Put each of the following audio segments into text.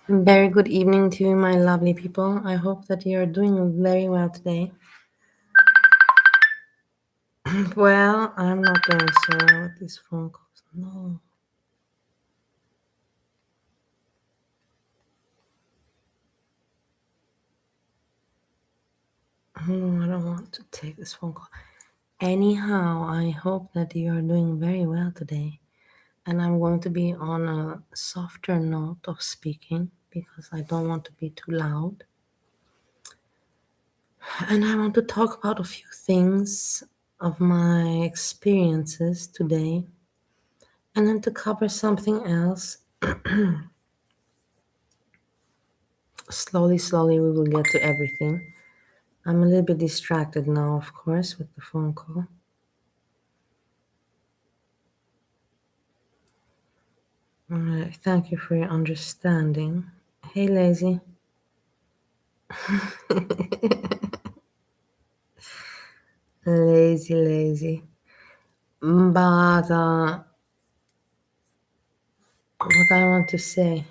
Very good evening to you, my lovely people. I hope that you are doing very well today. Well, I'm not doing so well with these phone calls. No. I don't want to take this phone call. Anyhow, I hope that you are doing very well today. And I'm going to be on a softer note of speaking because I don't want to be too loud. And I want to talk about a few things of my experiences today. And then to cover something else, slowly, we will get to everything. I'm a little bit distracted now, of course, with the phone call. All right, thank you for your understanding. Hey, lazy. Lazy. But what I want to say.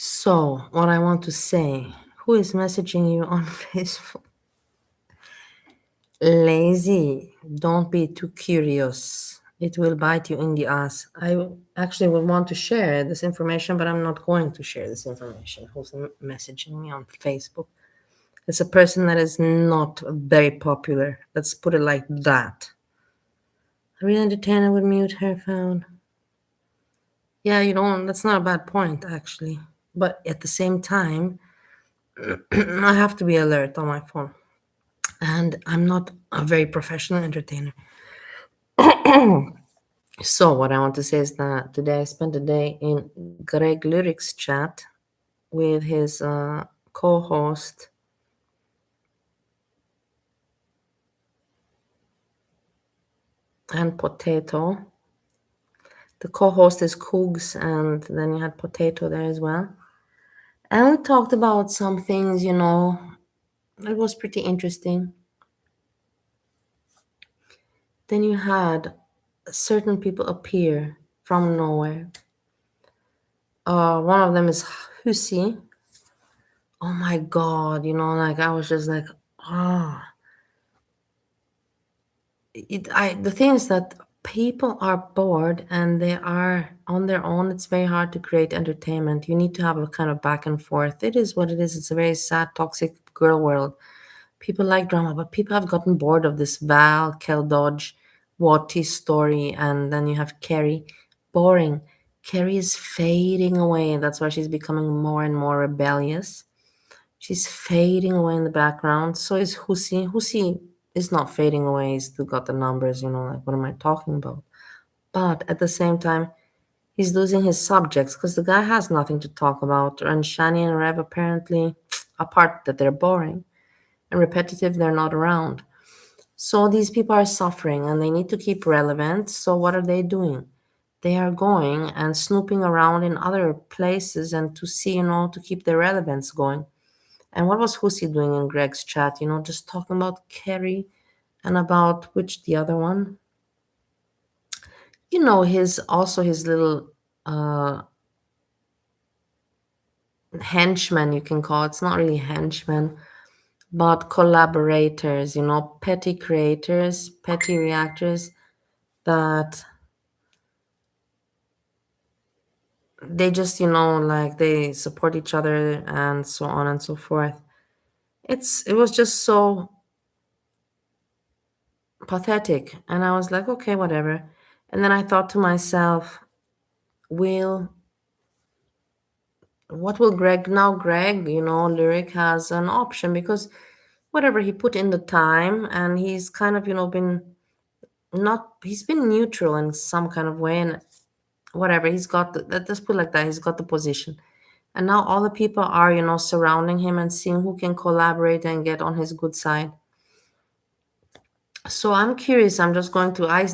So, what I want to say. Who is messaging you on Facebook? Lazy. Don't be too curious. It will bite you in the ass. I actually would want to share this information, but I'm not going to share this information. Who's messaging me on Facebook? It's a person that is not very popular. Let's put it like that. A real entertainer would mute her phone. Yeah, that's not a bad point, actually. But at the same time, I have to be alert on my phone. And I'm not a very professional entertainer. So, what I want to say is that today I spent a day in Greg Lyric's chat with his co host and Potato. The co host is Coogs, and then you had Potato there as well. And we talked about some things, it was pretty interesting. Then you had certain people appear from nowhere. One of them is Hussey. Oh my god, like I was just like, ah. The thing is that people are bored and they are on their own. It's very hard to create entertainment. You need to have a kind of back and forth. It is what it is. It's a very sad, toxic girl world. People like drama, but people have gotten bored of this Val, Kel Dodge, Watty story, and then you have Carrie. Boring. Carrie is fading away. That's why she's becoming more and more rebellious. She's fading away in the background. So is Husi. Husi is not fading away. He's still got the numbers, like, what am I talking about? But at the same time, he's losing his subjects because the guy has nothing to talk about. And Shani and Rev apparently, apart that they're boring and repetitive, they're not around. So these people are suffering and they need to keep relevant. So what are they doing? They are going and snooping around in other places and to see, to keep their relevance going. And what was Husi doing in Greg's chat? Just talking about Kerry and about which the other one? His little uh henchmen, you can call it. It's not really henchmen, but collaborators, petty creators, petty reactors that they just, like they support each other and so on and so forth. It was just so pathetic. And I was like, okay, whatever. And then I thought to myself, will what will Greg now? Greg, Lyric has an option because whatever he put in the time and he's kind of, been not, he's been neutral in some kind of way and whatever, let's put it like that, he's got the position. And now all the people are, surrounding him and seeing who can collaborate and get on his good side. So I'm curious. I'm just going to. I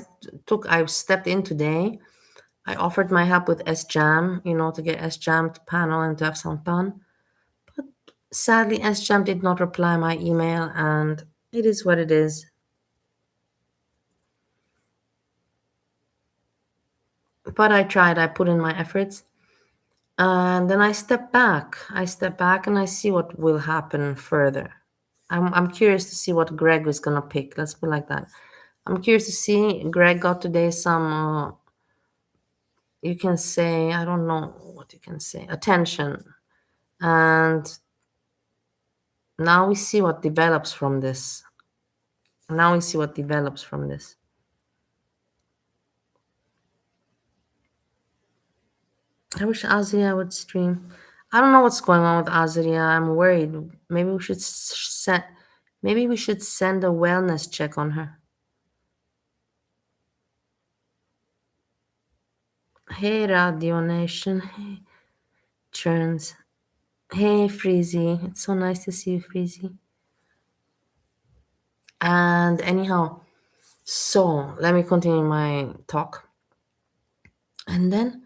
stepped in today. I offered my help with SJAM, to get SJAM to panel and to have some fun. Sadly, SJAM did not reply my email, and it is what it is. But I tried. I put in my efforts, and then I step back. I step back, and I see what will happen further. I'm curious to see what Greg is gonna pick. Let's put it like that. I'm curious to see. Greg got today some. You can say, I don't know what you can say, attention, and now we see what develops from this. Now we see what develops from this. I wish Azria would stream. I don't know what's going on with Azria. I'm worried. Maybe we should send a wellness check on her. Hey Radio Nation. Hey Churns. Hey Freezy. It's so nice to see you, Freezy. And anyhow, so let me continue my talk. And then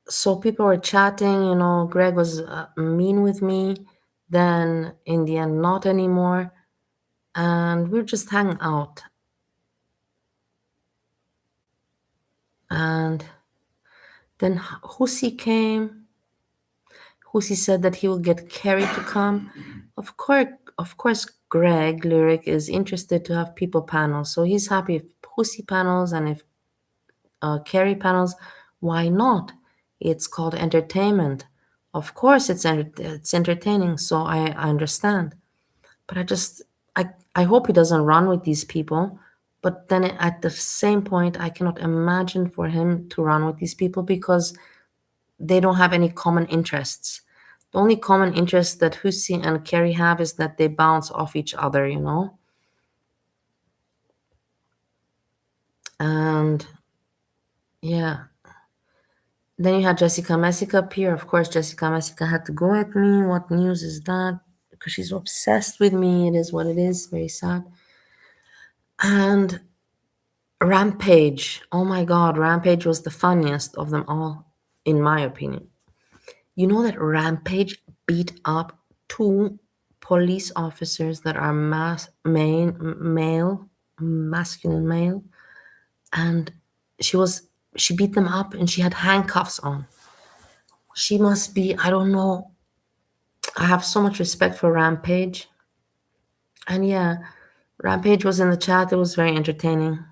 so people were chatting, Greg was mean with me, then in the end not anymore, and we're just hanging out. And then Husi came. Husi said that he will get Carrie to come. Of course, Greg Lyric is interested to have people panels, so he's happy if Husi panels and if Carrie panels. Why not? It's called entertainment. Of course, it's entertaining, so I understand. But I hope he doesn't run with these people. But then at the same point, I cannot imagine for him to run with these people because they don't have any common interests. The only common interest that Husi and Kerry have is that they bounce off each other. And yeah. Then you had Jessica Messica appear. Of course, Jessica Messica had to go at me. What news is that? Because she's obsessed with me. It is what it is. Very sad. And Rampage. Oh my God, Rampage was the funniest of them all, in my opinion. You know that Rampage beat up two police officers that are masculine male, and she beat them up and she had handcuffs on. She must be, I don't know. I have so much respect for Rampage. And yeah, Rampage was in the chat. It was very entertaining.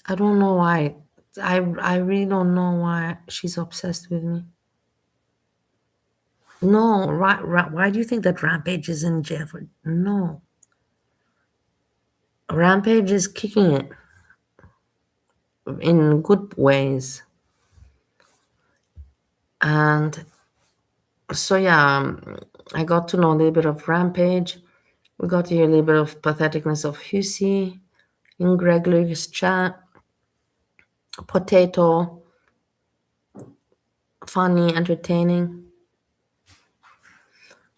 I don't know why. I really don't know why she's obsessed with me. No, why do you think that Rampage is in jail for? No, Rampage is kicking it in good ways, and so yeah, I got to know a little bit of Rampage. We got to hear a little bit of patheticness of Hussey in Gregory's chat. Potato, funny, entertaining.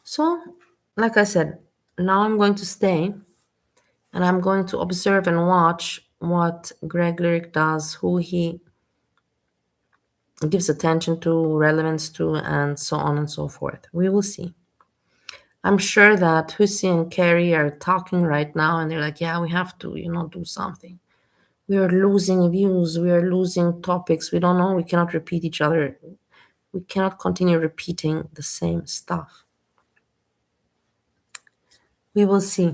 So, like I said, now I'm going to stay and I'm going to observe and watch what Greg Lyric does, who he gives attention to, relevance to, and so on and so forth. We will see. I'm sure that Hussey and Carrie are talking right now and they're like, yeah, we have to, do something. We are losing views, we are losing topics, we don't know, we cannot repeat each other. We cannot continue repeating the same stuff. We will see.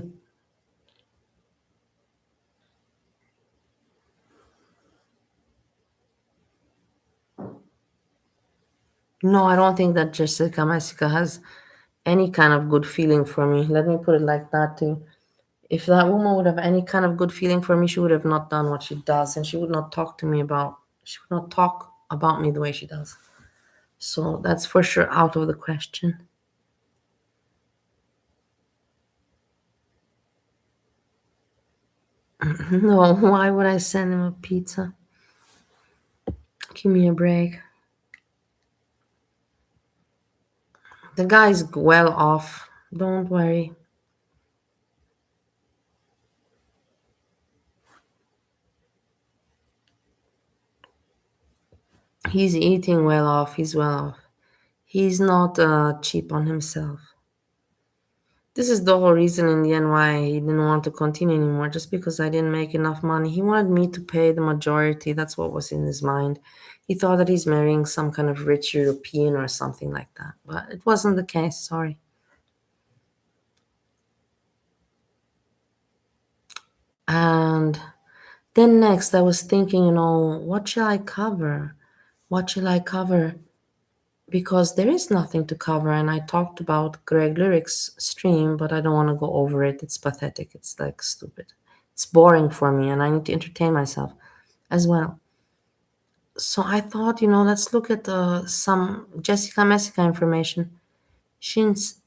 No, I don't think that Jessica Messica has any kind of good feeling for me. Let me put it like that too. If that woman would have any kind of good feeling for me, she would have not done what she does, and she would not talk to me about. She would not talk about me the way she does. So that's for sure out of the question. No, why would I send him a pizza? Give me a break. The guy's well off. Don't worry. He's eating well off. He's well off. He's not cheap on himself. This is the whole reason in the end why he didn't want to continue anymore, just because I didn't make enough money. He wanted me to pay the majority. That's what was in his mind. He thought that he's marrying some kind of rich European or something like that. But it wasn't the case, sorry. And then next I was thinking, what shall I cover? What shall I cover? Because there is nothing to cover, and I talked about Greg Lyric's stream, but I don't want to go over it. It's pathetic. It's like stupid. It's boring for me, and I need to entertain myself as well. So I thought, let's look at some Jessica Messica information. Since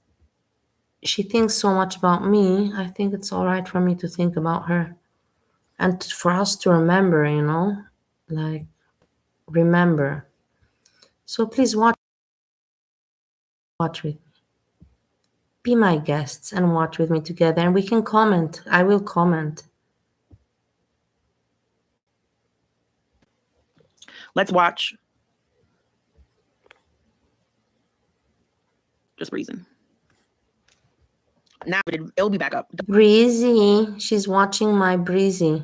she thinks so much about me, I think it's all right for me to think about her. And for us to remember, like remember. So please watch with me. Be my guests and watch with me together, and we can comment. I will comment. Let's watch. Just Breezing. Now it'll be back up. Breezy. She's watching my Breezy.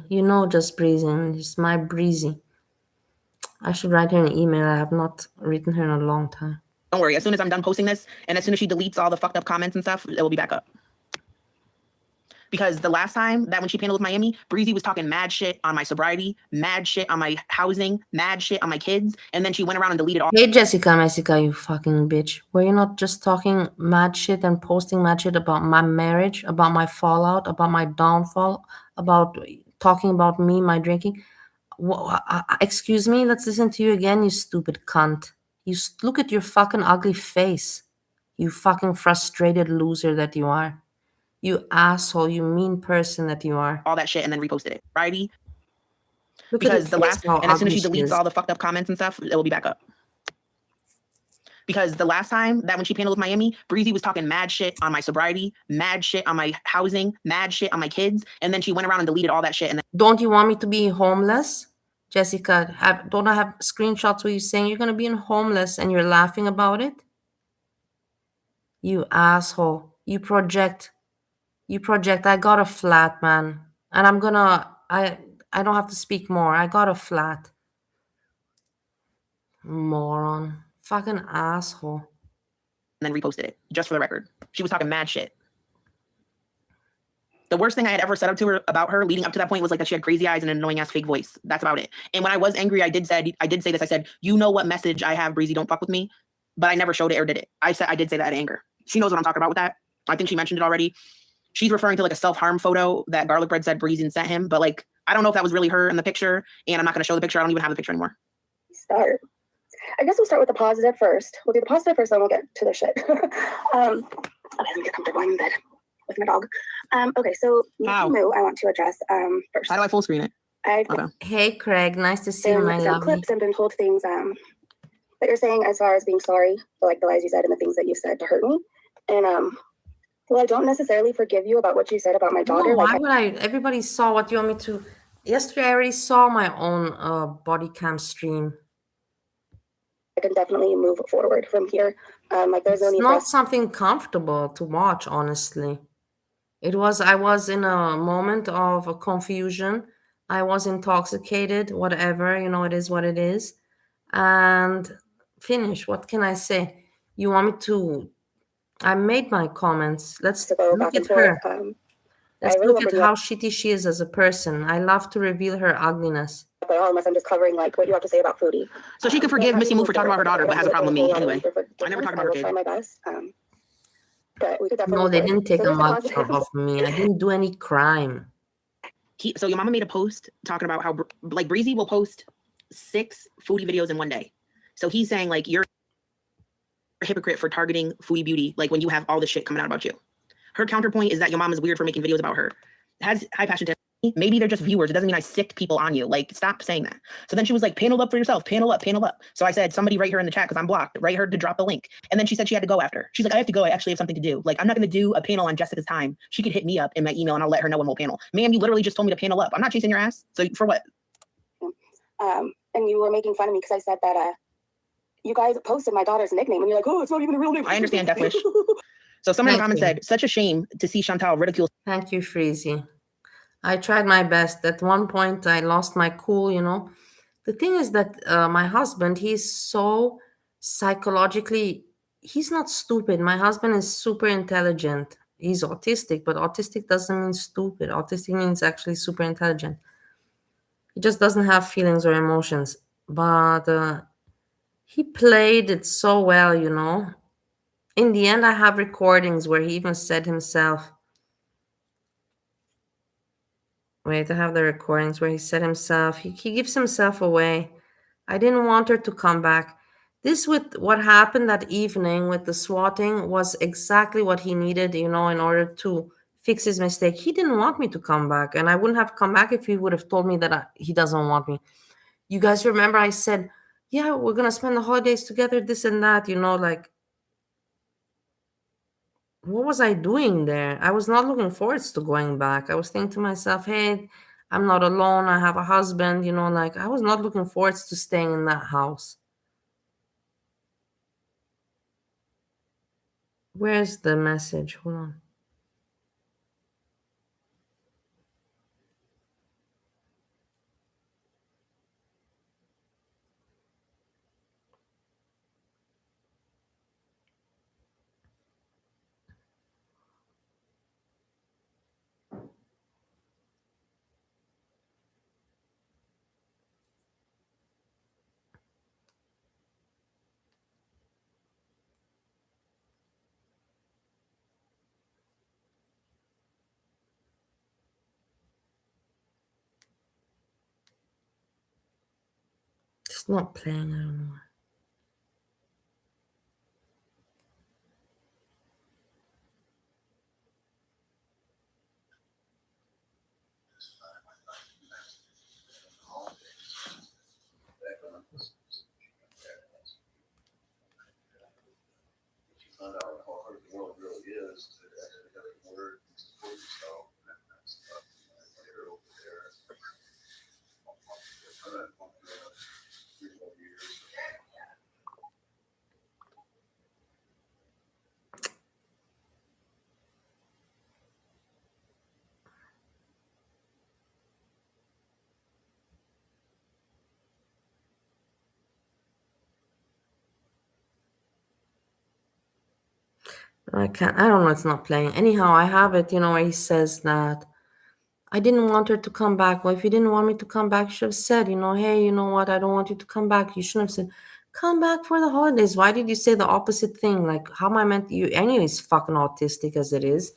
Just Breezing. It's my Breezy. I should write her an email. I have not written her in a long time. Don't worry. As soon as I'm done posting this, and as soon as she deletes all the fucked up comments and stuff, it will be back up. Because the last time that when she paneled with Miami, Breezy was talking mad shit on my sobriety, mad shit on my housing, mad shit on my kids, and then she went around and deleted all. Hey, Jessica, you fucking bitch. Were you not just talking mad shit and posting mad shit about my marriage, about my fallout, about my downfall, about talking about me, my drinking? Excuse me, let's listen to you again, you stupid cunt. Look at your fucking ugly face. You fucking frustrated loser that you are. You asshole, you mean person that you are. All that shit and then reposted it. Righty? Because the last, and as soon as she deletes all the fucked up comments and stuff, it will be back up. Because the last time that when she paneled with Miami, Breezy was talking mad shit on my sobriety, mad shit on my housing, mad shit on my kids, and then she went around and deleted all that shit. And then don't you want me to be homeless? Jessica, don't I have screenshots where you're saying you're gonna be homeless and you're laughing about it? You asshole. You project. I got a flat, man. And I don't have to speak more. I got a flat. Moron. Fucking asshole. And then reposted it, just for the record. She was talking mad shit. The worst thing I had ever said up to her about her leading up to that point was like that she had crazy eyes and an annoying ass fake voice. That's about it. And when I was angry, I did say this. I said, you know what message I have, Breezy, don't fuck with me. But I never showed it or did it. I did say that out of anger. She knows what I'm talking about with that. I think she mentioned it already. She's referring to like a self-harm photo that Garlic Bread said Breezy sent him. But like, I don't know if that was really her in the picture. And I'm not going to show the picture. I don't even have the picture anymore. Start. I guess we'll start with the positive first. We'll do the positive first, then we'll get to the shit. Okay, let me get comfortable. I'm in bed with my dog. Okay, so Moo, I want to address first. How do I full screen it? Okay. Hey, Craig, nice to see you, my lovely. Clips and been told things that you're saying as far as being sorry for like the lies you said and the things that you said to hurt me. And well, I don't necessarily forgive you about what you said about my daughter. No, why would I? Everybody saw what you want me to. Yesterday, I already saw my own body cam stream. I can definitely move forward from here. Like there's no need. It's not something comfortable to watch, honestly. I was in a moment of confusion. I was intoxicated, whatever, it is what it is. And finish. What can I say? You want me to? I made my comments. Let's look at her. Let's look at how shitty she is as a person. I love to reveal her ugliness. But unless I'm just covering like what you have to say about Foodie. So she can forgive Missy Moo for talking about her daughter, but has a problem with me anyway. I never talked about her kid. I will try my best. But we could definitely. No, they didn't take a mug off me. I didn't do any crime. So your mama made a post talking about how like Breezy will post 6 Foodie videos in one day. So he's saying like you're a hypocrite for targeting Foodie Beauty, like when you have all this shit coming out about you. Her counterpoint is that your mom is weird for making videos about her. Has high passion. Maybe they're just viewers. It doesn't mean I sicked people on you. Like, stop saying that. So then she was like, panel up for yourself, panel up, panel up. So I said, somebody write her in the chat because I'm blocked. Write her to drop the link. And then she said she had to go after. She's like, I have to go. I actually have something to do. Like, I'm not going to do a panel on Jessica's time. She could hit me up in my email and I'll let her know when we'll panel. Ma'am, you literally just told me to panel up. I'm not chasing your ass. So for what? And you were making fun of me because I said that you guys posted my daughter's nickname and you're like, oh, it's not even a real name. I understand, Death Wish. So someone in the comments said, such a shame to see Chantal ridicule. Thank you, Freezy. I tried my best. At one point, I lost my cool, you know. The thing is that my husband, he's so psychologically, he's not stupid. My husband is super intelligent. He's autistic, but autistic doesn't mean stupid. Autistic means actually super intelligent. He just doesn't have feelings or emotions. But he played it so well, you know. In the end, I have recordings where he even said himself, wait, I have the recordings where he said himself, he gives himself away. I didn't want her to come back. This with what happened that evening with the swatting was exactly what he needed, you know, in order to fix his mistake. He didn't want me to come back, and I wouldn't have come back if he would have told me that he doesn't want me. You guys remember I said, yeah, we're going to spend the holidays together, this and that, you know, like, what was I doing there? I was not looking forward to going back. I was thinking to myself, hey, I'm not alone. I have a husband, you know, like I was not looking forward to staying in that house. Where's the message? Hold on. It's not playing, I don't know. I can't, I don't know, it's not playing. Anyhow, I have it, you know, where he says that I didn't want her to come back. Well, if you didn't want me to come back, you should have said, you know, hey, you know what, I don't want you to come back. You shouldn't have said, come back for the holidays. Why did you say the opposite thing? Like, how am I meant to, you, anyways, fucking autistic as it is.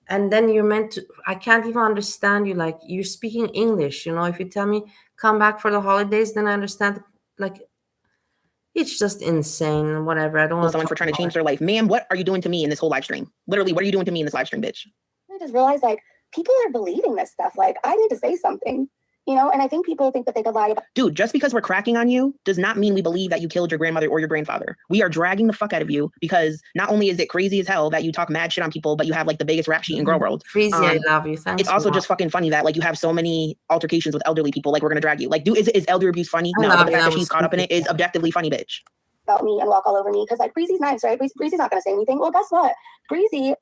And then you're meant to, I can't even understand you. Like, you're speaking English, you know, if you tell me come back for the holidays, then I understand, like, it's just insane. Whatever. I don't want someone for trying to change their life. Ma'am, what are you doing to me in this whole live stream? Literally, what are you doing to me in this live stream, bitch? I just realized, like, people are believing this stuff. Like, I need to say something, you know? And I think people think that they could lie about. Dude, just because we're cracking on you does not mean we believe that you killed your grandmother or your grandfather. We are dragging the fuck out of you because not only is it crazy as hell that you talk mad shit on people, but you have like the biggest rap sheet in girl world. Freezy, I love you. Thanks. It's also just fucking funny that like you have so many altercations with elderly people. Like, we're gonna drag you. Like, dude, is elder abuse funny? No, but the fact that she's caught up in it is objectively funny, bitch. About me and walk all over me because like Breezy's nice, right? Breezy's not gonna say anything. Well, guess what? Breezy, I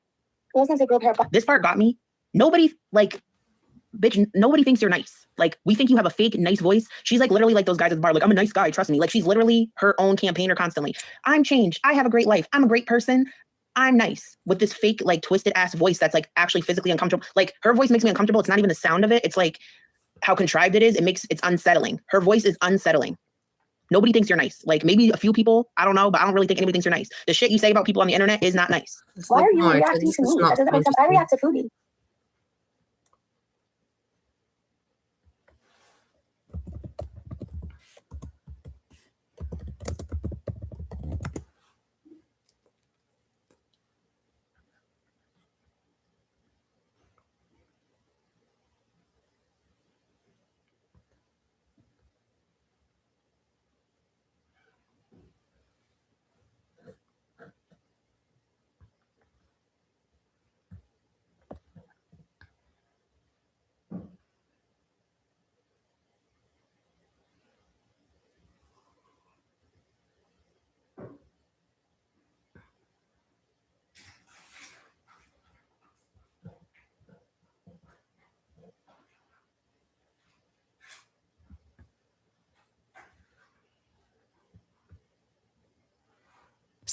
was gonna say girl pair. This part got me. Nobody, like, bitch, nobody thinks you're nice. Like, we think you have a fake nice voice. She's like literally like those guys at the bar, like, I'm a nice guy, trust me. Like, she's literally her own campaigner constantly. I'm changed. I have a great life. I'm a great person. I'm nice, with this fake, like, twisted ass voice that's like actually physically uncomfortable. Like, her voice makes me uncomfortable. It's not even the sound of it. It's like how contrived it is. It's unsettling. Her voice is unsettling. Nobody thinks you're nice. Like, maybe a few people, I don't know, but I don't really think anybody thinks you're nice. The shit you say about people on the internet is not nice. Why are you reacting to me? That doesn't make sense. I react to Foodie.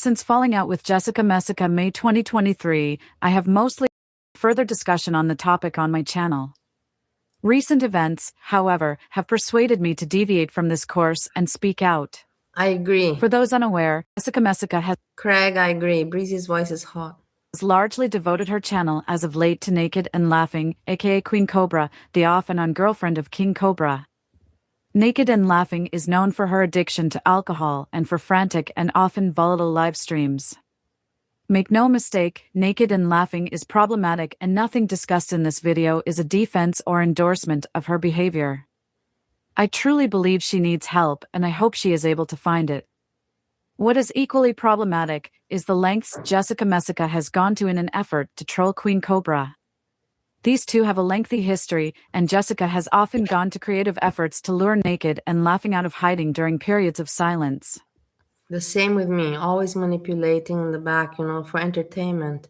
Since falling out with Jessica Messica May 2023, I have mostly further discussion on the topic on my channel. Recent events, however, have persuaded me to deviate from this course and speak out. I agree. For those unaware, Jessica Messica has Craig, I agree. Breezy's voice is hot. largely devoted her channel as of late to Naked and Laughing, aka Queen Cobra, the off and on girlfriend of King Cobra. Naked and Laughing is known for her addiction to alcohol and for frantic and often volatile live streams. Make no mistake, Naked and Laughing is problematic and nothing discussed in this video is a defense or endorsement of her behavior. I truly believe she needs help and I hope she is able to find it. What is equally problematic is the lengths Jessica Messica has gone to in an effort to troll Queen Cobra. These two have a lengthy history, and Jessica has often gone to creative efforts to lure Naked and Laughing out of hiding during periods of silence. The same with me, always manipulating in the back, for entertainment.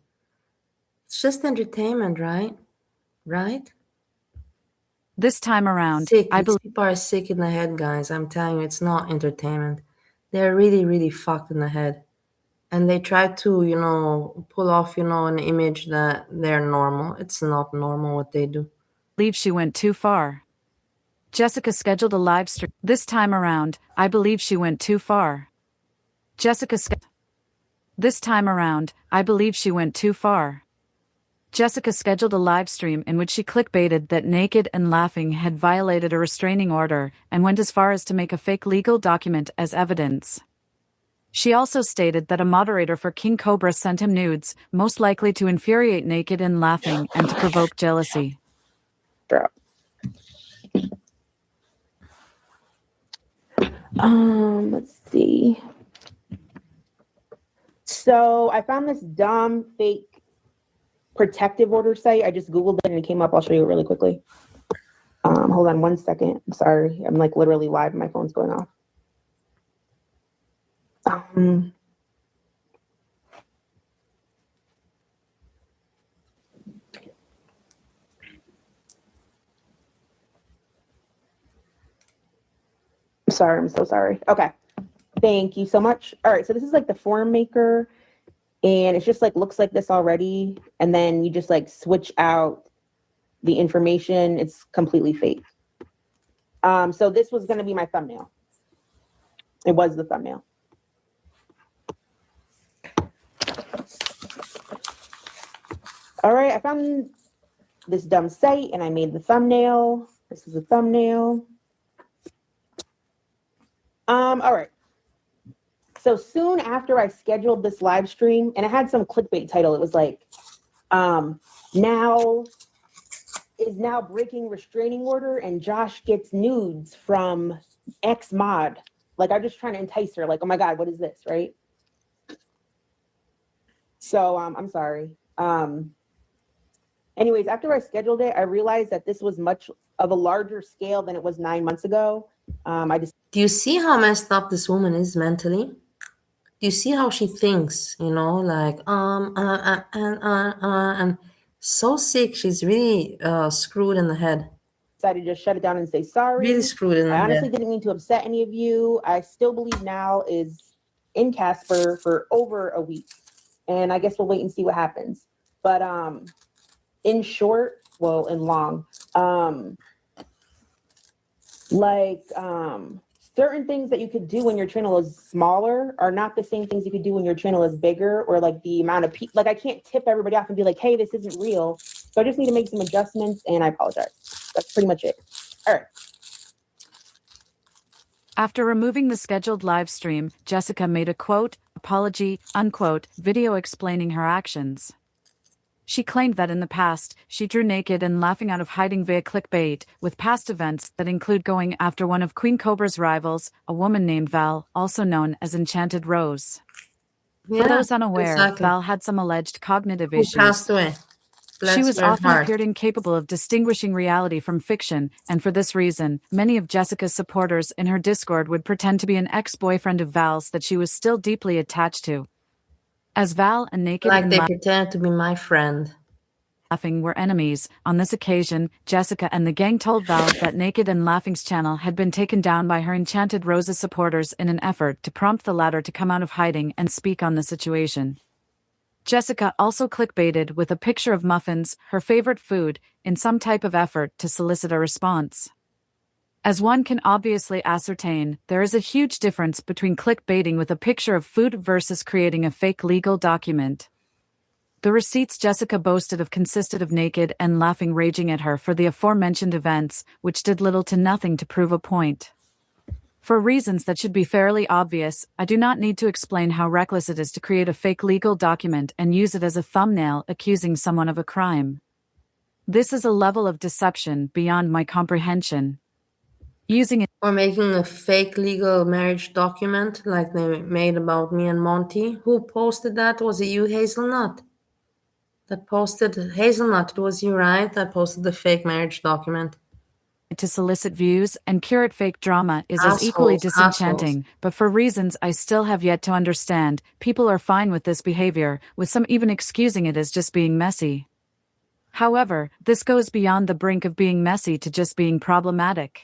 It's just entertainment, right? Right? This time around, Sick. I These believe people are sick in the head, guys. I'm telling you, it's not entertainment. They're really, really fucked in the head. And they try to, pull off, an image that they're normal. It's not normal what they do. she went too far. Jessica scheduled a live stream. This time around, I believe she went too far. This time around, I believe she went too far. Jessica scheduled a live stream in which she clickbaited that Naked and Laughing had violated a restraining order and went as far as to make a fake legal document as evidence. She also stated that a moderator for King Cobra sent him nudes, most likely to infuriate Naked and Laughing and to provoke jealousy. Let's see. So I found this dumb fake protective order site. I just Googled it and it came up. I'll show you it really quickly. Hold on 1 second. I'm sorry. I'm like literally live. My phone's going off. Sorry, I'm so sorry. Okay. Thank you so much. All right, so this is like the form maker, and it's just like looks like this already, and then you just like switch out the information. It's completely fake. So this was going to be my thumbnail. It was the thumbnail. All right, I found this dumb site and I made the thumbnail. This is a thumbnail. All right. So soon after I scheduled this live stream, and it had some clickbait title. It was like, now breaking restraining order and Josh gets nudes from X mod. Like, I'm just trying to entice her. Like, oh my God, what is this, right? So I'm sorry. Anyways, after I scheduled it, I realized that this was much of a larger scale than it was 9 months ago. Do you see how messed up this woman is mentally? Do you see how she thinks, like, and so sick. She's really screwed in the head. Decided to just shut it down and say sorry. Really screwed in the head. I honestly didn't mean to upset any of you. I still believe Nal is in Casper for over a week. And I guess we'll wait and see what happens. But in short, well, in long, certain things that you could do when your channel is smaller are not the same things you could do when your channel is bigger, or like the amount of people. Like, I can't tip everybody off and be like, hey, this isn't real. So I just need to make some adjustments, and I apologize. That's pretty much it. All right. After removing the scheduled live stream, Jessica made a quote, apology, unquote, video explaining her actions. She claimed that in the past, she drew Naked and Laughing out of hiding via clickbait, with past events that include going after one of Queen Cobra's rivals, a woman named Val, also known as Enchanted Rose. For those unaware, exactly. Val had some alleged cognitive Who issues. passed away. She was often heart. appeared incapable of distinguishing reality from fiction, and for this reason, many of Jessica's supporters in her Discord would pretend to be an ex-boyfriend of Val's that she was still deeply attached to. As Val and Naked Like and they pretend to be my friend. Laughing were enemies. On this occasion, Jessica and the gang told Val that Naked and Laughing's channel had been taken down by her Enchanted Rosa supporters in an effort to prompt the latter to come out of hiding and speak on the situation. Jessica also clickbaited with a picture of muffins, her favorite food, in some type of effort to solicit a response. As one can obviously ascertain, there is a huge difference between clickbaiting with a picture of food versus creating a fake legal document. The receipts Jessica boasted of consisted of Naked and Laughing raging at her for the aforementioned events, which did little to nothing to prove a point. For reasons that should be fairly obvious, I do not need to explain how reckless it is to create a fake legal document and use it as a thumbnail accusing someone of a crime. This is a level of deception beyond my comprehension. Using it Or making a fake legal marriage document like they made about me and Monty. Who posted that? Was it you, Hazelnut? That posted Hazelnut, it was you, right? That posted the fake marriage document. to solicit views and curate fake drama is as equally disenchanting, but for reasons I still have yet to understand, people are fine with this behavior, with some even excusing it as just being messy. However, this goes beyond the brink of being messy to just being problematic.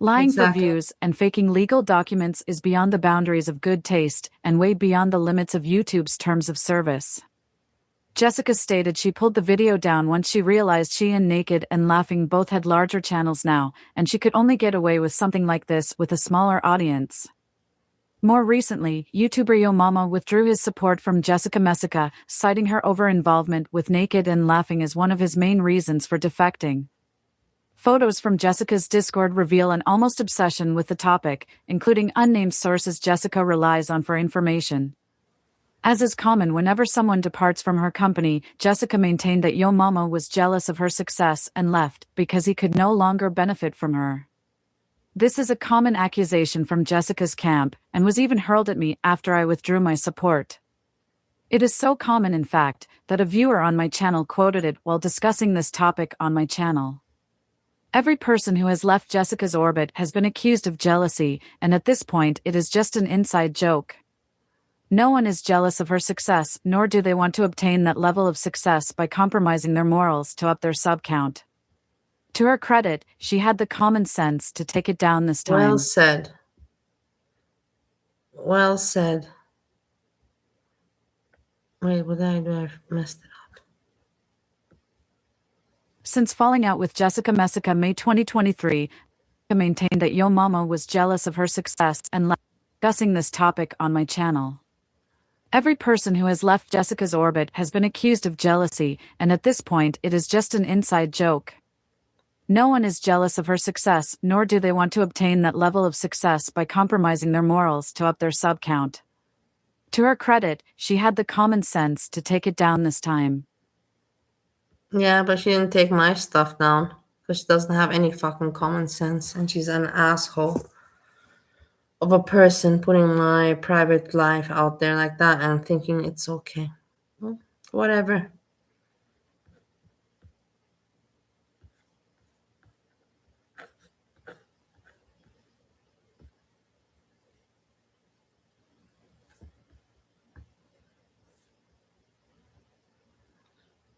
Lying for views and faking legal documents is beyond the boundaries of good taste and way beyond the limits of YouTube's terms of service. Jessica stated she pulled the video down once she realized she and Naked and Laughing both had larger channels now, and she could only get away with something like this with a smaller audience. More recently, YouTuber Yo Mama withdrew his support from Jessica Messica, citing her over-involvement with Naked and Laughing as one of his main reasons for defecting. Photos from Jessica's Discord reveal an almost obsession with the topic, including unnamed sources Jessica relies on for information. As is common whenever someone departs from her company, Jessica maintained that Yo Mama was jealous of her success and left because he could no longer benefit from her. This is a common accusation from Jessica's camp, and was even hurled at me after I withdrew my support. It is so common, in fact, that a viewer on my channel quoted it while discussing this topic on my channel. Every person who has left Jessica's orbit has been accused of jealousy, and at this point it is just an inside joke. No one is jealous of her success, nor do they want to obtain that level of success by compromising their morals to up their sub count. To her credit, she had the common sense to take it down this time. Well said. Well said. Wait, what did I do? I messed it up. Since falling out with Jessica Messica May 2023, maintained that Yo Mama was jealous of her success and left discussing this topic on my channel. Every person who has left Jessica's orbit has been accused of jealousy, and at this point it is just an inside joke. No one is jealous of her success, nor do they want to obtain that level of success by compromising their morals to up their sub count. To her credit, she had the common sense to take it down this time. Yeah, but she didn't take my stuff down because she doesn't have any fucking common sense, and she's an asshole of a person putting my private life out there like that and thinking it's okay. Well, whatever.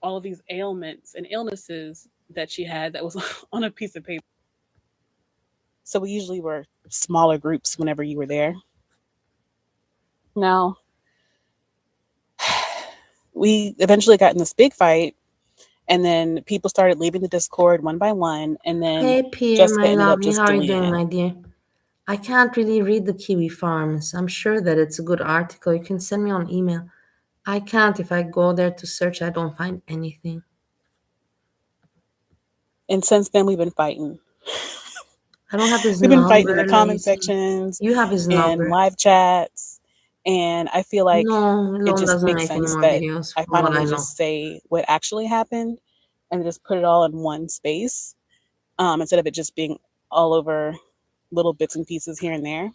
All of these ailments and illnesses that she had that was on a piece of paper. So we usually were smaller groups whenever you were there. Now, we eventually got in this big fight, and then people started leaving the Discord one by one, and then Hey Pierre, Jessica my ended up lovely, just how are you deleting doing, it. my dear? I can't really read the Kiwi Farms. I'm sure that it's a good article. You can send me on email. I can't. If I go there to search, I don't find anything. And since then, we've been fighting. I don't have his We've number. been fighting in the comment Lazy. sections You have his and number. live chats, and I feel like No, it Lone just doesn't makes make any sense more that videos I from what I finally know. just say what actually happened and just put it all in one space, instead of it just being all over little bits and pieces here and there.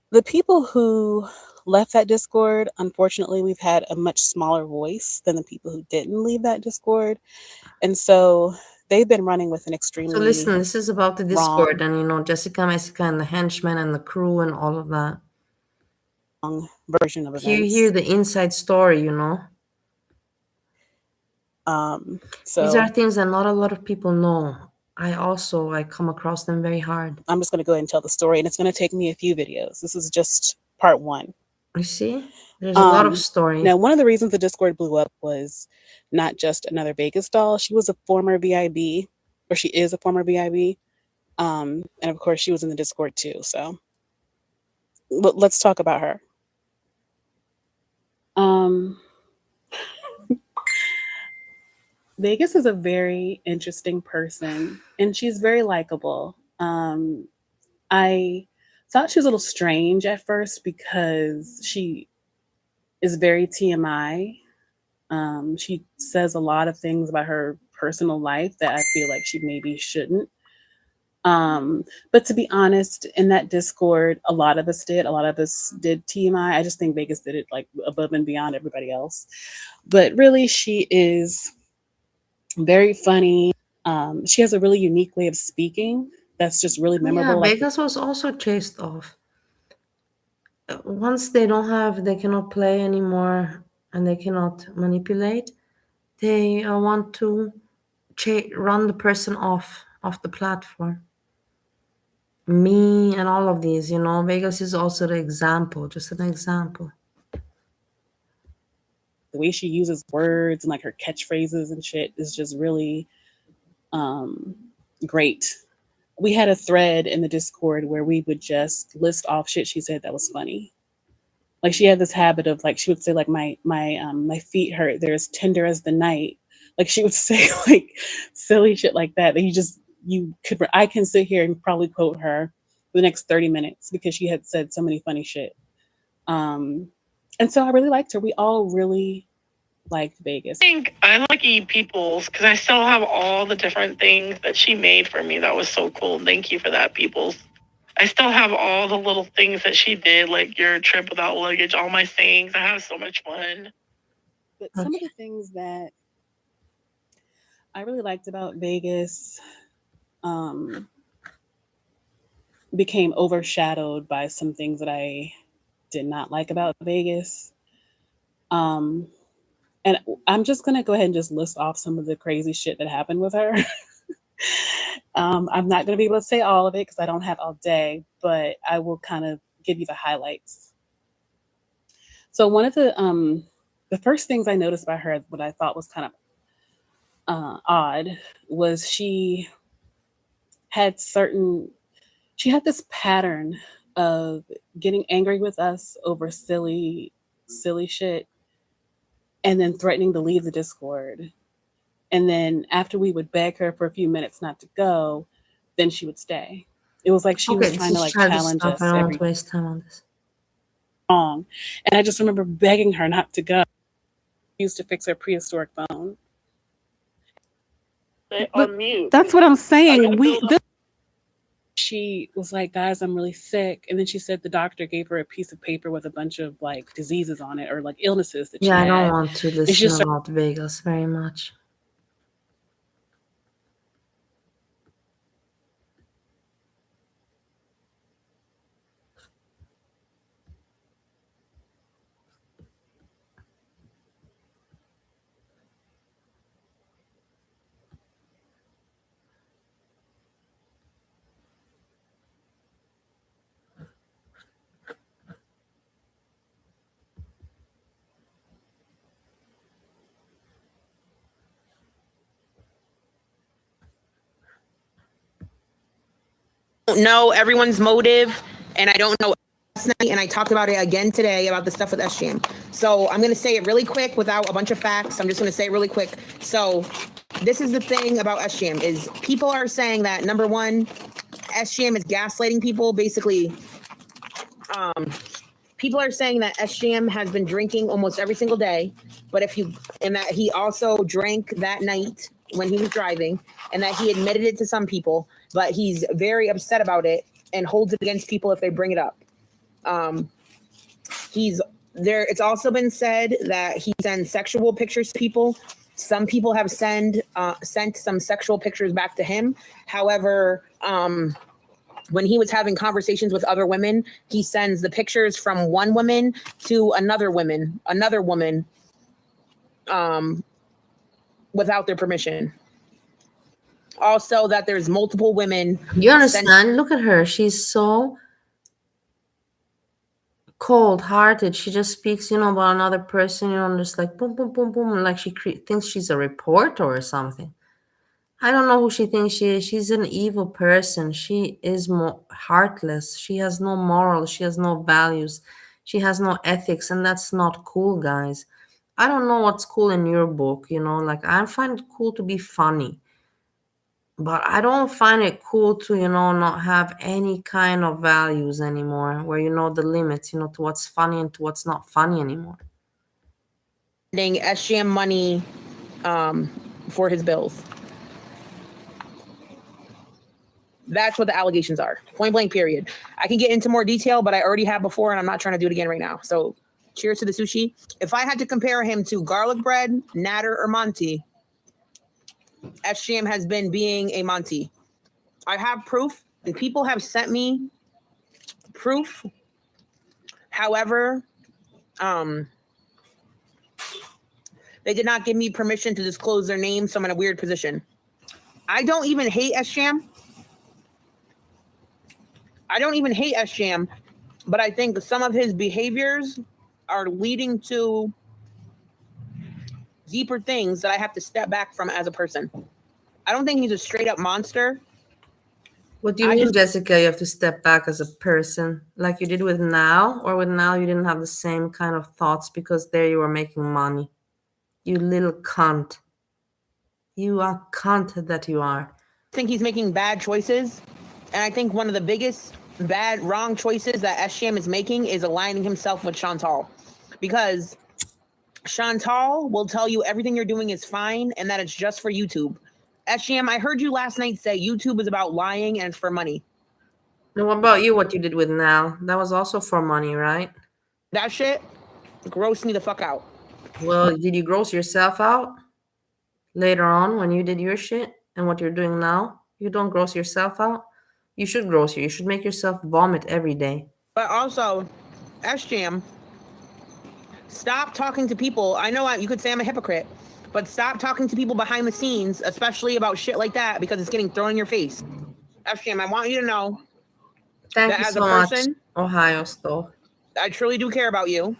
The people who left that Discord, unfortunately, we've had a much smaller voice than the people who didn't leave that Discord. And so they've been running with an extremely So listen, this is about the wrong. Discord and, Jessica Messica and the henchmen and the crew and all of that. version of events. You hear the inside story, you know. So these are things that not a lot of people know. I come across them very hard. I'm just going to go ahead and tell the story, and it's going to take me a few videos. This is just part 1. You see, there's a lot of story. Now, one of the reasons the Discord blew up was not just another Vegas doll. She was a former VIB, or she is a former VIB. And of course, she was in the Discord too. So let's talk about her. Vegas is a very interesting person, and she's very likable. I thought she was a little strange at first because she is very TMI. She says a lot of things about her personal life that I feel like she maybe shouldn't. But to be honest, in that Discord, a lot of us did TMI. I just think Vegas did it like above and beyond everybody else. But really, she is very funny. She has a really unique way of speaking that's just really memorable. Yeah, Vegas was also chased off. Once they cannot play anymore and they cannot manipulate, they want to run the person off the platform. Me and all of these, you know, Vegas is also the example, just an example. The way she uses words and like her catchphrases and shit is just really great. We had a thread in the Discord where we would just list off shit she said that was funny. Like she had this habit of like, she would say like my feet hurt, they're as tender as the night. Like she would say like silly shit like that I can sit here and probably quote her for the next 30 minutes because she had said so many funny shit. And so I really liked her. We all really liked Vegas. I think I'm lucky peoples because I still have all the different things that she made for me. That was so cool. Thank you for that, peoples. I still have all the little things that she did, like your trip without luggage, all my sayings. I have so much fun. But some of the things that I really liked about Vegas became overshadowed by some things that I did not like about Vegas. And I'm just going to go ahead and just list off some of the crazy shit that happened with her. I'm not going to be able to say all of it because I don't have all day, but I will kind of give you the highlights. So one of the first things I noticed by her, what I thought was kind of odd, was she had this pattern of getting angry with us over silly shit and then threatening to leave the Discord. And then after we would beg her for a few minutes not to go, then she would stay. It was like she was trying to like challenge us. I don't want to waste time on this. Wrong. And I just remember begging her not to go. She used to fix her prehistoric phone. On mute. That's what I'm saying. She was like, guys, I'm really sick. And then she said the doctor gave her a piece of paper with a bunch of like diseases on it or like illnesses that she had. I don't want to listen about Vegas very much. Know everyone's motive, and I don't know last night, and I talked about it again today about the stuff with SGM. So I'm going to say it really quick without a bunch of facts. I'm just going to say it really quick. So this is the thing about SGM is people are saying that, number one, SGM is gaslighting people. Basically, people are saying that SGM has been drinking almost every single day, and that he also drank that night when he was driving, and that he admitted it to some people, but he's very upset about it and holds it against people if they bring it up. It's also been said that he sends sexual pictures to people. Some people have sent some sexual pictures back to him. However, when he was having conversations with other women, he sends the pictures from one woman to another woman, without their permission. Also, that there's multiple women. You understand? Look at her. She's so cold-hearted. She just speaks, about another person, just like boom, boom, boom, boom, like she thinks she's a reporter or something. I don't know who she thinks she is. She's an evil person. She is heartless. She has no morals. She has no values. She has no ethics, and that's not cool, guys. I don't know what's cool in your book, like I find it cool to be funny. But I don't find it cool to, not have any kind of values anymore, where you know the limits, to what's funny and to what's not funny anymore. SGM money for his bills. That's what the allegations are. Point blank, period. I can get into more detail, but I already have before, and I'm not trying to do it again right now. So cheers to the sushi. If I had to compare him to garlic bread, Natter, or Monty, SGM has been being a Monty. I have proof, and people have sent me proof. However, they did not give me permission to disclose their names, so I'm in a weird position. I don't even hate SGM. But I think some of his behaviors are leading to deeper things that I have to step back from as a person. I don't think he's a straight up monster. What do you mean, Jessica, you have to step back as a person, like you did with Now? Or with Now you didn't have the same kind of thoughts because there you were making money? You little cunt. You are cunt that you are. I think he's making bad choices. And I think one of the biggest wrong choices that SGM is making is aligning himself with Chantal. Because Chantal will tell you everything you're doing is fine and that it's just for YouTube. SGM, I heard you last night say YouTube is about lying and it's for money. Now, what about you, what you did with Now? That was also for money, right? That shit grossed me the fuck out. Well, did you gross yourself out later on when you did your shit and what you're doing now? You don't gross yourself out. You should gross you. You should make yourself vomit every day. But also, SGM, stop talking to people. I know you could say I'm a hypocrite, but stop talking to people behind the scenes, especially about shit like that, because it's getting thrown in your face. SGM, I want you to know that as a person, Ohio store, I truly do care about you.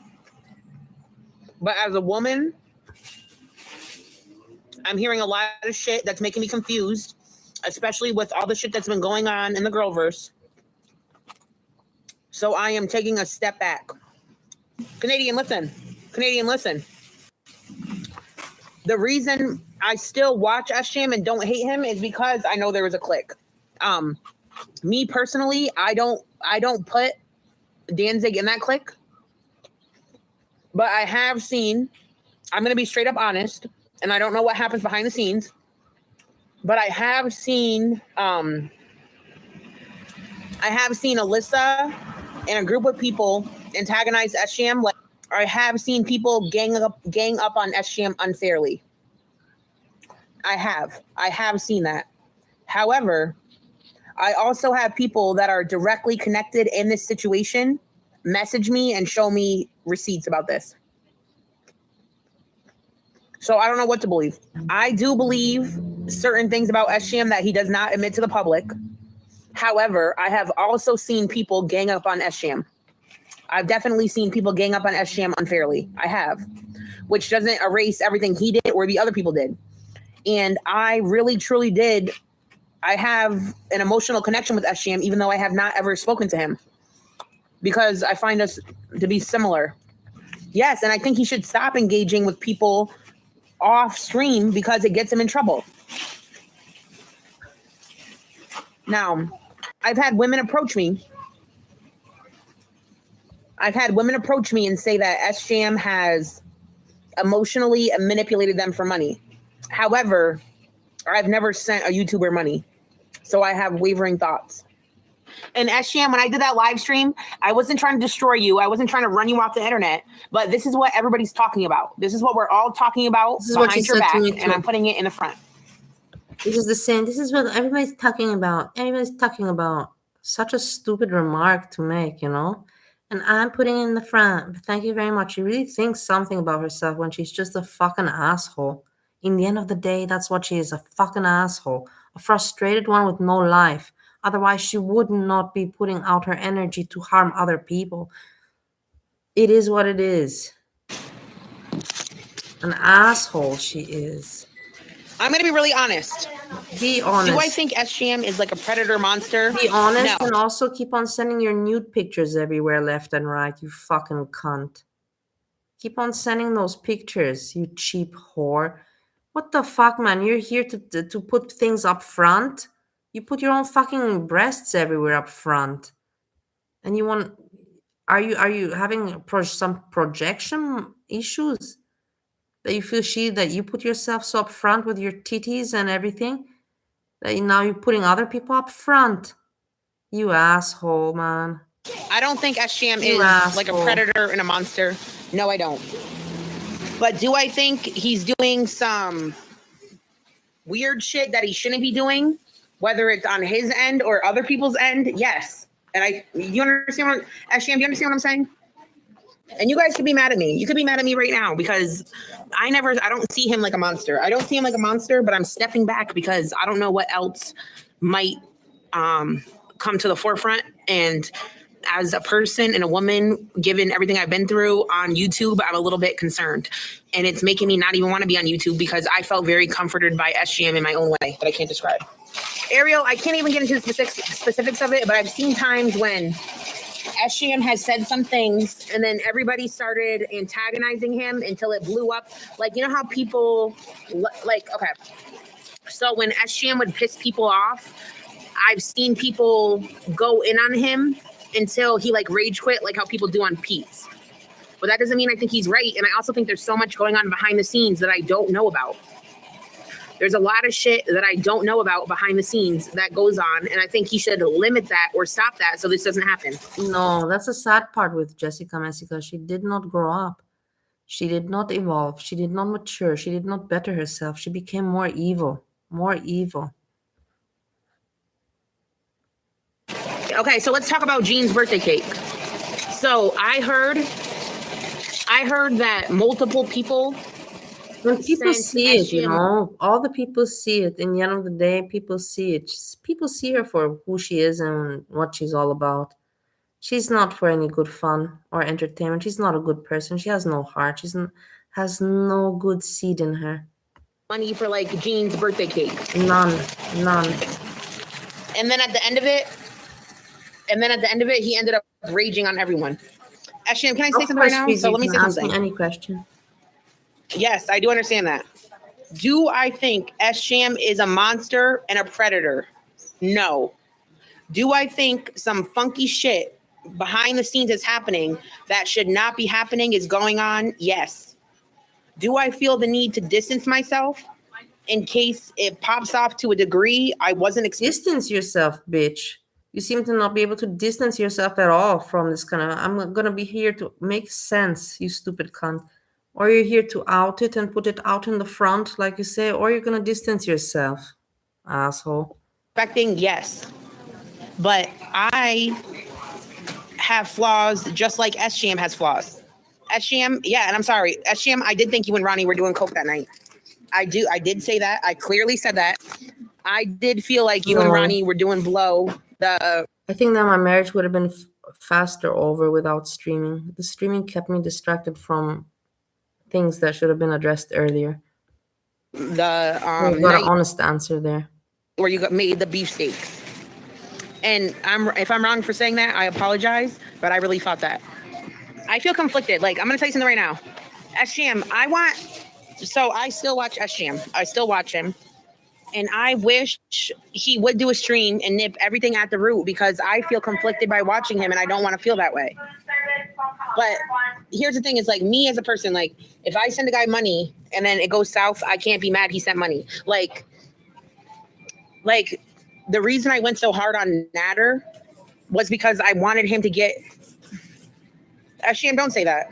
But as a woman, I'm hearing a lot of shit that's making me confused, especially with all the shit that's been going on in the girlverse. So I am taking a step back. Canadian, listen. The reason I still watch SGM and don't hate him is because I know there was a click. Me personally, I don't put Danzig in that clique. But I have seen, I'm going to be straight up honest, and I don't know what happens behind the scenes, but I have seen Alyssa and a group of people antagonize SGM. Like, I have seen people gang up on SGM unfairly. I have seen that. However, I also have people that are directly connected in this situation message me and show me receipts about this. So I don't know what to believe. I do believe certain things about SGM that he does not admit to the public. However, I have also seen people gang up on SGM. I've definitely seen people gang up on SGM unfairly. I have, which doesn't erase everything he did or the other people did. And I really, truly did. I have an emotional connection with SGM, even though I have not ever spoken to him, because I find us to be similar. Yes, and I think he should stop engaging with people off stream because it gets him in trouble. Now, I've had women approach me and say that SGM has emotionally manipulated them for money. However, I've never sent a YouTuber money, so I have wavering thoughts. And SGM, when I did that live stream, I wasn't trying to destroy you. I wasn't trying to run you off the internet. But this is what everybody's talking about. This is what we're all talking about behind your back, and I'm putting it in the front. This is the same. This is what everybody's talking about. Everybody's talking about. Such a stupid remark to make, you know? And I'm putting in the front. Thank you very much. She really thinks something about herself when she's just a fucking asshole. In the end of the day, that's what she is, a fucking asshole. A frustrated one with no life. Otherwise, she would not be putting out her energy to harm other people. It is what it is. An asshole she is. I'm going to be really honest. Be honest. Do I think SGM is like a predator monster? Be honest, No. and also keep on sending your nude pictures everywhere left and right, you fucking cunt. Keep on sending those pictures, you cheap whore. What the fuck, man? You're here to put things up front? You put your own fucking breasts everywhere up front. And you want... Are you having some projection issues? That you feel that you put yourself so up front with your titties and everything? That now you're putting other people up front? You asshole, man. I don't think SGM You is asshole. like a predator and a monster. No, I don't. But do I think he's doing some weird shit that he shouldn't be doing, whether it's on his end or other people's end? Yes. And you understand what, SGM, do you understand what I'm saying? And you guys could be mad at me. You could be mad at me right now because I don't see him like a monster. I don't see him like a monster, but I'm stepping back because I don't know what else might come to the forefront. And as a person and a woman, given everything I've been through on YouTube, I'm a little bit concerned. And it's making me not even want to be on YouTube because I felt very comforted by SGM in my own way that I can't describe. Ariel, I can't even get into the specifics of it, but I've seen times when SGM has said some things and then everybody started antagonizing him until it blew up. Like, you know how people, like, okay. So when SGM would piss people off, I've seen people go in on him until he like rage quit, like how people do on Pete's. But that doesn't mean I think he's right. And I also think there's so much going on behind the scenes that I don't know about. There's a lot of shit that I don't know about behind the scenes that goes on. And I think he should limit that or stop that so this doesn't happen. No, that's the sad part with Jessica Messica. She did not grow up. She did not evolve. She did not mature. She did not better herself. She became more evil. More evil. Okay, so let's talk about Jean's birthday cake. So I heard that multiple people... When people see it, you know, all the people see it. In the end of the day, people see it. People see her for who she is and what she's all about. She's not for any good fun or entertainment. She's not a good person. She has no heart. She has no good seed in her. Money for like Jean's birthday cake. None. And then at the end of it, he ended up raging on everyone. SGM, can I say something right now? So let me say something. Any question? Yes, I do understand that. Do I think SGM is a monster and a predator? No. Do I think some funky shit behind the scenes is happening that should not be happening is going on? Yes. Do I feel the need to distance myself in case it pops off to a degree I wasn't expecting? Distance yourself, bitch. You seem to not be able to distance yourself at all from this kind of... I'm going to be here to make sense, you stupid cunt. Or you're here to out it and put it out in the front, like you say, or you're going to distance yourself, asshole. Expecting, yes. But I have flaws just like SGM has flaws. SGM, yeah, and I'm sorry. SGM, I did think you and Ronnie were doing coke that night. I did say that. I clearly said that. I did feel like you and Ronnie were doing blow. I think that my marriage would have been faster over without streaming. The streaming kept me distracted from things that should have been addressed earlier. You got an honest answer there. Where you made the beefsteaks. And if I'm wrong for saying that, I apologize, but I really thought that. I feel conflicted. Like, I'm going to tell you something right now. SGM, I still watch SGM. I still watch him. And I wish he would do a stream and nip everything at the root because I feel conflicted by watching him and I don't want to feel that way. But here's the thing is like me as a person, like if I send a guy money and then it goes south, I can't be mad he sent money. Like the reason I went so hard on Natter was because I wanted him to get... Asham, don't say that.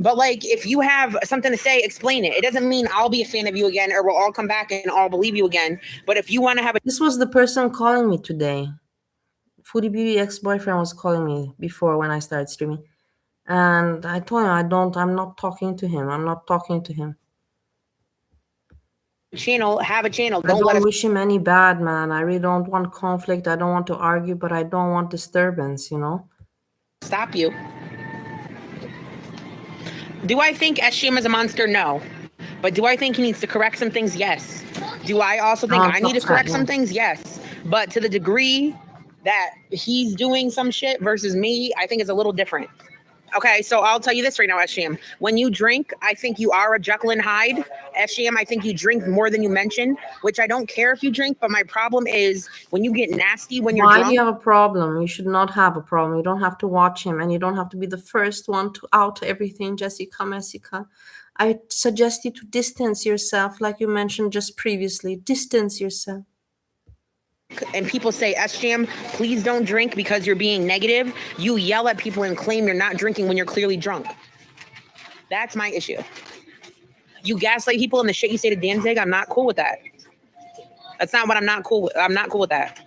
But like, if you have something to say, explain it. It doesn't mean I'll be a fan of you again or we'll all come back and all believe you again. But if you want to have This was the person calling me today. Foodie Beauty ex-boyfriend was calling me before when I started streaming. And I told him I'm not talking to him. I'm not talking to him. Channel, have a channel. I don't wish him any bad, man. I really don't want conflict. I don't want to argue, but I don't want disturbance, Stop you. Do I think SGM is a monster? No. But do I think he needs to correct some things? Yes. Do I also think I need to correct some things? Yes. But to the degree that he's doing some shit versus me, I think it's a little different. Okay, so I'll tell you this right now, SGM. When you drink, I think you are a Jekyll and Hyde. SGM, I think you drink more than you mention, which I don't care if you drink, but my problem is when you get nasty when you're drunk. Why do you have a problem? You should not have a problem. You don't have to watch him, and you don't have to be the first one to out everything, Jessica. I suggest you to distance yourself, like you mentioned just previously. Distance yourself. And people say, SGM, please don't drink because you're being negative. You yell at people and claim you're not drinking when you're clearly drunk. That's my issue. You gaslight people and the shit you say to Danzig, I'm not cool with that. That's not what I'm not cool with. I'm not cool with that. To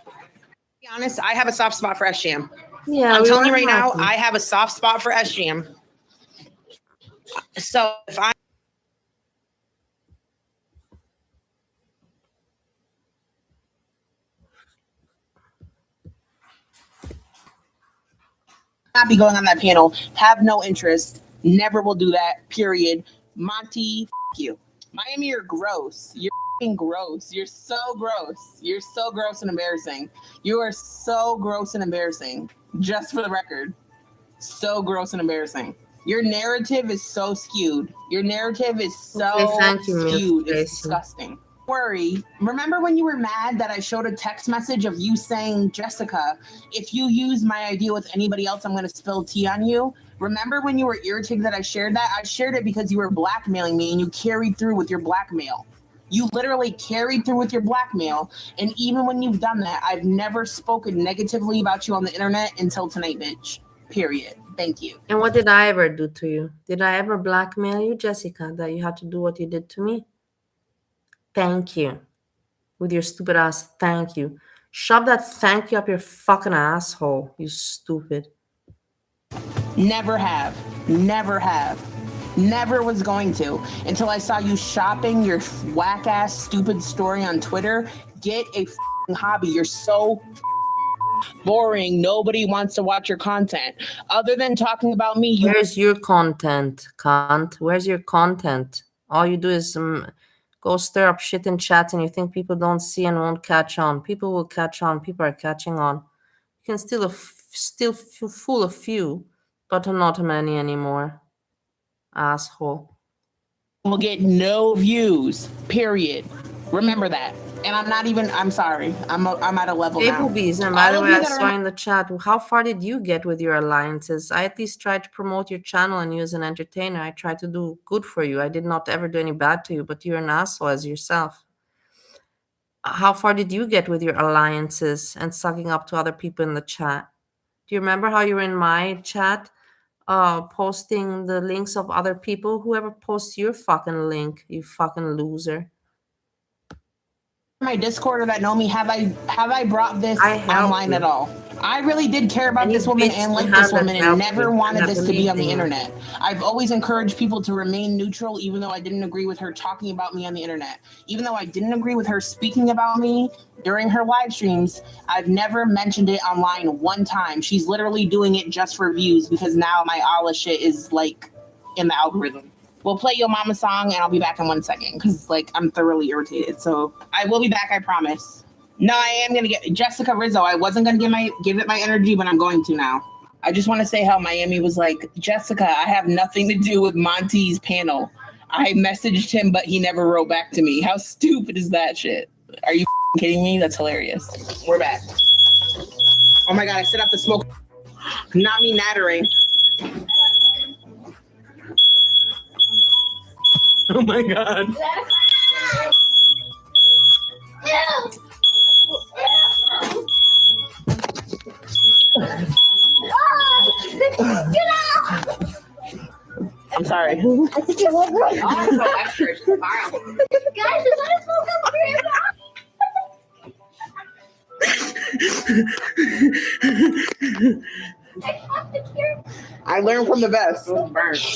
be honest, I have a soft spot for SGM. Yeah, I'm telling you right now, I have a soft spot for SGM. So if I not be going on that panel, have no interest, never will do that, period. Monty, you. Miami, you're gross. You're gross. You're so gross. You're so gross and embarrassing. You are so gross and embarrassing. Just for the record. So gross and embarrassing. Your narrative is so skewed. Your narrative is so skewed. It's disgusting. Worry. Remember when you were mad that I showed a text message of you saying, Jessica, if you use my idea with anybody else, I'm going to spill tea on you? Remember when you were irritated that I shared that? I shared it because you were blackmailing me and you carried through with your blackmail. You literally carried through with your blackmail. And even when you've done that, I've never spoken negatively about you on the internet until tonight, bitch. Period. Thank you. And what did I ever do to you? Did I ever blackmail you, Jessica, that you had to do what you did to me? Thank you. With your stupid ass, thank you. Shove that thank you up your fucking asshole, you stupid. Never have. Never have. Never was going to until I saw you shopping your whack ass stupid story on Twitter. Get a hobby. You're so boring. Nobody wants to watch your content. Other than talking about me. Where's your content, cunt? Where's your content? All you do is go stir up shit in chat and you think people don't see and won't catch on. People will catch on. People are catching on. You can still fool a few, but not many anymore. Asshole. Will get no views, period. Remember that. And I'm sorry. I'm at a level now. Applebee's, and by the way, I saw in the chat, how far did you get with your alliances? I at least tried to promote your channel and you as an entertainer. I tried to do good for you. I did not ever do any bad to you, but you're an asshole as yourself. How far did you get with your alliances and sucking up to other people in the chat? Do you remember how you were in my chat posting the links of other people? Whoever posts your fucking link, you fucking loser. My Discorder that know me, have I brought this online at all? I really did care about this woman and like this woman and never wanted this to be on the internet. I've always encouraged people to remain neutral, even though I didn't agree with her talking about me on the internet. Even though I didn't agree with her speaking about me during her live streams, I've never mentioned it online one time. She's literally doing it just for views because now my Allah shit is like in the algorithm. We'll play Yo Mama song and I'll be back in 1 second because like I'm thoroughly irritated. So I will be back, I promise. No, I am gonna get Jessica Rizzo. I wasn't gonna give it my energy, but I'm going to now. I just want to say how Miami was like, Jessica, I have nothing to do with Monty's panel. I messaged him, but he never wrote back to me. How stupid is that shit? Are you kidding me? That's hilarious. We're back. Oh my god, I set up the smoke. Not me nattering. Oh my god. I'm sorry. Guys, it's not a smoke up I learn from the best.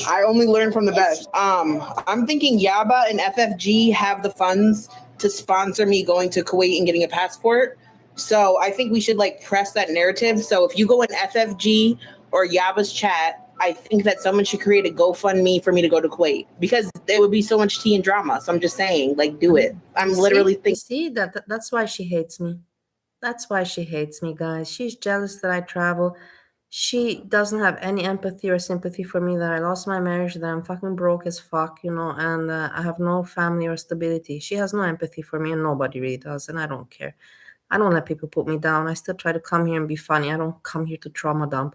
I only learn from the best. I'm thinking Yaba and FFG have the funds to sponsor me going to Kuwait and getting a passport. So I think we should like press that narrative. So if you go in FFG or Yaba's chat, I think that someone should create a GoFundMe for me to go to Kuwait because there would be so much tea and drama. So I'm just saying, like, do it. I'm literally thinking. See that's why she hates me. That's why she hates me, guys. She's jealous that I travel. She doesn't have any empathy or sympathy for me that I lost my marriage, that I'm fucking broke as fuck, you know, and I have no family or stability. She has no empathy for me, and nobody really does, and I don't care. I don't let people put me down. I still try to come here and be funny. I don't come here to trauma dump.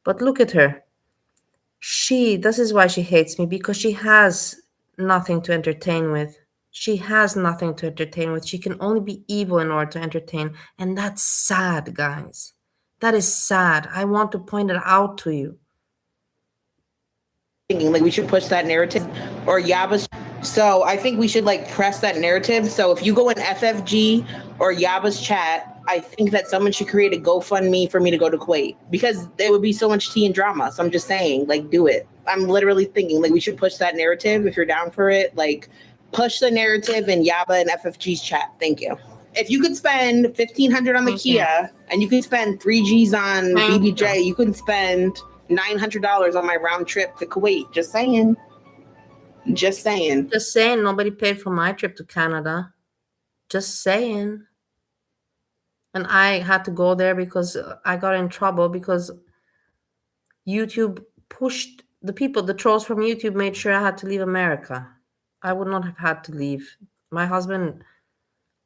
But look at her. This is why she hates me, because she has nothing to entertain with. She has nothing to entertain with. She can only be evil in order to entertain. And that's sad, guys. That is sad. I want to point it out to you. Thinking like we should push that narrative or Yaba's. So I think we should like press that narrative. So if you go in FFG or Yaba's chat, I think that someone should create a GoFundMe for me to go to Kuwait because there would be so much tea and drama. So I'm just saying, like, do it. I'm literally thinking like we should push that narrative. If you're down for it, like push the narrative in Yaba and FFG's chat. Thank you. If you could spend $1,500 on the Kia and you could spend 3Gs on BBJ, you could spend $900 on my round trip to Kuwait. Just saying. Just saying. Just saying, nobody paid for my trip to Canada. Just saying. And I had to go there because I got in trouble because YouTube pushed the trolls from YouTube made sure I had to leave America. I would not have had to leave. My husband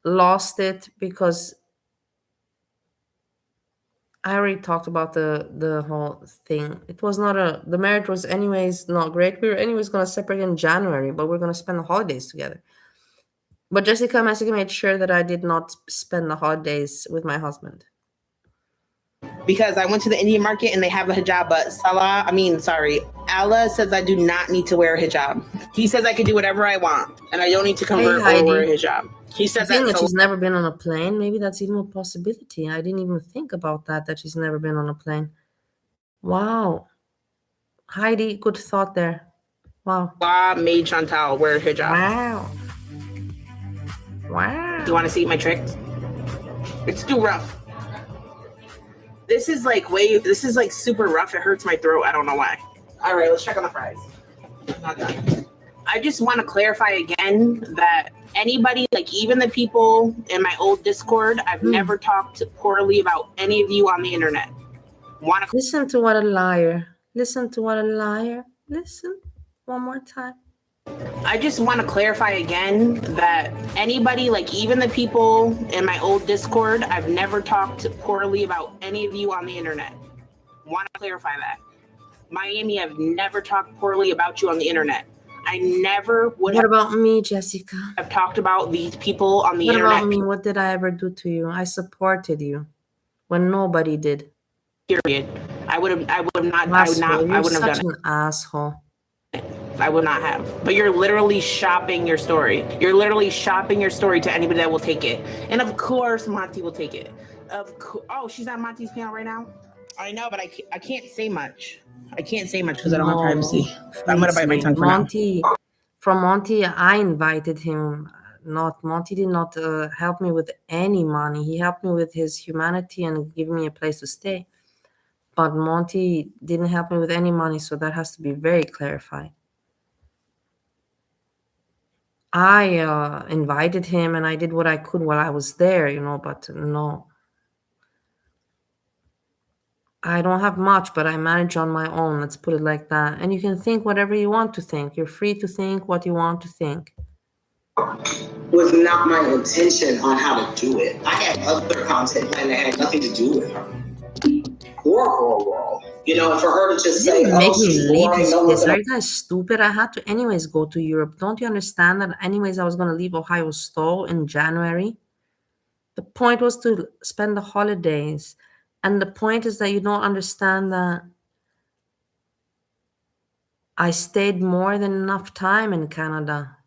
lost it because I already talked about the whole thing. It was not the marriage was anyways not great. We were anyways going to separate in January, but we're going to spend the holidays together. But Jessica Messick made sure that I did not spend the holidays with my husband. Because I went to the Indian market and they have a hijab, but Allah says I do not need to wear a hijab. He says I can do whatever I want and I don't need to convert or wear a hijab. He says that she's never been on a plane. Maybe that's even a possibility. I didn't even think about that she's never been on a plane. Wow. Heidi, good thought there. Wow. Made Chantal wear a hijab. Wow. Wow. Do you want to see my tricks? It's too rough. This is like super rough. It hurts my throat. I don't know why. All right, let's check on the fries. Not done. I just want to clarify again that anybody, like even the people in my old Discord, I've never talked poorly about any of you on the internet. Listen to what a liar. Listen to what a liar. Listen one more time. I just want to clarify again that anybody, like even the people in my old Discord, I've never talked poorly about any of you on the internet. Want to clarify that. Miami, I've never talked poorly about you on the internet. I never would have. What about me, Jessica? I've talked about these people on the internet. What about me? What did I ever do to you? I supported you when nobody did. Period. I would have not. You're I wouldn't have such done an asshole. I would not have. But you're literally shopping your story. You're literally shopping your story to anybody that will take it. And of course, Monty will take it. Oh, she's on Monty's panel right now? I know, but I can't say much. I can't say much because I don't have privacy. I'm going to bite my tongue for Monty, now. From Monty, I invited him. Monty did not help me with any money. He helped me with his humanity and give me a place to stay. But Monty didn't help me with any money, so that has to be very clarified. I invited him and I did what I could while I was there, but no. I don't have much, but I manage on my own. Let's put it like that. And you can think whatever you want to think. You're free to think what you want to think. Was not my intention on how to do it. I had other content planned that had nothing to do with her. Or world. And for her to just say, make me leave this place. Are you guys stupid? I had to anyways go to Europe. Don't you understand that anyways I was going to leave Ohio Stowe in January? The point was to spend the holidays. And the point is that you don't understand that I stayed more than enough time in Canada.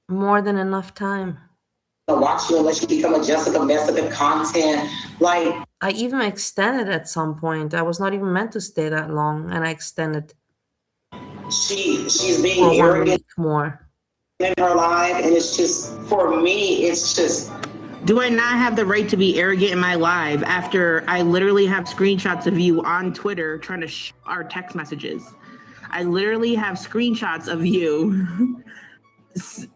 More than enough time. watch you unless you become a Jessica Messica content. Like, I even extended at some point. I was not even meant to stay that long, and I extended she's being for 1 arrogant week more. in her life, and it's just, for me, it's just. Do I not have the right to be arrogant in my live after I literally have screenshots of you on Twitter trying to our text messages? I literally have screenshots of you.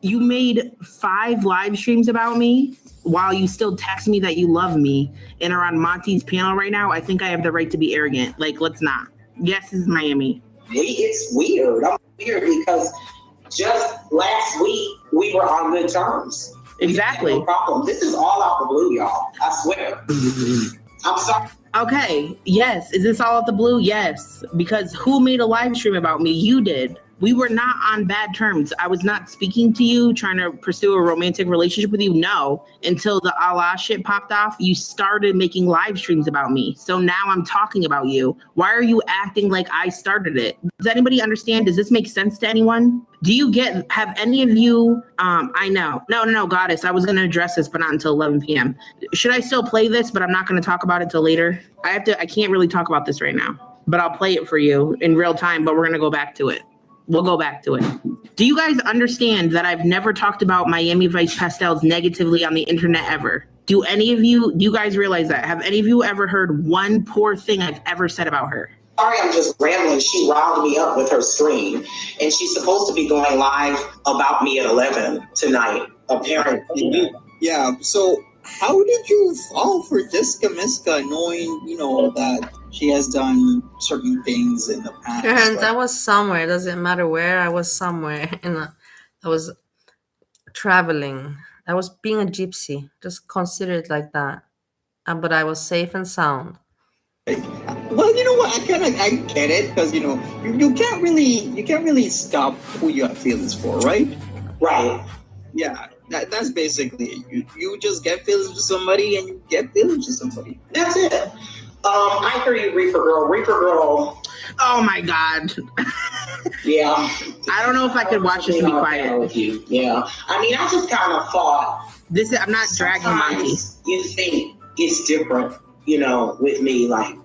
You made 5 live streams about me while you still text me that you love me and are on Monty's panel right now. I think I have the right to be arrogant. Like, let's not. Yes, this is Miami. It's weird. I'm weird because just last week we were on good terms. Exactly. No problem. This is all out the blue, y'all. I swear. I'm sorry. Okay. Yes. Is this all out the blue? Yes. Because who made a live stream about me? You did. We were not on bad terms. I was not speaking to you, trying to pursue a romantic relationship with you. No. Until the Allah shit popped off, you started making live streams about me. So now I'm talking about you. Why are you acting like I started it? Does anybody understand? Does this make sense to anyone? Do you have any of you, I know. No, Goddess, I was going to address this, but not until 11 p.m. Should I still play this, but I'm not going to talk about it till later? I can't really talk about this right now, but I'll play it for you in real time, but we're going to go back to it. We'll go back to it. Do you guys understand that I've never talked about Miami Vice pastels negatively on the internet ever? Do you guys realize that? Have any of you ever heard one poor thing I've ever said about her? Sorry, I'm just rambling. She riled me up with her stream, and she's supposed to be going live about me at 11 tonight, apparently. Yeah, so how did you fall for Jessica Miska, knowing, that she has done certain things in the past? And I was somewhere. It doesn't matter where. I was somewhere. I was traveling. I was being a gypsy. Just consider it like that. But I was safe and sound. Well, you know what? I get it, because you can't really stop who you have feelings for, right? Right. Yeah, that's basically it. You just get feelings for somebody, and you get feelings for somebody. That's it. I hear you, Reaper Girl. Reaper Girl. Oh my God. Yeah. I don't know if I could watch this and be quiet with you. Yeah. I mean, I just kind of thought. I'm not dragging Monty. You think it's different, with me, like,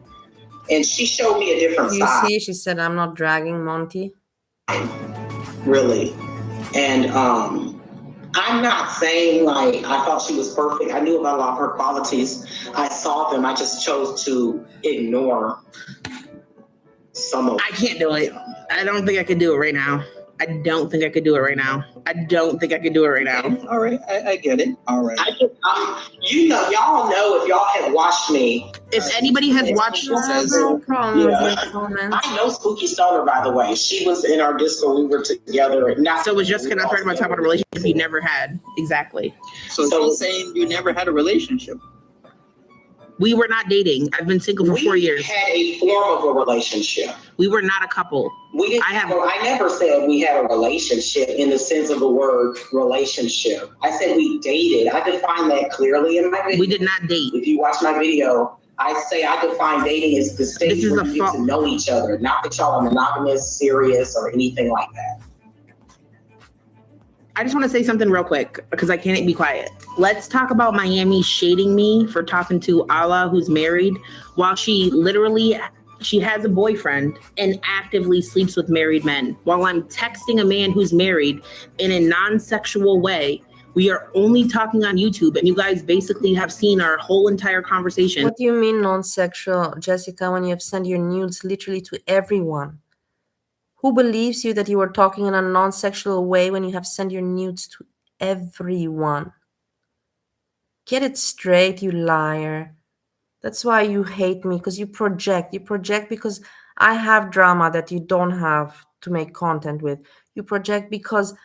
and she showed me a different side. You see, she said, I'm not dragging Monty. Really. And I'm not saying like I thought she was perfect. I knew about a lot of her qualities. I saw them. I just chose to ignore some of them. I can't do it. I don't think I could do it right now. Y'all know I get it. All right. Y'all know if y'all have watched me. If anybody has watched this, no problem. I know Spooky Stoner, by the way. She was in our disco. We were together. So was Jessica not talking about a relationship you never had? Exactly. So she's saying you never had a relationship. We were not dating. I've been single for 4 years. We had a form of a relationship. We were not a couple. I never said we had a relationship in the sense of the word relationship. I said we dated. I defined that clearly in my video. We did not date. If you watch my video, I say I define dating as the stage where you get to know each other. Not that y'all are monogamous, serious, or anything like that. I just want to say something real quick because I can't be quiet. Let's talk about Miami shading me for talking to Allah, who's married, while she has a boyfriend and actively sleeps with married men. While I'm texting a man who's married in a non-sexual way, we are only talking on YouTube, and you guys basically have seen our whole entire conversation. What do you mean non-sexual, Jessica, when you have sent your nudes literally to everyone? Who believes you that you are talking in a non-sexual way when you have sent your nudes to everyone? Get it straight, you liar. That's why you hate me, because you project. You project because I have drama that you don't have to make content with. You project because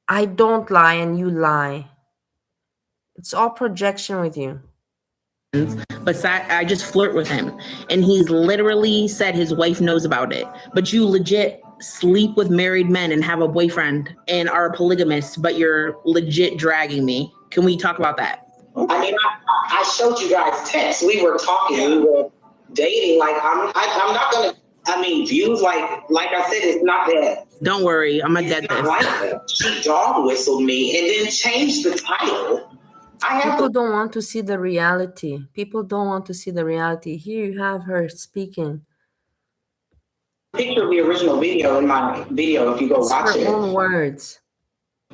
I don't lie and you lie. It's all projection with you. But I just flirt with him, and he's literally said his wife knows about it. But you legit sleep with married men and have a boyfriend and are a polygamist, but you're legit dragging me. Can we talk about that? I mean, I showed you guys text. We were talking. We were dating. Like I'm not gonna I mean, views, like I said, it's not that. Don't worry, I'm gonna dead It's not this. like that. She dog whistled me and then changed the title. People don't want to see the reality. People don't want to see the reality. Here you have her speaking. Picture of the original video in my video if you go watch it. Her own words.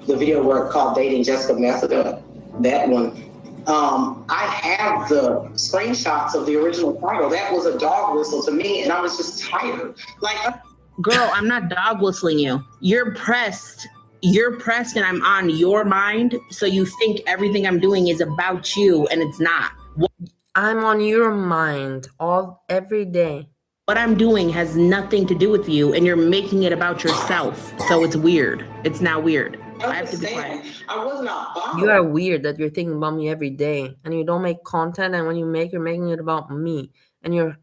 The video where it's called Dating Jessica Messica, that one. I have the screenshots of the original title. That was a dog whistle to me, and I was just tired. Like, girl, I'm not dog whistling you. You're pressed, and I'm on your mind, so you think everything I'm doing is about you, and it's not. I'm on your mind every day. What I'm doing has nothing to do with you, and you're making it about yourself. So it's weird. It's now weird. I have to be quiet. I was not bothered. You are weird that you're thinking about me every day, and you don't make content, and when you make, you're making it about me, and you're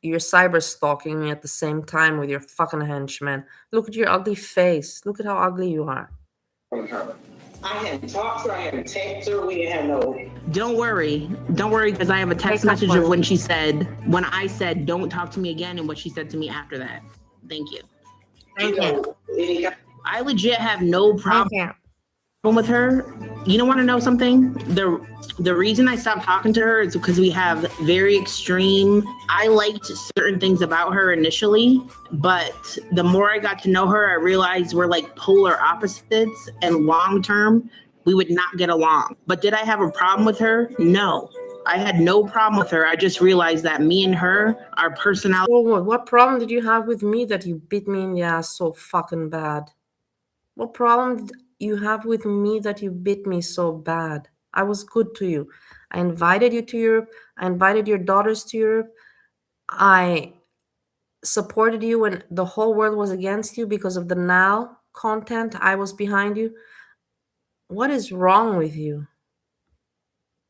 cyber stalking me at the same time with your fucking henchmen. Look at your ugly face. Look at how ugly you are. I hadn't talked to her, I hadn't texted her, we didn't have no... Don't worry, because I have a text message of when I said, don't talk to me again, and what she said to me after that. Thank you. I legit have no problem with her. You don't want to know something? The reason I stopped talking to her is because we have very extreme... I liked certain things about her initially, but the more I got to know her, I realized we're like polar opposites, and long term, we would not get along. But did I have a problem with her? No. I had no problem with her. I just realized that me and her, our personality... Oh, what problem did you have with me that you beat me in the ass so fucking bad? What problem did you have with me that you beat me so bad? I was good to you. I invited you to Europe. I invited your daughters to Europe. I supported you when the whole world was against you because of the now content. I was behind you. What is wrong with you?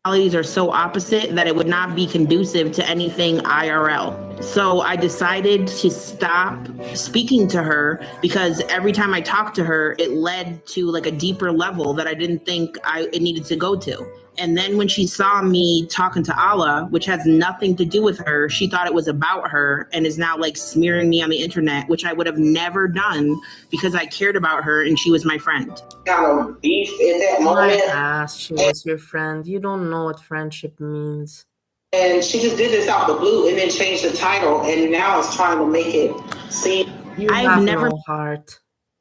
Are so opposite that it would not be conducive to anything IRL. So I decided to stop speaking to her because every time I talked to her, it led to like a deeper level that I didn't think it needed to go to. And then when she saw me talking to Allah, which has nothing to do with her, she thought it was about her and is now like smearing me on the internet, which I would have never done because I cared about her and she was my friend. Kind of beef in that moment. She was your friend. You don't know what friendship means. And she just did this out of the blue and then changed the title, and now it's trying to make it seem... I've never no heart.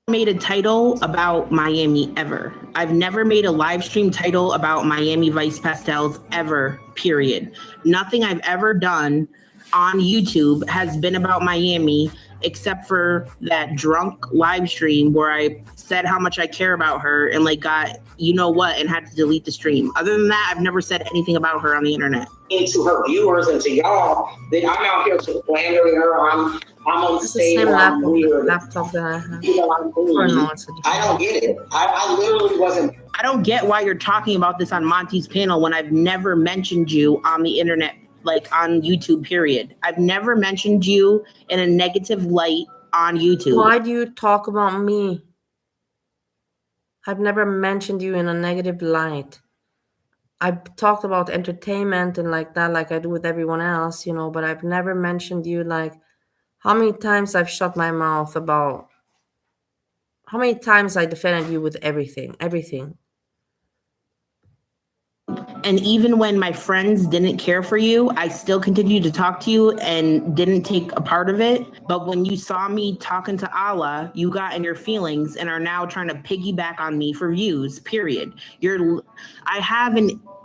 Made a title about Miami ever. I've never made a live stream title about Miami Vice Pastels ever, period. Nothing I've ever done on YouTube has been about Miami except for that drunk live stream where I said how much I care about her and like got you know what and had to delete the stream. Other than that, I've never said anything about her on the internet. To her viewers and to y'all, that I'm out here slandering her. I'm on stage. Laptop that I have. You know, I don't get it. I literally wasn't. I don't get why you're talking about this on Monty's panel when I've never mentioned you on the internet, like on YouTube, period. I've never mentioned you in a negative light on YouTube. Why do you talk about me? I've never mentioned you in a negative light. I've talked about entertainment and like that, like I do with everyone else, you know, but I've never mentioned you. Like, how many times I've shut my mouth about, how many times I defended you with everything. And even when my friends didn't care for you, I still continued to talk to you and didn't take a part of it. But when you saw me talking to Allah, you got in your feelings and are now trying to piggyback on me for views, period.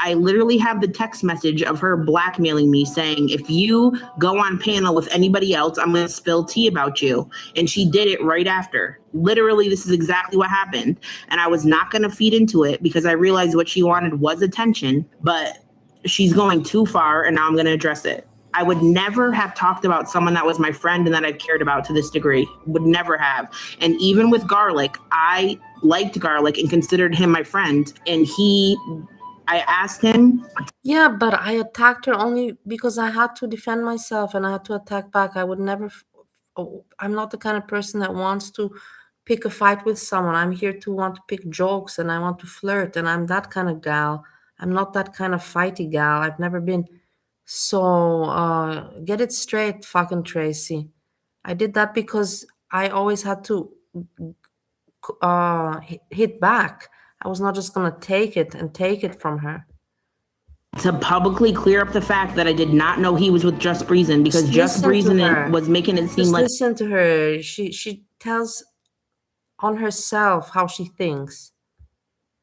I literally have the text message of her blackmailing me saying, if you go on panel with anybody else, I'm going to spill tea about you. And she did it right after. Literally, this is exactly what happened. And I was not going to feed into it because I realized what she wanted was attention, but she's going too far and now I'm going to address it. I would never have talked about someone that was my friend and that I've cared about to this degree. Would never have. And even with Garlic, I liked Garlic and considered him my friend. And I asked him. Yeah, but I attacked her only because I had to defend myself and I had to attack back. I would never, I'm not the kind of person that wants to pick a fight with someone. I'm here to want to pick jokes and I want to flirt and I'm that kind of gal. I'm not that kind of fighty gal. I've never been. So get it straight, fucking Tracy. I did that because I always had to hit back. I was not just gonna take it from her. To publicly clear up the fact that I did not know he was with Just Breezin, because Just Breezin was making it seem Just like listen to her. She tells on herself how she thinks.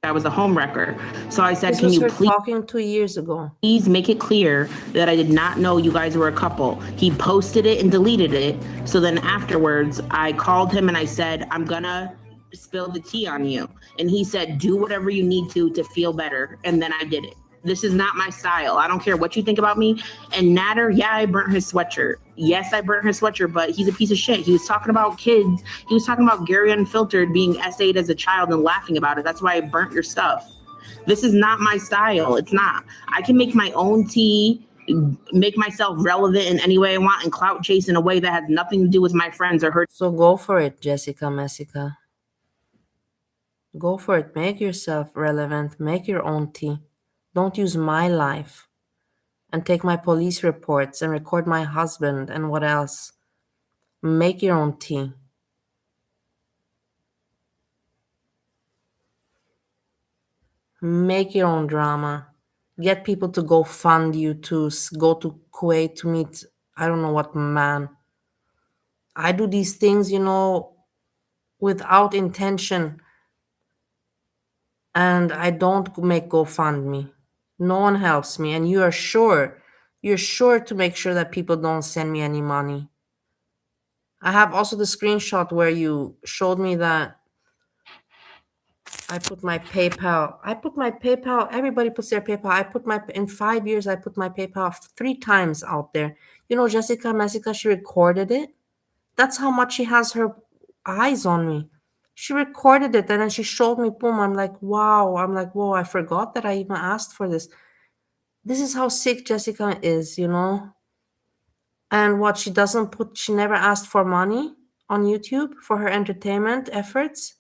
I was a homewrecker. So I said, This can was you her please talking 2 years ago. make it clear that I did not know you guys were a couple? He posted it and deleted it. So then afterwards, I called him and I said, I'm gonna spill the tea on you. And he said, do whatever you need to feel better. And then I did it. This is not my style. I don't care what you think about me. And Natter, yeah, I burnt his sweatshirt. Yes, I burnt his sweatshirt, but he's a piece of shit. He was talking about kids. He was talking about Gary Unfiltered being essayed as a child and laughing about it. That's why I burnt your stuff. This is not my style. It's not. I can make my own tea, make myself relevant in any way I want, and clout chase in a way that has nothing to do with my friends or her. So go for it, Jessica Messica. Go for it. Make yourself relevant. Make your own tea. Don't use my life and take my police reports and record my husband and what else. Make your own tea. Make your own drama. Get people to go fund you to go to Kuwait to meet, I don't know what man. I do these things, without intention. And I don't make GoFundMe. No one helps me. And you're sure to make sure that people don't send me any money. I have also the screenshot where you showed me that I put my PayPal. Everybody puts their PayPal. In 5 years, I put my PayPal 3 times out there. Jessica Messica, she recorded it. That's how much she has her eyes on me. She recorded it and then she showed me, boom. I'm like, wow. I'm like, whoa, I forgot that I even asked for this. This is how sick Jessica is, And what she never asked for money on YouTube for her entertainment efforts.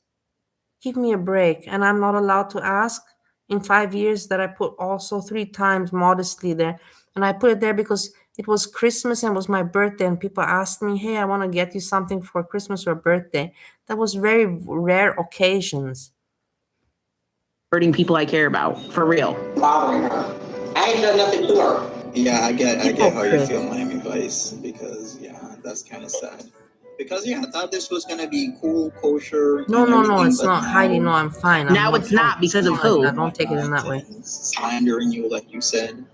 Give me a break. And I'm not allowed to ask in 5 years that I put also 3 times modestly there. And I put it there because it was Christmas and it was my birthday. And people asked me, hey, I want to get you something for Christmas or birthday. That was very rare occasions. Hurting people I care about, for real. Bothering her. I ain't done nothing to her. Yeah, I get how you feel, Miami Vice, because that's kind of sad. Because I thought this was gonna be cool, kosher. No, it's not. Heidi, no, I'm fine. Now it's not because of who? I don't take it in that way. Slandering you, like you said.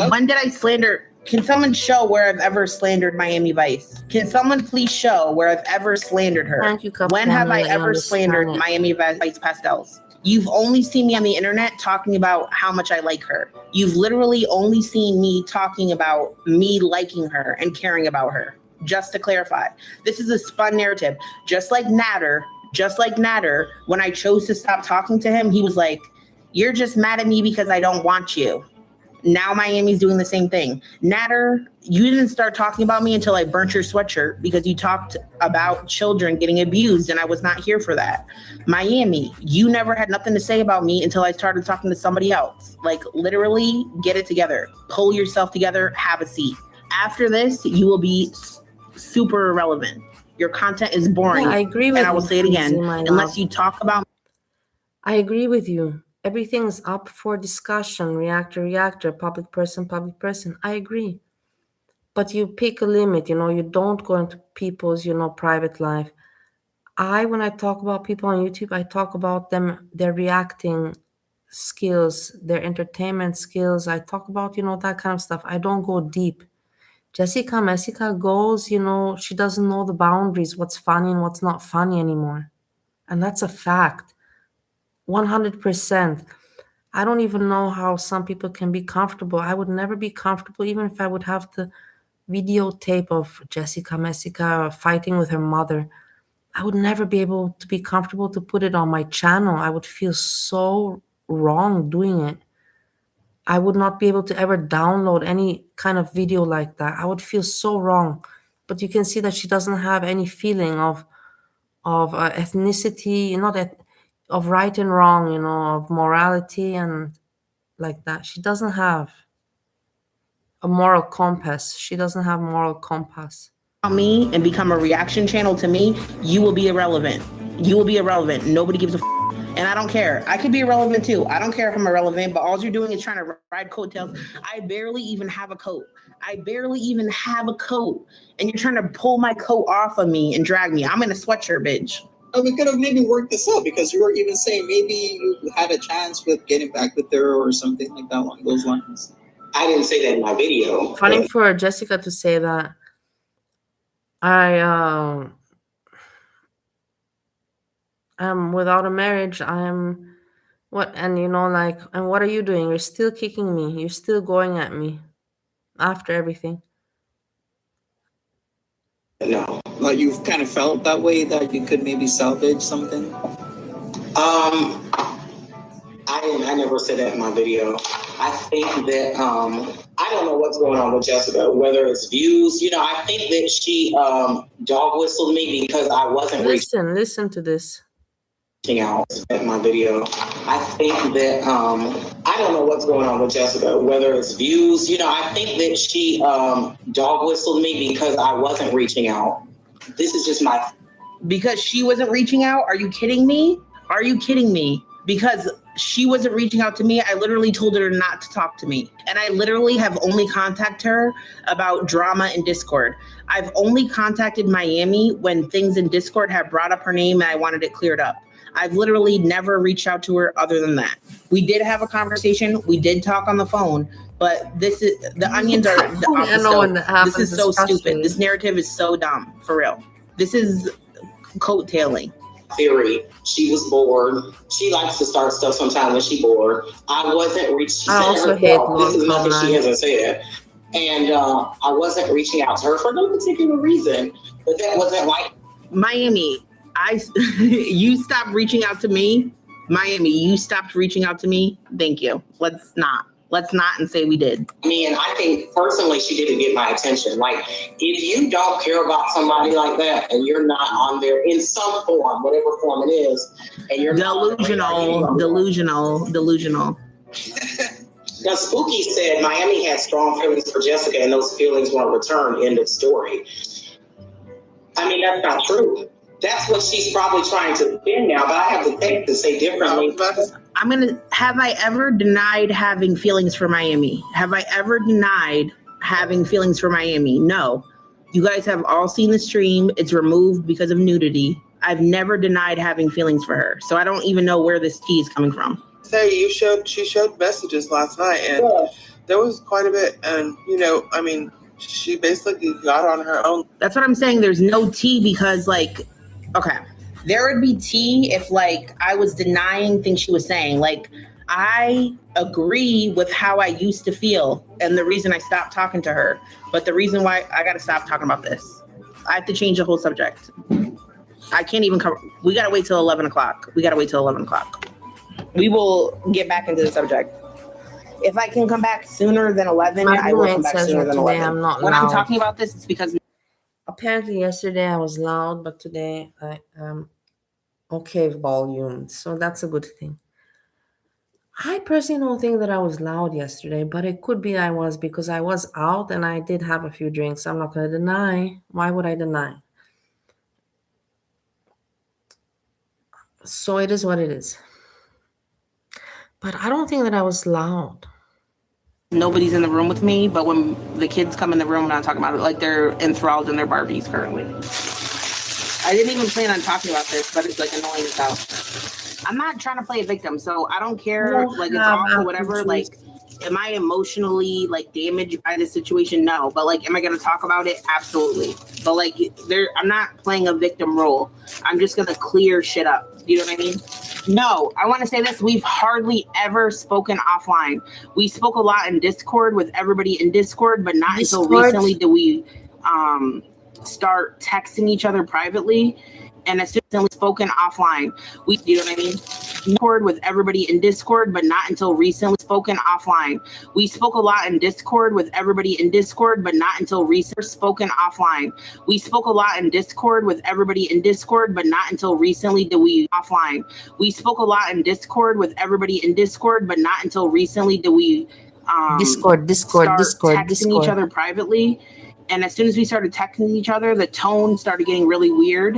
When did I slander? Can someone show where I've ever slandered Miami Vice? Can someone please show where I've ever slandered her? Thank you, When have I ever slandered Miami Vice Pastels? You've only seen me on the internet talking about how much I like her. You've literally only seen me talking about me liking her and caring about her. Just to clarify, this is a spun narrative. Just like Natter, when I chose to stop talking to him, he was like, you're just mad at me because I don't want you. Now Miami's doing the same thing. Natter, you didn't start talking about me until I burnt your sweatshirt because you talked about children getting abused and I was not here for that. Miami, you never had nothing to say about me until I started talking to somebody else. Like, literally, get it together. Pull yourself together. Have a seat. After this, you will be super irrelevant. Your content is boring. Yeah, I agree with you. And I will say it again. Unless you talk about... I agree with you. Everything is up for discussion. Reactor, public person. I agree. But you pick a limit, you don't go into people's, private life. When I talk about people on YouTube, I talk about them, their reacting skills, their entertainment skills. I talk about, that kind of stuff. I don't go deep. Jessica Messica goes, she doesn't know the boundaries, what's funny and what's not funny anymore. And that's a fact. 100%. I don't even know how some people can be comfortable. I would never be comfortable, even if I would have the videotape of Jessica Messica fighting with her mother. I would never be able to be comfortable to put it on my channel. I would feel so wrong doing it. I would not be able to ever download any kind of video like that. I would feel so wrong. But you can see that she doesn't have any feeling of ethnicity, of right and wrong, of morality and like that. She doesn't have a moral compass. me and become a reaction channel to me, you will be irrelevant. You will be irrelevant. Nobody gives a and I don't care. I could be irrelevant too. I don't care if I'm irrelevant, but all you're doing is trying to ride coattails. I barely even have a coat. And you're trying to pull my coat off of me and drag me. I'm in a sweatshirt, bitch. Oh, we could have maybe worked this out because you were even saying maybe you had a chance with getting back with her or something like that along those lines. I didn't say that in my video. Funny for Jessica to say that. I'm without a marriage. I'm what? And and what are you doing? You're still kicking me. You're still going at me after everything. No. Like you've kind of felt that way that you could maybe salvage something? I never said that in my video. I think that I don't know what's going on with Jessica, whether it's views. I think that she dog whistled me because I wasn't Listen to this. reaching out at my video. I think that I don't know what's going on with Jessica, whether it's views. I think that she dog whistled me because I wasn't reaching out. This is just my because she wasn't reaching out. Are you kidding me? Because she wasn't reaching out to me. I literally told her not to talk to me. And I literally have only contacted her about drama in Discord. I've only contacted Miami when things in Discord have brought up her name and I wanted it cleared up. I've literally never reached out to her other than that. We did have a conversation. We did talk on the phone, but this is the onions are the opposite. This is so stupid. This narrative is so dumb, for real. This is coattailing. Theory. She was bored. She likes to start stuff sometimes when she's bored. I wasn't reaching. I also hate this is nothing she hasn't said, and I wasn't reaching out to her for no particular reason. But that wasn't like Miami. You stopped reaching out to me. Miami, you stopped reaching out to me. Thank you. Let's not and say we did. I think personally she didn't get my attention. Like, if you don't care about somebody like that and you're not on there in some form, whatever form it is, and you're delusional. Now, Spooky said Miami had strong feelings for Jessica and those feelings won't return. End of story. That's not true. That's what she's probably trying to spin now, but I have the tape to say differently. Have I ever denied having feelings for Miami? No. You guys have all seen the stream. It's removed because of nudity. I've never denied having feelings for her. So I don't even know where this tea is coming from. She showed messages last night and there was quite a bit. And, she basically got on her own. That's what I'm saying. There's no tea because okay, there would be tea if I was denying things she was saying. I agree with how I used to feel and the reason I stopped talking to her. But the reason why I got to stop talking about this, I have to change the whole subject. I can't even come. We got to wait till 11 o'clock. We will get back into the subject. If I can come back sooner than 11, I will come back sooner than 11. When I'm talking about this, it's because apparently yesterday I was loud, but today I am okay volume. So that's a good thing. I personally don't think that I was loud yesterday, but it could be I was because I was out and I did have a few drinks. I'm not going to deny. Why would I deny? So it is what it is. But I don't think that I was loud. Nobody's in the room with me, but when the kids come in the room and I'm talking about it, they're enthralled in their Barbies currently. I didn't even plan on talking about this, but it's annoying as hell. I'm not trying to play a victim, so I don't care. It's awful, whatever. Am I emotionally damaged by this situation? No. But am I gonna talk about it? Absolutely. But I'm not playing a victim role. I'm just gonna clear shit up. You know what I mean? No, I want to say this. We've hardly ever spoken offline. We spoke a lot in Discord with everybody in Discord, but not until recently did we start texting each other privately. And it's just spoken offline. You know what I mean? Discord with everybody in Discord, but not until recently spoken offline. We spoke a lot in Discord with everybody in Discord, but not until recently spoken offline. We spoke a lot in Discord with everybody in Discord, but not until recently did we offline. We spoke a lot in Discord with everybody in Discord, but not until recently did we Discord texting each other privately. And as soon as we started texting each other, the tone started getting really weird.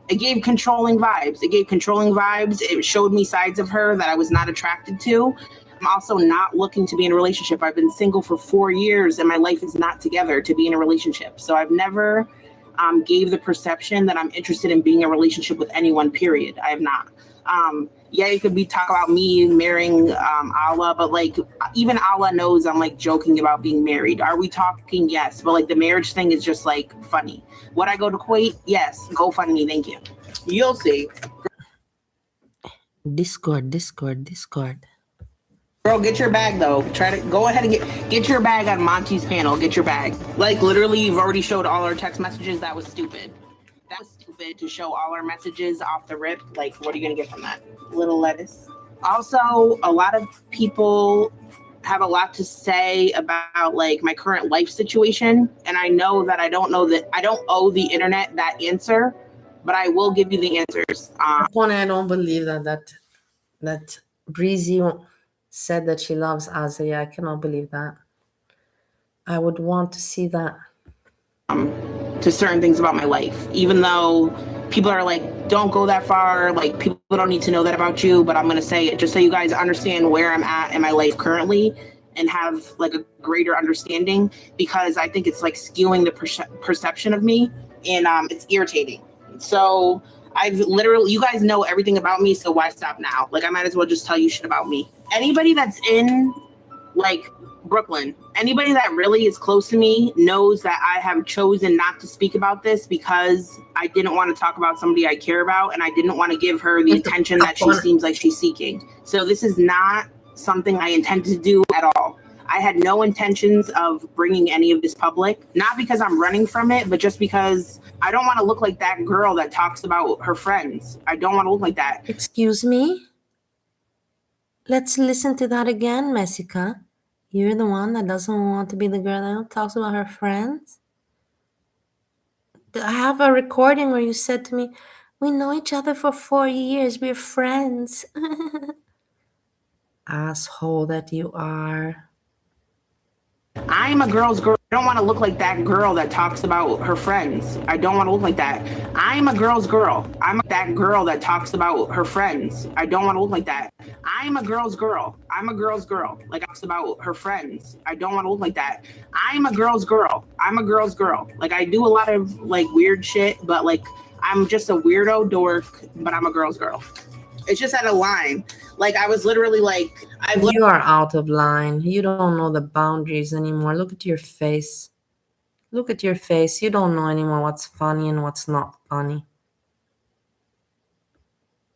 It gave controlling vibes. It showed me sides of her that I was not attracted to. I'm also not looking to be in a relationship. I've been single for 4 years and my life is not together to be in a relationship. So I've never gave the perception that I'm interested in being in a relationship with anyone, period. I have not. Yeah, it could be talk about me marrying Allah, but like even Allah knows I'm like joking about being married. Are we talking? Yes. But like the marriage thing is just like funny. Would I go to Kuwait? Yes. Go fund me. Thank you. You'll see. Discord. Girl, get your bag though. Try to go ahead and get your bag on Monty's panel. Get your bag. Like literally, you've already showed all our text messages. That was stupid. That was stupid to show all our messages off the rip. Like, what are you gonna get from that? Little lettuce. Also, a lot of people have a lot to say about like my current life situation, and I know that I don't owe the internet that answer, but I will give you the answers. Funny, I don't believe that Breezy said that she loves Azria. I cannot believe that. I would want to see that. To certain things about my life, even though people are like, don't go that far, like people don't need to know that about you, but I'm gonna say it just so you guys understand where I'm at in my life currently and have like a greater understanding, because I think it's like skewing the perception of me, and it's irritating. So you guys know everything about me, so why stop now? Like I might as well just tell you shit about me. Anybody that's in like Brooklyn, anybody that really is close to me knows that I have chosen not to speak about this because I didn't want to talk about somebody I care about, and I didn't want to give her the attention that she seems like she's seeking. So this is not something I intended to do at all. I had no intentions of bringing any of this public, not because I'm running from it, but just because I don't want to look like that girl that talks about her friends. I don't want to look like that. Excuse me? Let's listen to that again, Messica. You're the one that doesn't want to be the girl that talks about her friends? I have a recording where you said to me, we know each other for 4 years, we're friends. Asshole that you are. I'm a girl's girl. I don't want to look like that girl that talks about her friends. I don't want to look like that. I'm a girl's girl. I'm that girl that talks about her friends. I don't want to look like that. I'm a girl's girl. I'm a girl's girl. Like talks about her friends. I don't want to look like that. I'm a girl's girl. I'm a girl's girl. Like I do a lot of like weird shit, but like I'm just a weirdo dork, but I'm a girl's girl. It's just at a line. Like I was literally like, you are out of line. You don't know the boundaries anymore. Look at your face. Look at your face. You don't know anymore what's funny and what's not funny.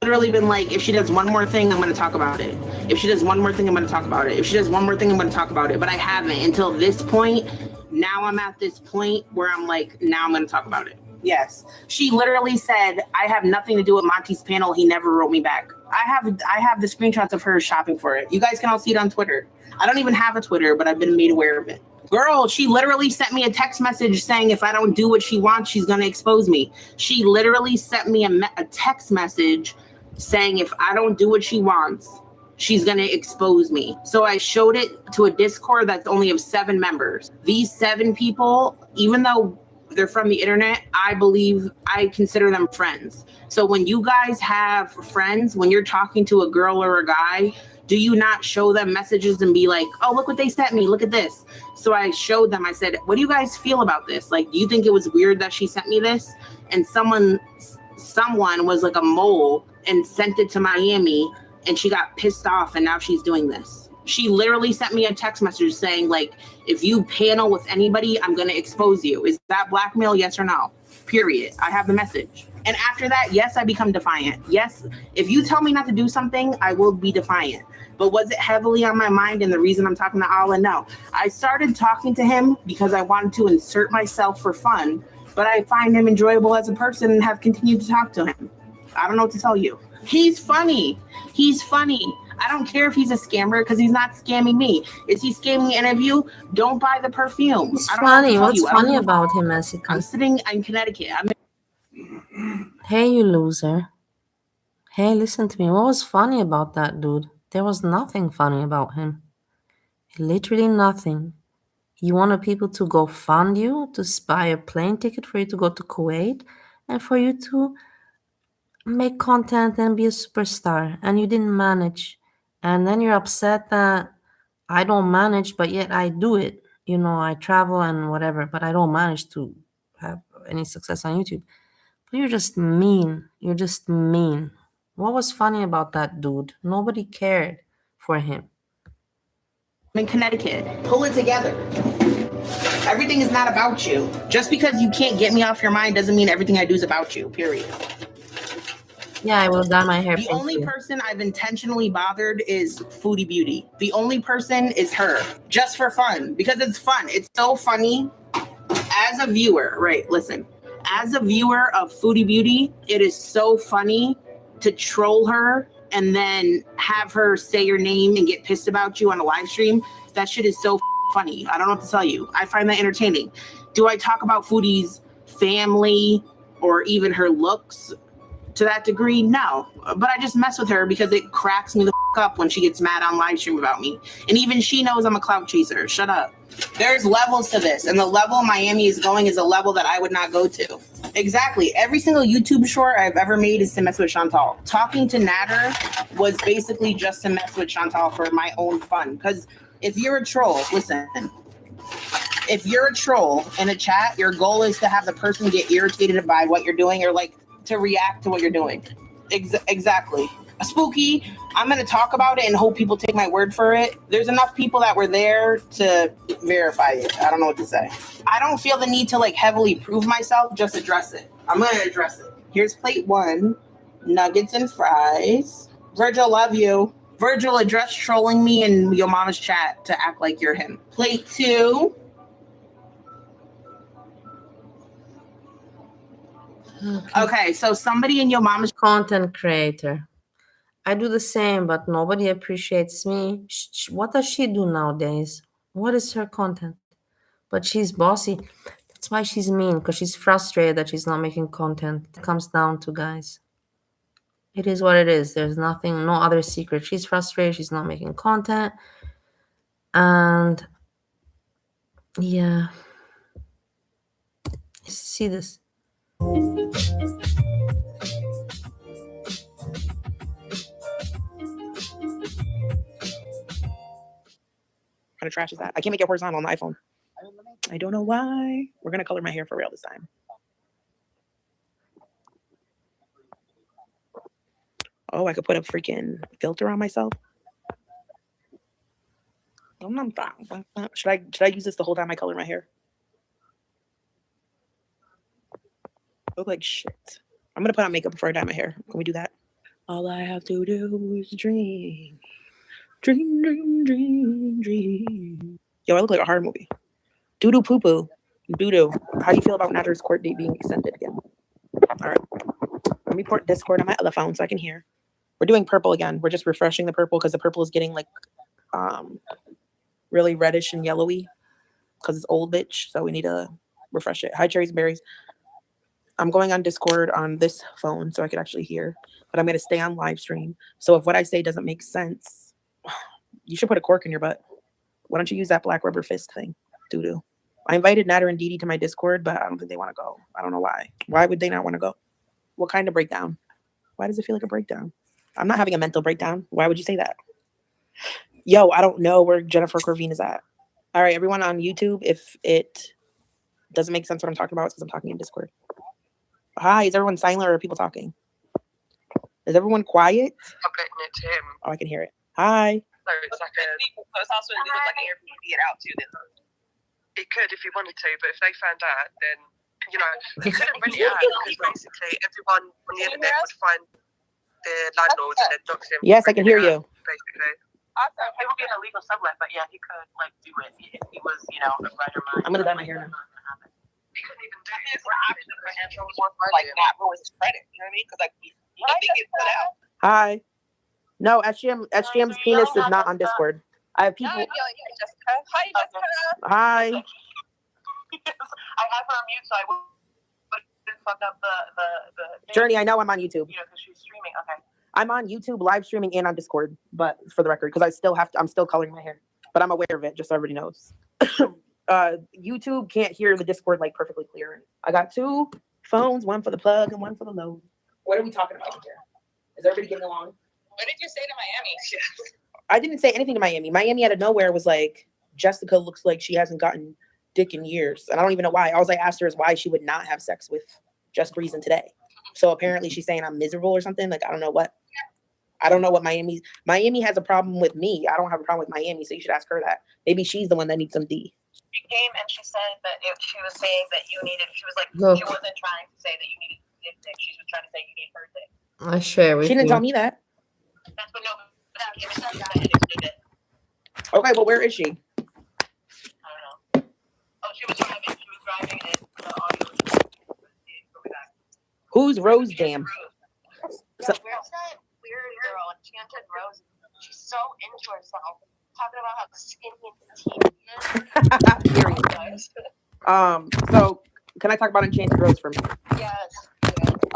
Literally been like, if she does one more thing, I'm going to talk about it. If she does one more thing, I'm going to talk about it. If she does one more thing, I'm going to talk about it. But I haven't until this point. Now I'm at this point where I'm like, now I'm going to talk about it. Yes. She literally said, I have nothing to do with Monty's panel. He never wrote me back. I have the screenshots of her shopping for it. You guys can all see it on Twitter. I don't even have a Twitter, but I've been made aware of it. Girl, she literally sent me a text message saying if I don't do what she wants, she's going to expose me. She literally sent me a text message saying if I don't do what she wants, she's going to expose me. So I showed it to a Discord that's only of 7 members. These 7 people, even though they're from the internet, I consider them friends. So when you guys have friends, when you're talking to a girl or a guy, do you not show them messages and be like, oh, look what they sent me, look at this? So I showed them, I said, what do you guys feel about this? Like, do you think it was weird that she sent me this? And someone was like a mole and sent it to Miami, and she got pissed off, and now she's doing this. She literally sent me a text message saying, like, if you panel with anybody, I'm going to expose you. Is that blackmail? Yes or no? Period. I have the message. And after that, yes, I become defiant. Yes, if you tell me not to do something, I will be defiant. But was it heavily on my mind? And the reason I'm talking to Allah? No. I started talking to him because I wanted to insert myself for fun, but I find him enjoyable as a person and have continued to talk to him. I don't know what to tell you. He's funny. He's funny. I don't care if he's a scammer because he's not scamming me. Is he scamming any of you? Don't buy the perfume. He's funny. What's funny about him, Messica? I'm sitting in Connecticut. Hey, you loser. Hey, listen to me. What was funny about that dude? There was nothing funny about him. Literally nothing. You wanted people to go fund you, to buy a plane ticket for you to go to Kuwait, and for you to make content and be a superstar, and you didn't manage. And then you're upset that I don't manage, but yet I do it. You know, I travel and whatever, but I don't manage to have any success on YouTube. But you're just mean. You're just mean. What was funny about that dude? Nobody cared for him. In Connecticut, pull it together. Everything is not about you. Just because you can't get me off your mind doesn't mean everything I do is about you, period. Yeah, I will dye my hair The pink only too. person I've intentionally bothered is Foodie Beauty. The only person is her, just for fun, because it's fun. It's so funny. As a viewer, right, listen. As a viewer of Foodie Beauty, it is so funny to troll her and then have her say your name and get pissed about you on a live stream. That shit is so funny. I don't know what to tell you. I find that entertaining. Do I talk about Foodie's family or even her looks to that degree? No. But I just mess with her because it cracks me the up when she gets mad on live stream about me. And even she knows I'm a clout chaser. Shut up. There's levels to this, and the level Miami is going is a level that I would not go to. Exactly. Every single YouTube short I've ever made is to mess with Chantal. Talking to Natter was basically just to mess with Chantal for my own fun. Because if you're a troll, listen, if you're a troll in a chat, your goal is to have the person get irritated by what you're doing or like to react to what you're doing. Exactly. Spooky, I'm going to talk about it and hope people take my word for it. There's enough people that were there to verify it. I don't know what to say. I don't feel the need to like heavily prove myself, just address it. I'm going to address it. Here's plate 1, nuggets and fries. Virgil, love you. Virgil, address trolling me in your mama's chat to act like you're him. Plate 2. Okay, so somebody in your mama's Content creator. I do the same, but nobody appreciates me. What does she do nowadays? What is her content? But she's bossy. That's why she's mean, because she's frustrated that she's not making content. It comes down to, guys. It is what it is. There's nothing, no other secret. She's frustrated. She's not making content. And yeah. See this. kind of trash is that? I can't make it horizontal on the iPhone. I don't know why. We're going to color my hair for real this time. Oh, I could put a freaking filter on myself. Should I use this the whole time I color my hair? Look like shit. I'm going to put on makeup before I dye my hair. Can we do that? All I have to do is dream. Dream, dream, dream, dream. Yo, I look like a horror movie. Doo-doo poo-poo. Doo-doo. How do you feel about Natter's court date being extended again? All right. Let me port Discord on my other phone so I can hear. We're doing purple again. We're just refreshing the purple because the purple is getting like really reddish and yellowy because it's old bitch. So we need to refresh it. Hi, cherries and berries. I'm going on Discord on this phone so I can actually hear, but I'm going to stay on live stream. So if what I say doesn't make sense, you should put a cork in your butt. Why don't you use that black rubber fist thing? Doo-doo. I invited Natter and Didi to my Discord, but I don't think they want to go. I don't know why. Why would they not want to go? What kind of breakdown? Why does it feel like a breakdown? I'm not having a mental breakdown. Why would you say that? Yo, I don't know where Jennifer Corvine is at. All right, everyone on YouTube, if it doesn't make sense what I'm talking about, it's because I'm talking in Discord. Hi, is everyone silent or are people talking? Is everyone quiet? I'm getting it to him. Oh, I can hear it. Hi. So it's like it's also like an Airbnb it out to them. It could if you wanted to, but if they found out, then you know you couldn't rent it out because basically everyone on the internet would find the landlords and then dox him. Yes, I can hear you. Basically. Awesome. It would be an illegal sublet, but yeah, he could like do it if he was, you know, a writer mind. I'm gonna dye my hair now. He couldn't even do it. Like that was his credit. You know what I mean? Because like he didn't get put out. Hi. No, SGM's penis is not on Discord. I have people. Jessica. Hi, Jessica. Hi. I have her on mute, so I wouldn't fuck up the Journey, I know I'm on YouTube. You know, because she's streaming. Okay. I'm on YouTube live streaming and on Discord, but for the record, because I'm still coloring my hair. But I'm aware of it, just so everybody knows. YouTube can't hear the Discord like perfectly clear. I got 2 phones, one for the plug and one for the load. What are we talking about here? Is everybody getting along? What did you say to Miami? I didn't say anything to Miami. Miami out of nowhere was like, Jessica looks like she hasn't gotten dick in years. And I don't even know why. All I asked her is why she would not have sex with Just Reason today. So apparently she's saying I'm miserable or something. Like, I don't know what Miami has a problem with me. I don't have a problem with Miami. So you should ask her that. Maybe she's the one that needs some D. She came and she said that she was saying that you needed, she was like, Look. she wasn't trying to say that you needed dick. She was trying to say you need her dick. I share with She didn't you. tell me that. That's what Kim said that and explained it. Okay, well, where is she? I don't know. Oh, she was driving and the audio was Who's Rose Jam? So, where's that weird girl, Enchanted Rose? She's so into herself, talking about how skinny and teeny is. So can I talk about Enchanted Rose for a minute? Yes.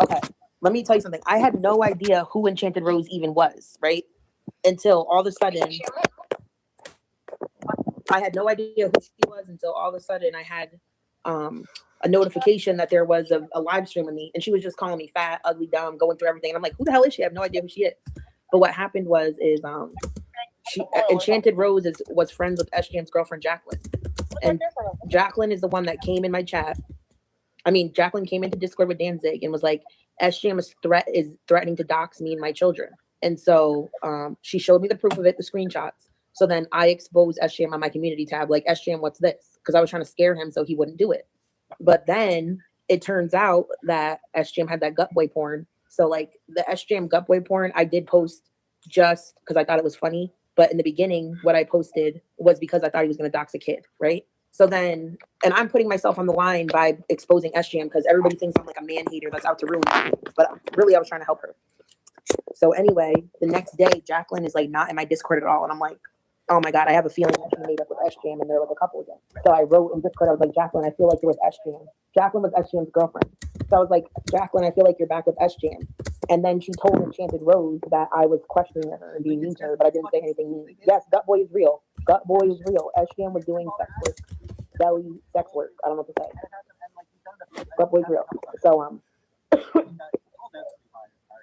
Okay. Let me tell you something. I had no idea who Enchanted Rose even was, right? Until all of a sudden, I had no idea who she was until all of a sudden I had a notification that there was a live stream of me, and she was just calling me fat, ugly, dumb, going through everything. And I'm like, who the hell is she? I have no idea who she is. But what happened was Enchanted Rose was friends with SJM's girlfriend Jacqueline, and Jacqueline is the one that came in my chat. I mean, Jacqueline came into Discord with Danzig and was like, SJM is threatening to dox me and my children. And so she showed me the proof of it, the screenshots. So then I exposed SJM on my community tab, like, SJM, what's this? Because I was trying to scare him so he wouldn't do it. But then it turns out that SJM had that gut boy porn. So like the SJM gut boy porn, I did post just because I thought it was funny. But in the beginning, what I posted was because I thought he was going to dox a kid, right? So then, and I'm putting myself on the line by exposing SJM because everybody thinks I'm like a man hater that's out to ruin me. But really, I was trying to help her. So anyway, the next day, Jacqueline is like not in my Discord at all. And I'm like, oh my God, I have a feeling that she made up with SJM and they're like a couple again. So I wrote in Discord, I was like, Jacqueline, I feel like you're with SJM. Jacqueline was SJM's girlfriend. So I was like, Jacqueline, I feel like you're back with SJM. And then she told Enchanted Rose that I was questioning her and being mean to her, but I didn't say anything mean. Yes, Gut Boy is real. Gut Boy is real. SJM was doing sex work. Belly sex work. I don't know what to say. Gut Boy is real. So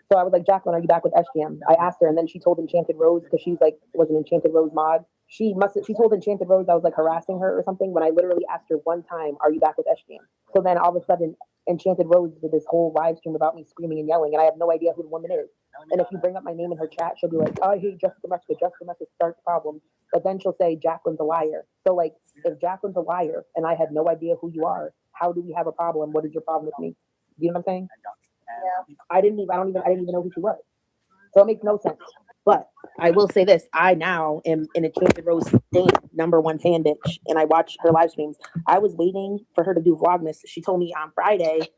So I was like, Jacqueline, are you back with SJM? I asked her, and then she told Enchanted Rose, because she's like, was an Enchanted Rose mod. She told Enchanted Rose I was like harassing her or something when I literally asked her one time, are you back with SJM? So then all of a sudden, Enchanted Rose did this whole live stream about me screaming and yelling, and I have no idea who the woman is. And if you bring up my name in her chat, she'll be like, oh, I hate Jessica Messick starts problems. But then she'll say, Jacqueline's a liar. So like, if Jacqueline's a liar and I had no idea who you are, how do we have a problem? What is your problem with me? You know what I'm saying? Yeah. I didn't even know who she was. So it makes no sense. But I will say this, I now am an Enchanted Rose #1 fan bitch, and I watch her live streams. I was waiting for her to do Vlogmas. She told me on Friday,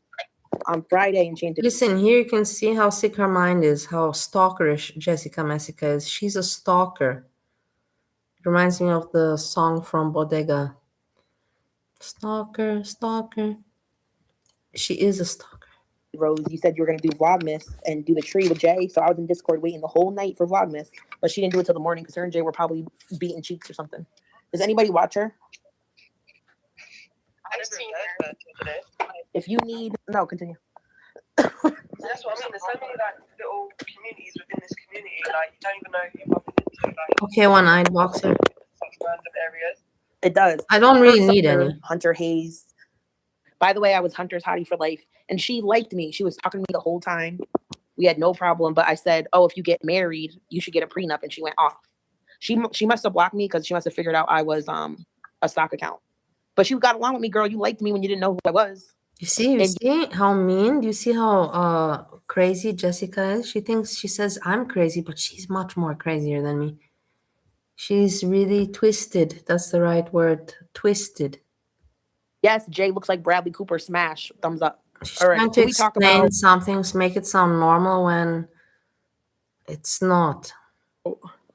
Enchanted. Listen, here you can see how sick her mind is, how stalkerish Jessica Messick is. She's a stalker. It reminds me of the song from Bodega. Stalker, stalker. She is a stalker. Rose, you said you were going to do Vlogmas and do the tree with Jay. So I was in Discord waiting the whole night for Vlogmas, but she didn't do it till the morning because her and Jay were probably beating cheeks or something. Does anybody watch her? I've seen her today. If you need, no, continue. That's what I mean. There's so many like little communities within this community. Like you don't even know who you're bumping into. Like, Okay, one-eyed boxer. such random areas. It does. I don't really need any. Hunter Hayes. By the way, I was Hunter's hottie for life, and she liked me. She was talking to me the whole time. We had no problem, but I said, oh, if you get married, you should get a prenup, and she went off. She must have blocked me because she must have figured out I was a stock account. But she got along with me, girl. You liked me when you didn't know who I was. You see how mean? Do you see how crazy Jessica is? She says I'm crazy, but she's much more crazier than me. She's really twisted. That's the right word. Twisted. Yes, Jay looks like Bradley Cooper. Smash. Thumbs up. She's All right. trying to Can we talk explain about something, make it sound normal when it's not.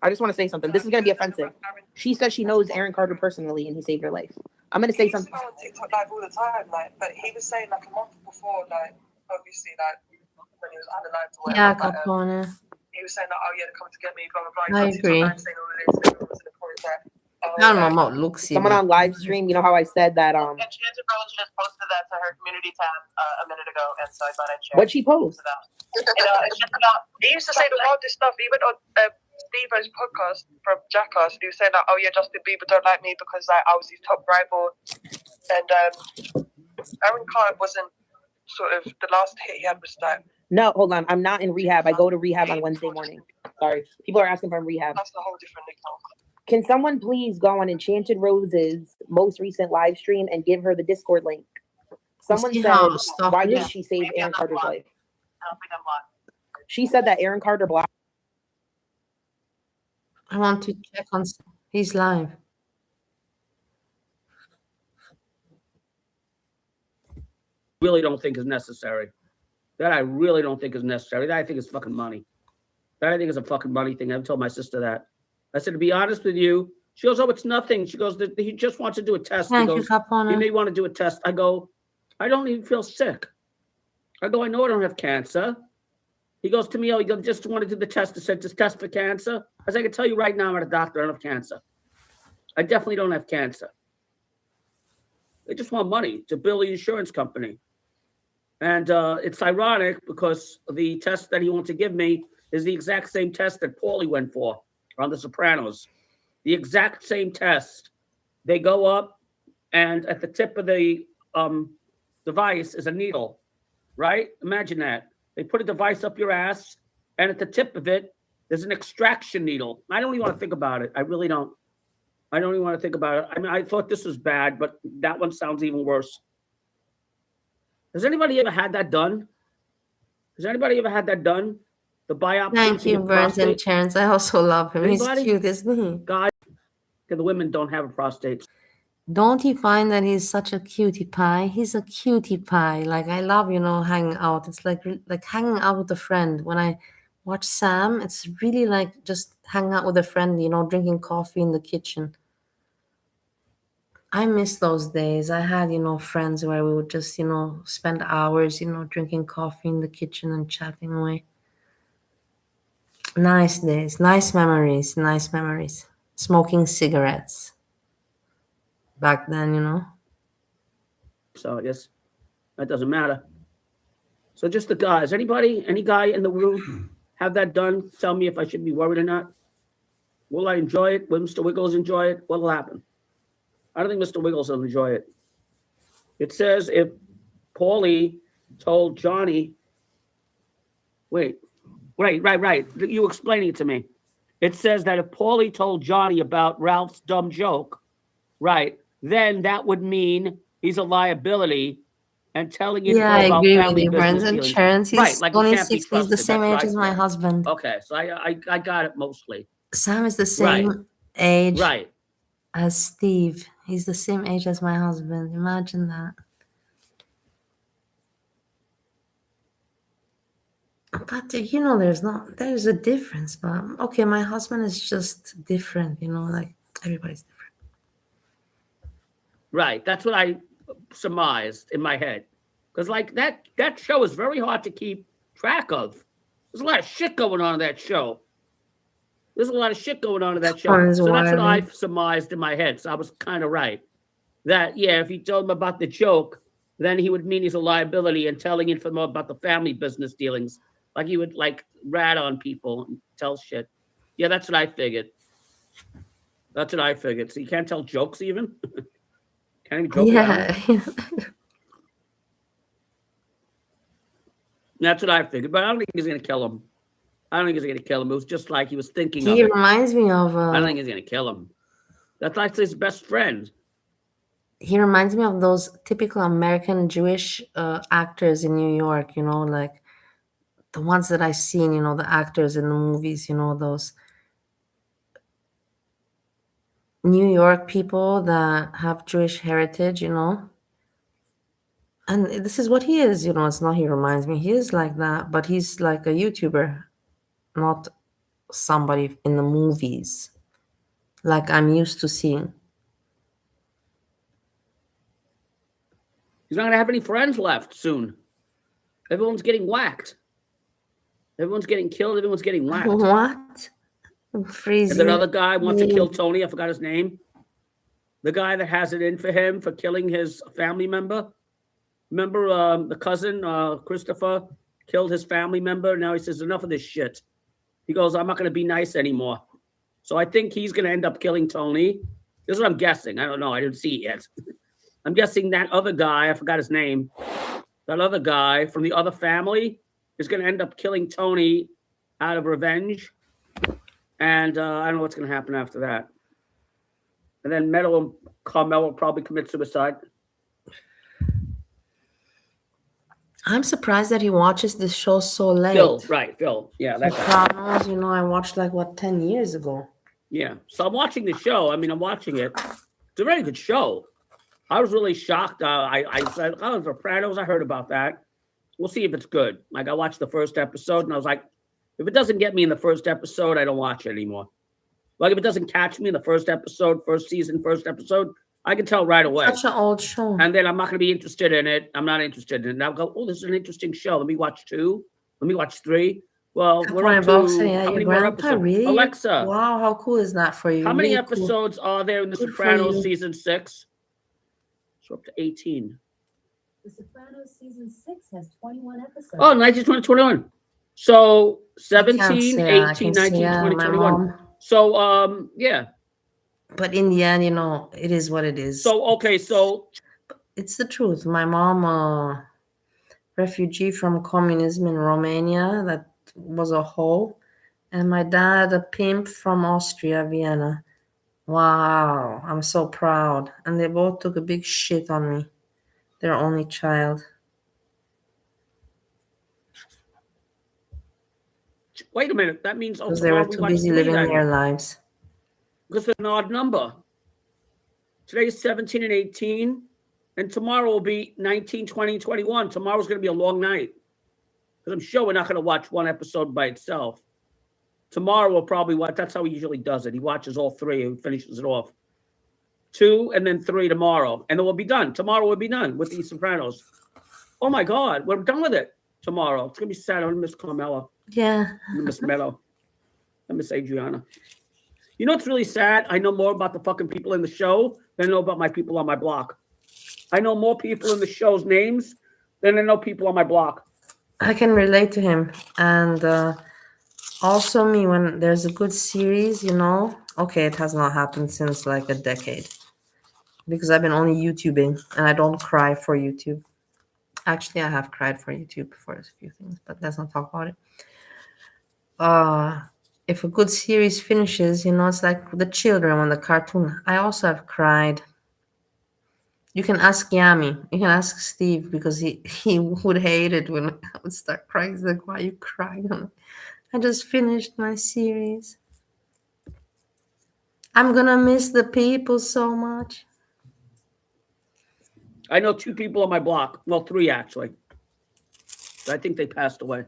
I just want to say something. This is going to be offensive. She says she knows Aaron Carter personally, and he saved her life. I'm going to say something. He used to go on TikTok like all the time, like, but he was saying like a month before, like, obviously, like when he was unalive or Yeah, whatever. Capone. He was saying like, oh yeah, they're coming to get me, blah blah blah. I agree. Saying all of this, and everyone was in the comments like, I don't know about Luxie. Someone on live stream, you know how I said that And Chanted Rose just posted that to her community tab a minute ago, and so I thought I'd share. What'd she post? It's just about, he used to say the wildest stuff. He went on Steve-O's podcast from Jackass, and he was saying that, oh yeah, Justin Bieber don't like me because I was his top rival. And Aaron Carr wasn't sort of, the last hit he had was that. No, hold on. I'm not in rehab. I go to rehab on Wednesday morning. Sorry. People are asking if I'm in rehab. That's a whole different account. Can someone please go on Enchanted Rose's most recent live stream and give her the Discord link? Someone See said, how stuff why is. did she save Aaron Carter's life? I don't think I'm blocked. She said that Aaron Carter blocked. I want to check on his live. Really don't think is necessary. That I really don't think is necessary. That I think is fucking money. That I think is a fucking money thing. I've told my sister that. I said, to be honest with you, she goes, oh, it's nothing. She goes, he just wants to do a test. Thank he you, goes, Capone. you may want to do a test. I go, I don't even feel sick. I go, I know I don't have cancer. He goes to me, oh, he goes, just want to do the test. I said, just test for cancer. As I can tell you right now, I'm at a doctor. I don't have cancer. I definitely don't have cancer. They just want money to bill the insurance company. And it's ironic because the test that he wants to give me is the exact same test that Paulie went for on The Sopranos. The exact same test. They go up, and at the tip of the device is a needle, right? Imagine that. They put a device up your ass, and at the tip of it, there's an extraction needle. I don't even want to think about it. I really don't. I don't even want to think about it. I mean, I thought this was bad, but that one sounds even worse. Has anybody ever had that done? Has anybody ever had that done? The biopsy? Thank you, Burns and Chance. I also love him. Anybody? He's cute, isn't he? God, the women don't have a prostate. Don't you find that he's such a cutie pie? He's a cutie pie. Like, I love, hanging out. It's like hanging out with a friend. When I watch Sam, it's really like just hanging out with a friend, drinking coffee in the kitchen. I miss those days. I had, friends where we would just, spend hours, drinking coffee in the kitchen and chatting away. Nice days, nice memories. Smoking cigarettes. Back then, So I guess that doesn't matter. So just the guys. Any guy in the room have that done? Tell me if I should be worried or not. Will I enjoy it? Will Mr. Wiggles enjoy it? What'll happen? I don't think Mr. Wiggles will enjoy it. It says if Paulie told Johnny, right. You explaining it to me. It says that if Paulie told Johnny about Ralph's dumb joke, right, then that would mean he's a liability and telling you I about agree with family you, Burns business and dealings. Chance. He's Right, like he can't be 26. He's the trusted. same That's age as what I my thought. husband. Okay, so I got it mostly. Sam is the same age Right. as Steve. He's the same age as my husband. Imagine that. But there's a difference. But okay, my husband is just different. Like everybody's different. Right. That's what I surmised in my head. Because like that show is very hard to keep track of. There's a lot of shit going on in that show. So that's what I surmised in my head. So I was kind of right. That, if he told him about the joke, then he would mean he's a liability and telling him more about the family business dealings. Like he would rat on people and tell shit. Yeah, that's what I figured. So you can't tell jokes even? Can't even joke around? That's what I figured. But I don't think he's going to kill him. It was just like he was thinking of He it. reminds me of. I don't think he's going to kill him. That's like his best friend. He reminds me of those typical American Jewish actors in New York, like the ones that I've seen, the actors in the movies, those New York people that have Jewish heritage, And this is what he is, it's not he reminds me. He is like that, but he's like a YouTuber, not somebody in the movies like I'm used to seeing. He's not going to have any friends left soon. Everyone's getting whacked. Everyone's getting killed. Everyone's getting whacked. What? Freezing. And that other guy wants to kill Tony. I forgot his name. The guy that has it in for him for killing his family member. Remember the cousin, Christopher, killed his family member. Now he says, enough of this shit. He goes, I'm not going to be nice anymore. So I think he's going to end up killing Tony. This is what I'm guessing. I don't know. I didn't see it yet. I'm guessing that other guy, I forgot his name, that other guy from the other family is going to end up killing Tony out of revenge. And I don't know what's going to happen after that. And then Meadow and Carmel will probably commit suicide. I'm surprised that he watches this show so late. Phil, right, Phil. Yeah, that guy. Sopranos, you know, I watched like, what, 10 years ago? Yeah, so I'm watching the show. I mean, I'm watching it. It's a very good show. I was really shocked. I said, oh, Sopranos, I heard about that. We'll see if it's good. Like, I watched the first episode, and I was like, if it doesn't get me in the first episode, I don't watch it anymore. Like, if it doesn't catch me in the first episode, first season, first episode, I can tell right away. Such an old show. And then I'm not going to be interested in it. I'm not interested in it. I'll go, oh, this is an interesting show. Let me watch 2. Let me watch 3. Well, we're up to how many more episodes? Really? Alexa. Wow, how cool is that for you? How many really episodes are there in The Sopranos season 6? So up to 18. The Sopranos season 6 has 21 episodes. Oh, 19, 20, 21. So 17, 18, 19, 20, 21. So, yeah. But in the end, you know, it is what it is. So, okay, so. It's the truth. My mom, refugee from communism in Romania, that was a hoe. And my dad, a pimp from Austria, Vienna. Wow, I'm so proud. And they both took a big shit on me. Their only child. Wait a minute. That means because they were too busy living their lives. Because it's an odd number. Today's 17 and 18, and tomorrow will be 19, 20, 21. Tomorrow's going to be a long night. Because I'm sure we're not going to watch one episode by itself. Tomorrow we'll probably watch. That's how he usually does it. He watches all 3 and finishes it off. 2 and then 3 tomorrow. And then we'll be done. Tomorrow we'll be done with The Sopranos. Oh my God, we're done with it tomorrow. It's going to be sad. I'm going to miss Carmela. Yeah. I'm going to miss Meadow. I miss Adriana. You know what's really sad? I know more about the fucking people in the show than I know about my people on my block. I know more people in the show's names than I know people on my block. I can relate to him. And also me, when there's a good series, you know, okay, it has not happened since like a decade. Because I've been only YouTubing and I don't cry for YouTube. Actually, I have cried for YouTube for a few things, but let's not talk about it. If a good series finishes, you know, it's like the children on the cartoon. I also have cried. You can ask Yami. You can ask Steve because he would hate it when I would start crying. He's like, why are you crying? I just finished my series. I'm going to miss the people so much. I know 2 people on my block. Well, 3 actually. I think they passed away.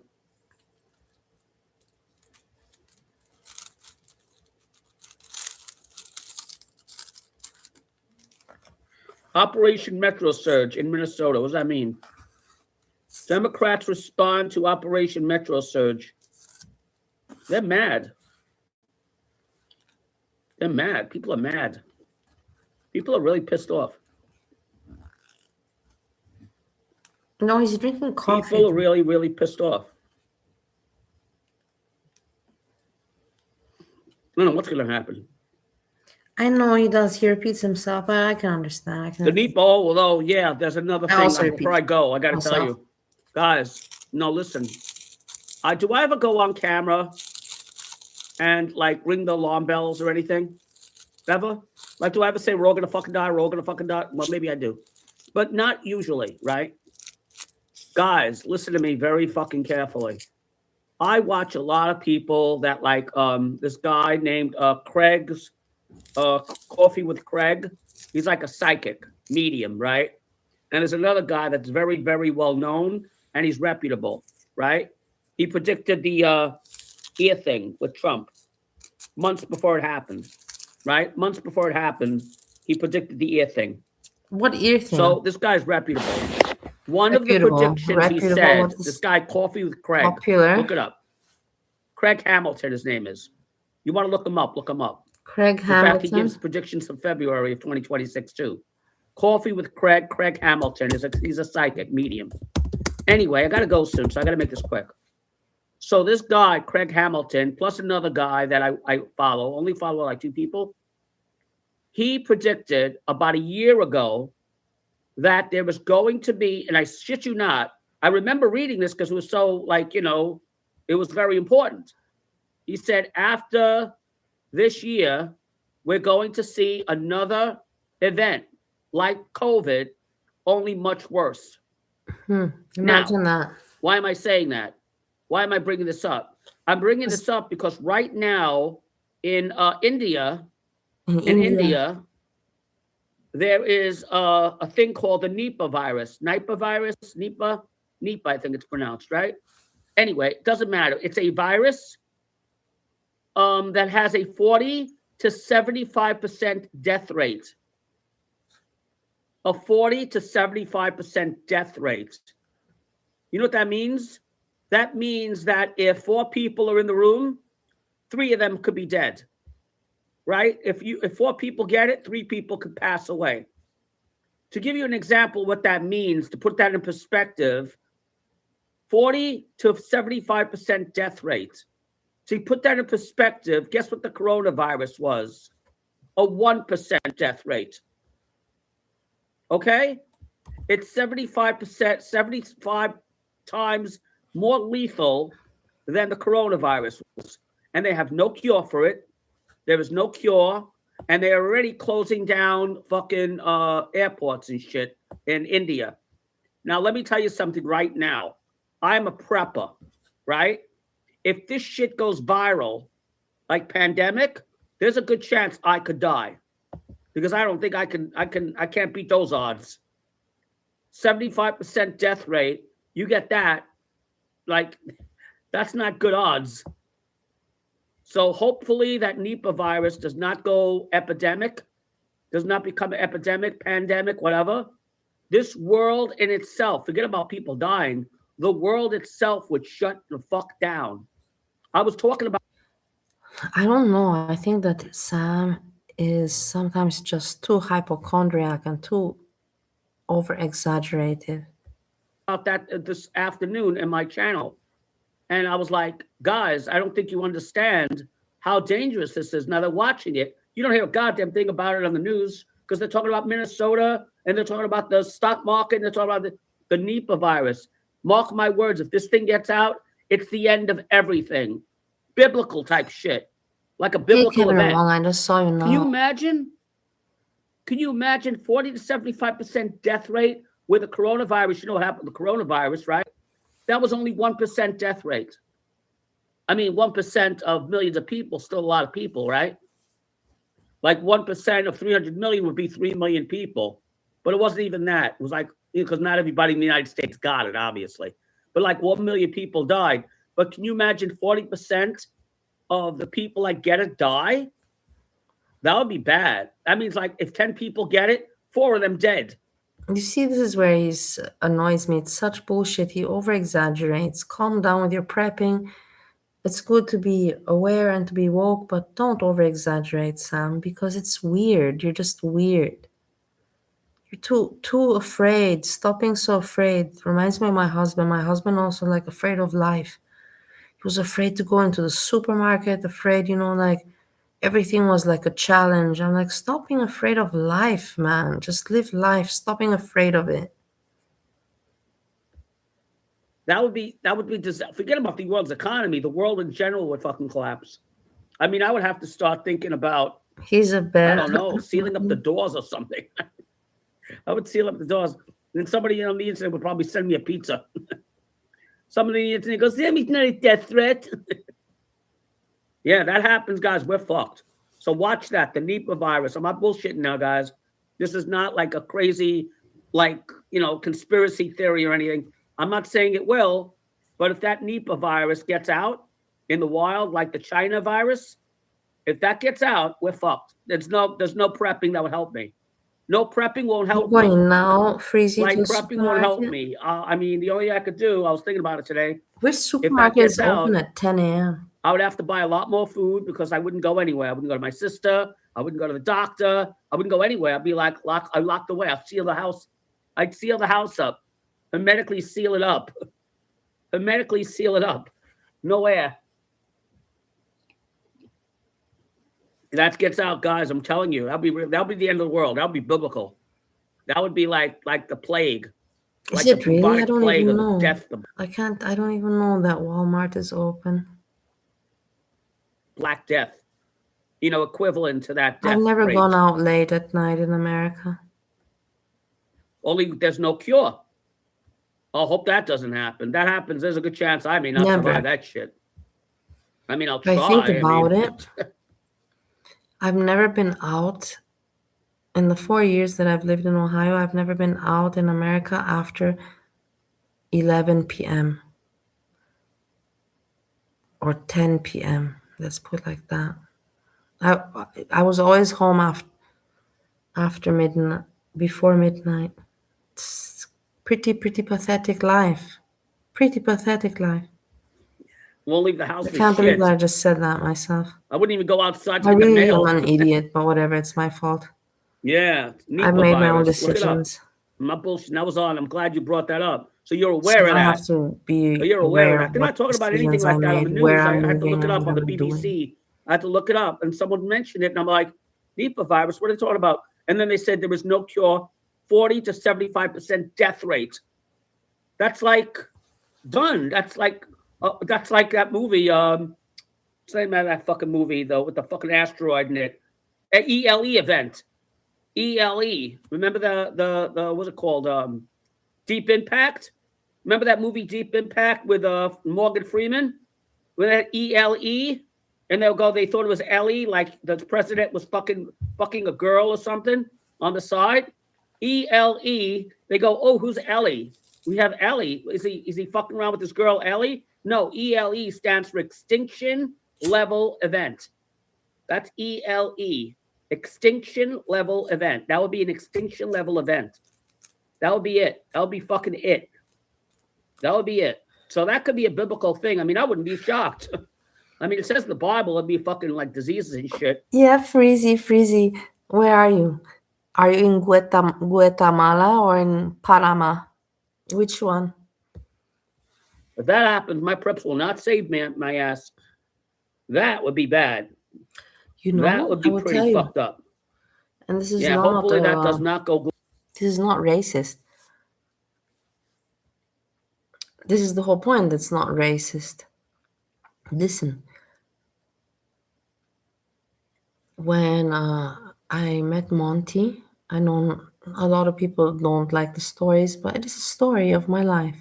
Operation Metro Surge in Minnesota. What does that mean? Democrats respond to Operation Metro Surge. They're mad. They're mad. People are mad. People are really pissed off. No, he's drinking coffee. People are really, really pissed off. I don't know what's going to happen. I know he does. He repeats himself, but I can understand. The meatball, although, yeah, there's another thing. Before I go, I got to tell you. Guys, no, listen. Do I ever go on camera and, like, ring the alarm bells or anything? Ever? Like, do I ever say, we're all going to fucking die, we're all going to fucking die? Well, maybe I do. But not usually, right? Guys, listen to me very fucking carefully. I watch a lot of people that like this guy named Craig's Coffee with Craig. He's like a psychic medium, right? And there's another guy that's very, very well known and he's reputable, right? He predicted the ear thing with Trump months before it happened, right? Months before it happened, he predicted the ear thing. What ear thing? So this guy's reputable. One of the predictions he said, this guy, Coffee with Craig, popular. Look it up. Craig Hamilton, his name is. You want to look him up, look him up. Craig In fact, he Hamilton. gives predictions for February of 2026 too. Coffee with Craig Hamilton he's a psychic medium. Anyway, I gotta go soon, so I gotta make this quick. So this guy, Craig Hamilton, plus another guy that I only follow like 2 people, he predicted about a year ago that there was going to be, and I shit you not, I remember reading this because it was so like, it was very important. He said, after this year, we're going to see another event like COVID, only much worse. Imagine that. Why am I saying that? Why am I bringing this up? I'm bringing this up because right now in India, there is a thing called the Nipah virus. Nipah, I think it's pronounced, right? Anyway, it doesn't matter. It's a virus that has a 40 to 75% death rate. A 40 to 75% death rate. You know what that means? That means that if 4 people are in the room, 3 of them could be dead. Right? If 4 people get it, 3 people could pass away. To give you an example what that means, to put that in perspective, 40 to 75% death rate. To put that in perspective, guess what the coronavirus was? A 1% death rate. Okay? It's 75 times more lethal than the coronavirus was. And they have no cure for it. There is no cure. And they're already closing down fucking airports and shit in India. Now, let me tell you something right now. I'm a prepper, right? If this shit goes viral, like pandemic, there's a good chance I could die. Because I don't think I can't beat those odds. 75% death rate, you get that, like, that's not good odds. So hopefully that Nipah virus does not go epidemic, does not become an epidemic, pandemic, whatever. This world in itself, forget about people dying, the world itself would shut the fuck down. I was talking about... I don't know. I think that Sam is sometimes just too hypochondriac and too over-exaggerated. About that this afternoon in my channel. And I was like, guys, I don't think you understand how dangerous this is. Now they're watching it. You don't hear a goddamn thing about it on the news because they're talking about Minnesota and they're talking about the stock market and they're talking about the Nipah virus. Mark my words, if this thing gets out, it's the end of everything. Biblical type shit. Like a biblical event. Wrong. I just saw you now. Can you imagine 40 to 75% death rate with the coronavirus? You know what happened with the coronavirus, right? That was only 1% death rate. I mean, 1% of millions of people, still a lot of people, right? Like 1% of 300 million would be 3 million people. But it wasn't even that. It was like, because not everybody in the United States got it, obviously. But like 1 million people died. But can you imagine 40% of the people that get it die? That would be bad. That means like if 10 people get it, 4 of them dead. You see, this is where he annoys me. It's such bullshit. He over-exaggerates. Calm down with your prepping. It's good to be aware and to be woke, but don't over-exaggerate, Sam, because it's weird. You're just weird. You're too afraid. Stop being so afraid. Reminds me of my husband. My husband also like afraid of life. He was afraid to go into the supermarket, afraid, like everything was like a challenge. I'm like, stop being afraid of life, man. Just live life. Stop being afraid of it. That would be forget about the world's economy. The world in general would fucking collapse. I mean, I would have to start thinking about, I don't know, sealing up the doors or something. I would seal up the doors. Then somebody on the internet would probably send me a pizza. Somebody on the internet goes, Sammy's not a death threat. Yeah, that happens, guys. We're fucked. So watch that, the Nipah virus. I'm not bullshitting now, guys. This is not like a crazy, conspiracy theory or anything. I'm not saying it will, but if that Nipah virus gets out in the wild, like the China virus, if that gets out, we're fucked. There's no prepping that would help me. No prepping won't help me. Now, freezing like prepping won't help me. I mean, the only thing I could do, I was thinking about it today. Which supermarket is open at 10 a.m.? I would have to buy a lot more food because I wouldn't go anywhere. I wouldn't go to my sister. I wouldn't go to the doctor. I wouldn't go anywhere. I'd be like, I locked away. I'd seal the house. I'd seal the house up. Hermetically seal it up. Hermetically seal it up. No air. That gets out, guys. I'm telling you, that'll be the end of the world. That'll be biblical. That would be like the plague. Is Like it the really? I bubonic don't plague even of know. death. I don't even know that Walmart is open. Black Death. You know, equivalent to that death I've never rate. gone out late at night in America. Only there's no cure. I hope that doesn't happen. That happens, there's a good chance I may not Never. survive that shit. I mean, I'll try. I think about it. I've never been out. In the 4 years that I've lived in Ohio, I've never been out in America after 11 p.m. or 10 p.m. Let's put it like that. I was always home after midnight, before midnight. It's pretty pathetic life. Pretty pathetic life. Won't leave the house I for can't believe shit. that I just said that myself. I wouldn't even go outside to I get the really mail. am an idiot, but whatever, it's my fault. Yeah, I've Nipah made my own virus. Look it up. decisions. I'm not bullshit. That was on. I'm glad you brought that up. So you're So aware of I that. have to be You're aware of that. They're what not talking about anything decisions like I that on the made, news. where I I'm had to look moving, it up and on what the I'm doing. BBC. I had to look it up, and someone mentioned it, and I'm like, Nipah virus, what are they talking about? And then they said there was no cure, 40 to 75% death rate. That's like done. That's like that movie. What's the name of that fucking movie though, with the fucking asteroid in it? ELE event. ELE. Remember the what's it called? Deep Impact. Remember that movie Deep Impact with Morgan Freeman? With that ELE? And they'll go, they thought it was Ellie, like the president was fucking a girl or something on the side. ELE. They go, oh, who's Ellie? We have Ellie. Is he fucking around with this girl Ellie? No, ELE stands for Extinction Level Event. That's ELE. Extinction Level Event. That would be an extinction level event. That would be it. That would be fucking it. That would be it. So that could be a biblical thing. I mean, I wouldn't be shocked. I mean, it says in the Bible it'd be fucking like diseases and shit. Yeah, Freezy. Where are you? Are you in Guatemala or in Panama? Which one? If that happens, my preps will not save my ass. That would be bad. You know, that would be pretty fucked up. And this is yeah, not. hopefully that does not go. This is not racist. This is the whole point. That's not racist. Listen, when I met Monty, I know a lot of people don't like the stories, but it is a story of my life.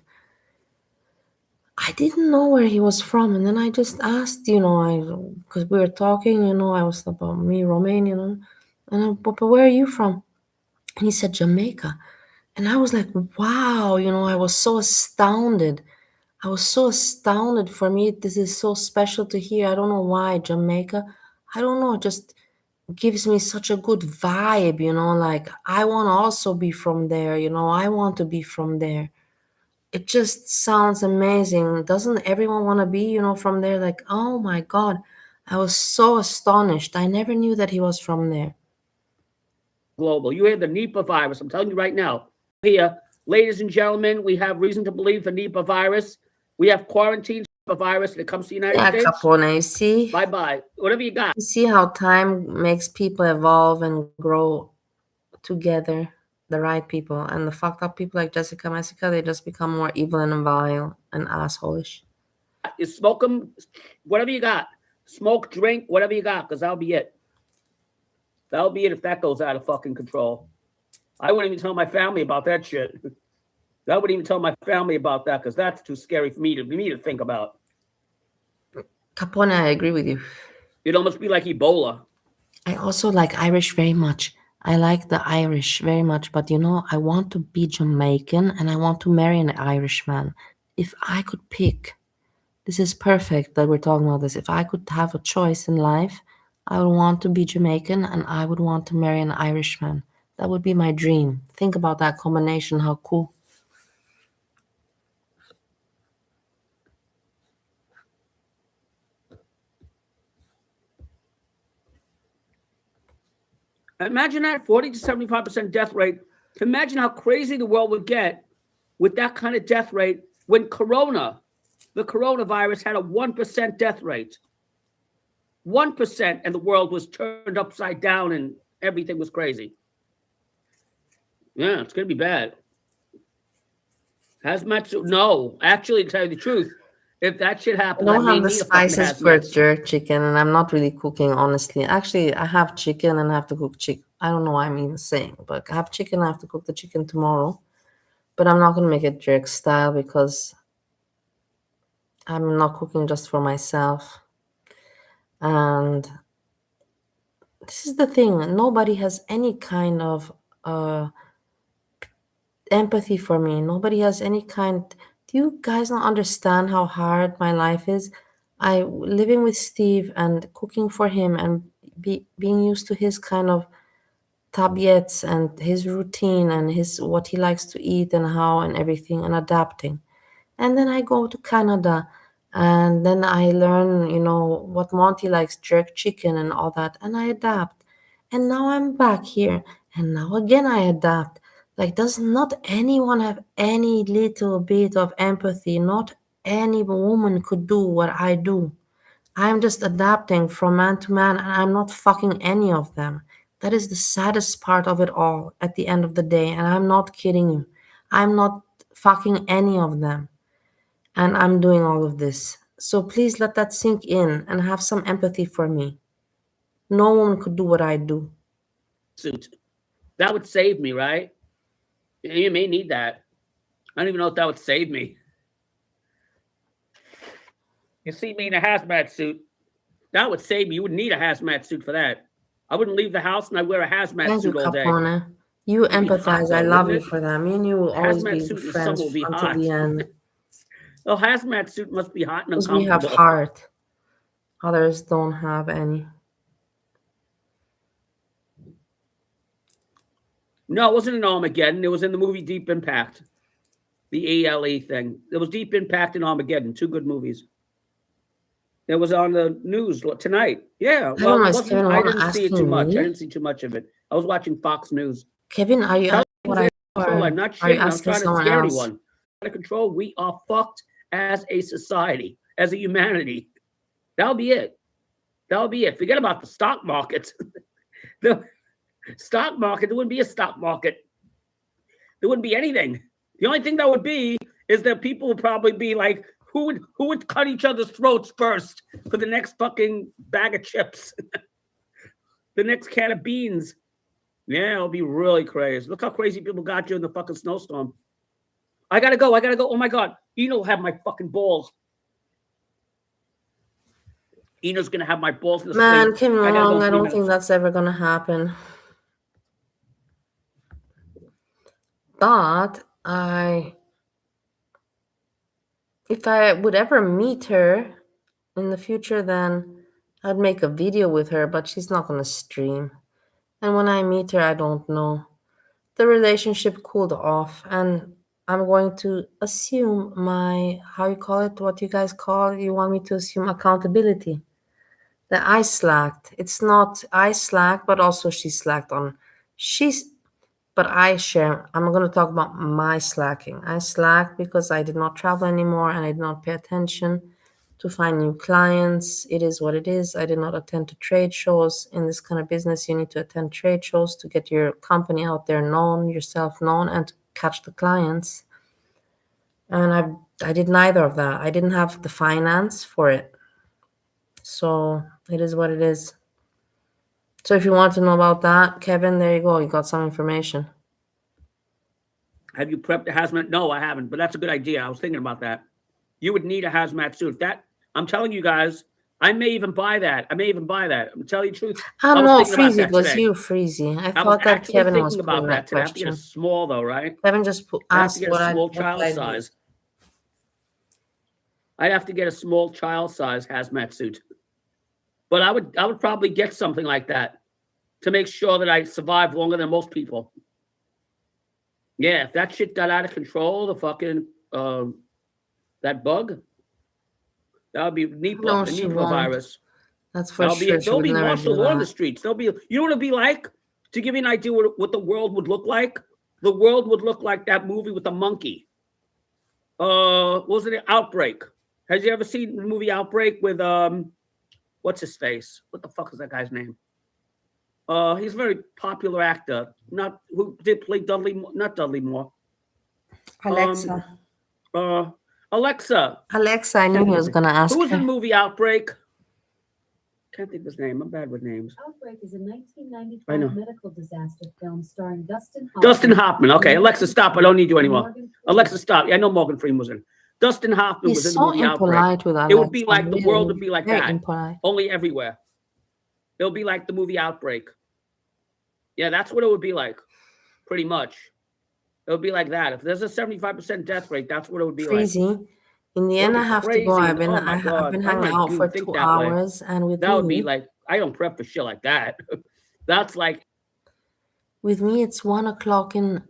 I didn't know where he was from, and then I just asked, because we were talking, I was about me, Romanian, but where are you from? And he said Jamaica, and I was like, wow, I was so astounded. For me, this is so special to hear. I don't know why Jamaica. I don't know, just gives me such a good vibe, like I want to also be from there, I want to be from there. It just sounds amazing. Doesn't everyone want to be, from there? Like, oh my God, I was so astonished. I never knew that he was from there. Global. You hear the Nipah virus. I'm telling you right now. Here, ladies and gentlemen, we have reason to believe the Nipah virus. We have quarantine virus that comes to the United States. Capone, you see? Bye-bye. Whatever you got. You see how time makes people evolve and grow together, the right people. And the fucked up people like Jessica Messica, they just become more evil and vile and asshole-ish. You smoke them, whatever you got. Smoke, drink, whatever you got, because that'll be it. That'll be it if that goes out of fucking control. I wouldn't even tell my family about that shit. I wouldn't even tell my family about that because that's too scary for me to think about. Capone, I agree with you. It'd almost be like Ebola. I also like Irish very much. I like the Irish very much, but I want to be Jamaican and I want to marry an Irishman. If I could pick, this is perfect that we're talking about this. If I could have a choice in life, I would want to be Jamaican and I would want to marry an Irishman. That would be my dream. Think about that combination, how cool. Imagine that 40 to 75% death rate. Imagine how crazy the world would get with that kind of death rate when the coronavirus had a 1% death rate. 1%, and the world was turned upside down and everything was crazy. Yeah, it's going to be bad. Hazmat suit? No, actually, to tell you the truth, if that shit I happens, I don't may have the need a fucking spices for hazmat suit. jerk chicken, and I'm not really cooking, honestly. Actually, I have chicken and I have to cook chicken. I don't know why I'm even saying, but I have chicken. I have to cook the chicken tomorrow. But I'm not going to make it jerk style because I'm not cooking just for myself. And this is the thing. Nobody has any kind of empathy for me. Nobody has any kind. Do you guys not understand how hard my life is? I living with Steve and cooking for him and being used to his kind of tabiets and his routine and his what he likes to eat and how and everything and adapting. And then I go to Canada and then I learn, what Monty likes, jerk chicken and all that, and I adapt. And now I'm back here and now again I adapt. Like, does not anyone have any little bit of empathy? Not any woman could do what I do. I'm just adapting from man to man and I'm not fucking any of them. That is the saddest part of it all at the end of the day. And I'm not kidding you. I'm not fucking any of them. And I'm doing all of this. So please let that sink in and have some empathy for me. No one could do what I do. Suit. That would save me, right? You may need that. I don't even know if that would save me. You see me in a hazmat suit. That would save me. You would need a hazmat suit for that. I wouldn't leave the house and I wear a hazmat suit all day. Capone. You empathize. Though, I love you it? for that. Me and you will always Hazmat be suit in friends summer will be until hot. the end. Oh, hazmat suit must be hot and Because we have uncomfortable. heart. Others don't have any. No, it wasn't in Armageddon. It was in the movie Deep Impact. The ALE thing. It was Deep Impact and Armageddon. Two good movies. It was on the news tonight. Yeah. Well, it wasn't, I didn't see it too much. I didn't see too much of it. I was watching Fox News. Kevin, are you asking what I control? I'm not shitting. I'm trying to scare anyone. Out of control. We are fucked as a society, as a humanity. That'll be it. That'll be it. Forget about the stock market. The stock market, there wouldn't be a stock market. There wouldn't be anything. The only thing that would be is that people would probably be like, who would cut each other's throats first for the next fucking bag of chips? The next can of beans. Yeah, it'll be really crazy. Look how crazy people got you in the fucking snowstorm. I gotta go. Oh my God. Eno'll have my fucking balls. Eno's gonna have my balls in the Man, sleep. Kim Long, I don't think that's ever gonna happen. But if I would ever meet her in the future, then I'd make a video with her, but she's not gonna stream. And when I meet her, I don't know. The relationship cooled off, and I'm going to assume how you call it, what you guys call, you want me to assume accountability. That I slacked. It's not I slacked, but also she slacked on. But I share. I'm going to talk about my slacking. I slacked because I did not travel anymore and I did not pay attention to find new clients. It is what it is. I did not attend to trade shows. In this kind of business, you need to attend trade shows to get your company out there known, yourself known, and to catch the clients. And I did neither of that. I didn't have the finance for it. So it is what it is. So if you want to know about that, Kevin, there you go. You got some information. Have you prepped a hazmat? No, I haven't, but that's a good idea. I was thinking about that. You would need a hazmat suit. I'm telling you guys, I may even buy that. I'm telling you the truth. No, Freezy, it was you, Freezy. I thought that Kevin was thinking about that today. I have to get a small though, right? Kevin just asked what I small child size. I'd have to get a small child size hazmat suit. But I would probably get something like that to make sure that I survive longer than most people. Yeah, if that shit got out of control, the fucking that bug, that would be Nipah, the Nipah virus. That's for sure. There'll be martial law on the streets. You know what it'll be like? To give you an idea what the world would look like, the world would look like that movie with the monkey. What was it? Outbreak. Has you ever seen the movie Outbreak with what's his face? What the fuck is that guy's name? He's a very popular actor. Not who did play Dudley, not Dudley Moore. Alexa. Alexa. Alexa, I knew he was gonna ask. Who was her. in the movie Outbreak? Can't think of his name. I'm bad with names. Outbreak is a 1995 I know. medical disaster film starring Dustin Hoffman. Dustin Hoffman. Okay, Alexa, stop. I don't need you anymore. Morgan Freeman. Alexa, stop. Yeah, I know Morgan Freeman was in. Dustin Hoffman He's was in so the movie Outbreak. impolite with Alexa. It would be like the really, world would be like very that, impolite. only everywhere. It would be like the movie Outbreak. Yeah, that's what it would be like, pretty much. It would be like that. If there's a 75% death rate, that's what it would be Crazy. like. In the It would end, be I have to crazy. go. I've Oh been my God. I've been I don't hanging like out you for think 2 that way. hours, and with That would me, be like, I don't prep for shit like that. That's like, with me, it's 1 o'clock in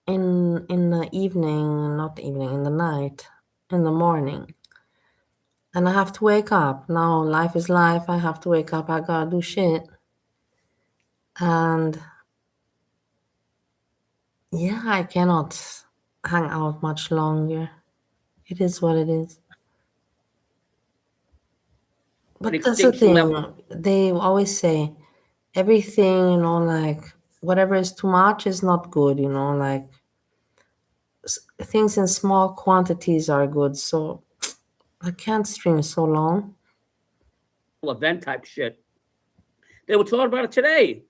the evening, not evening, in the night, in the morning, and I have to wake up. Now life is life. I have to wake up. I gotta do shit, and yeah, I cannot hang out much longer. It is what it is. But that's the extinction thing. level. They always say everything, like whatever is too much is not good, like things in small quantities are good. So I can't stream so long. event type shit. They were talking about it today.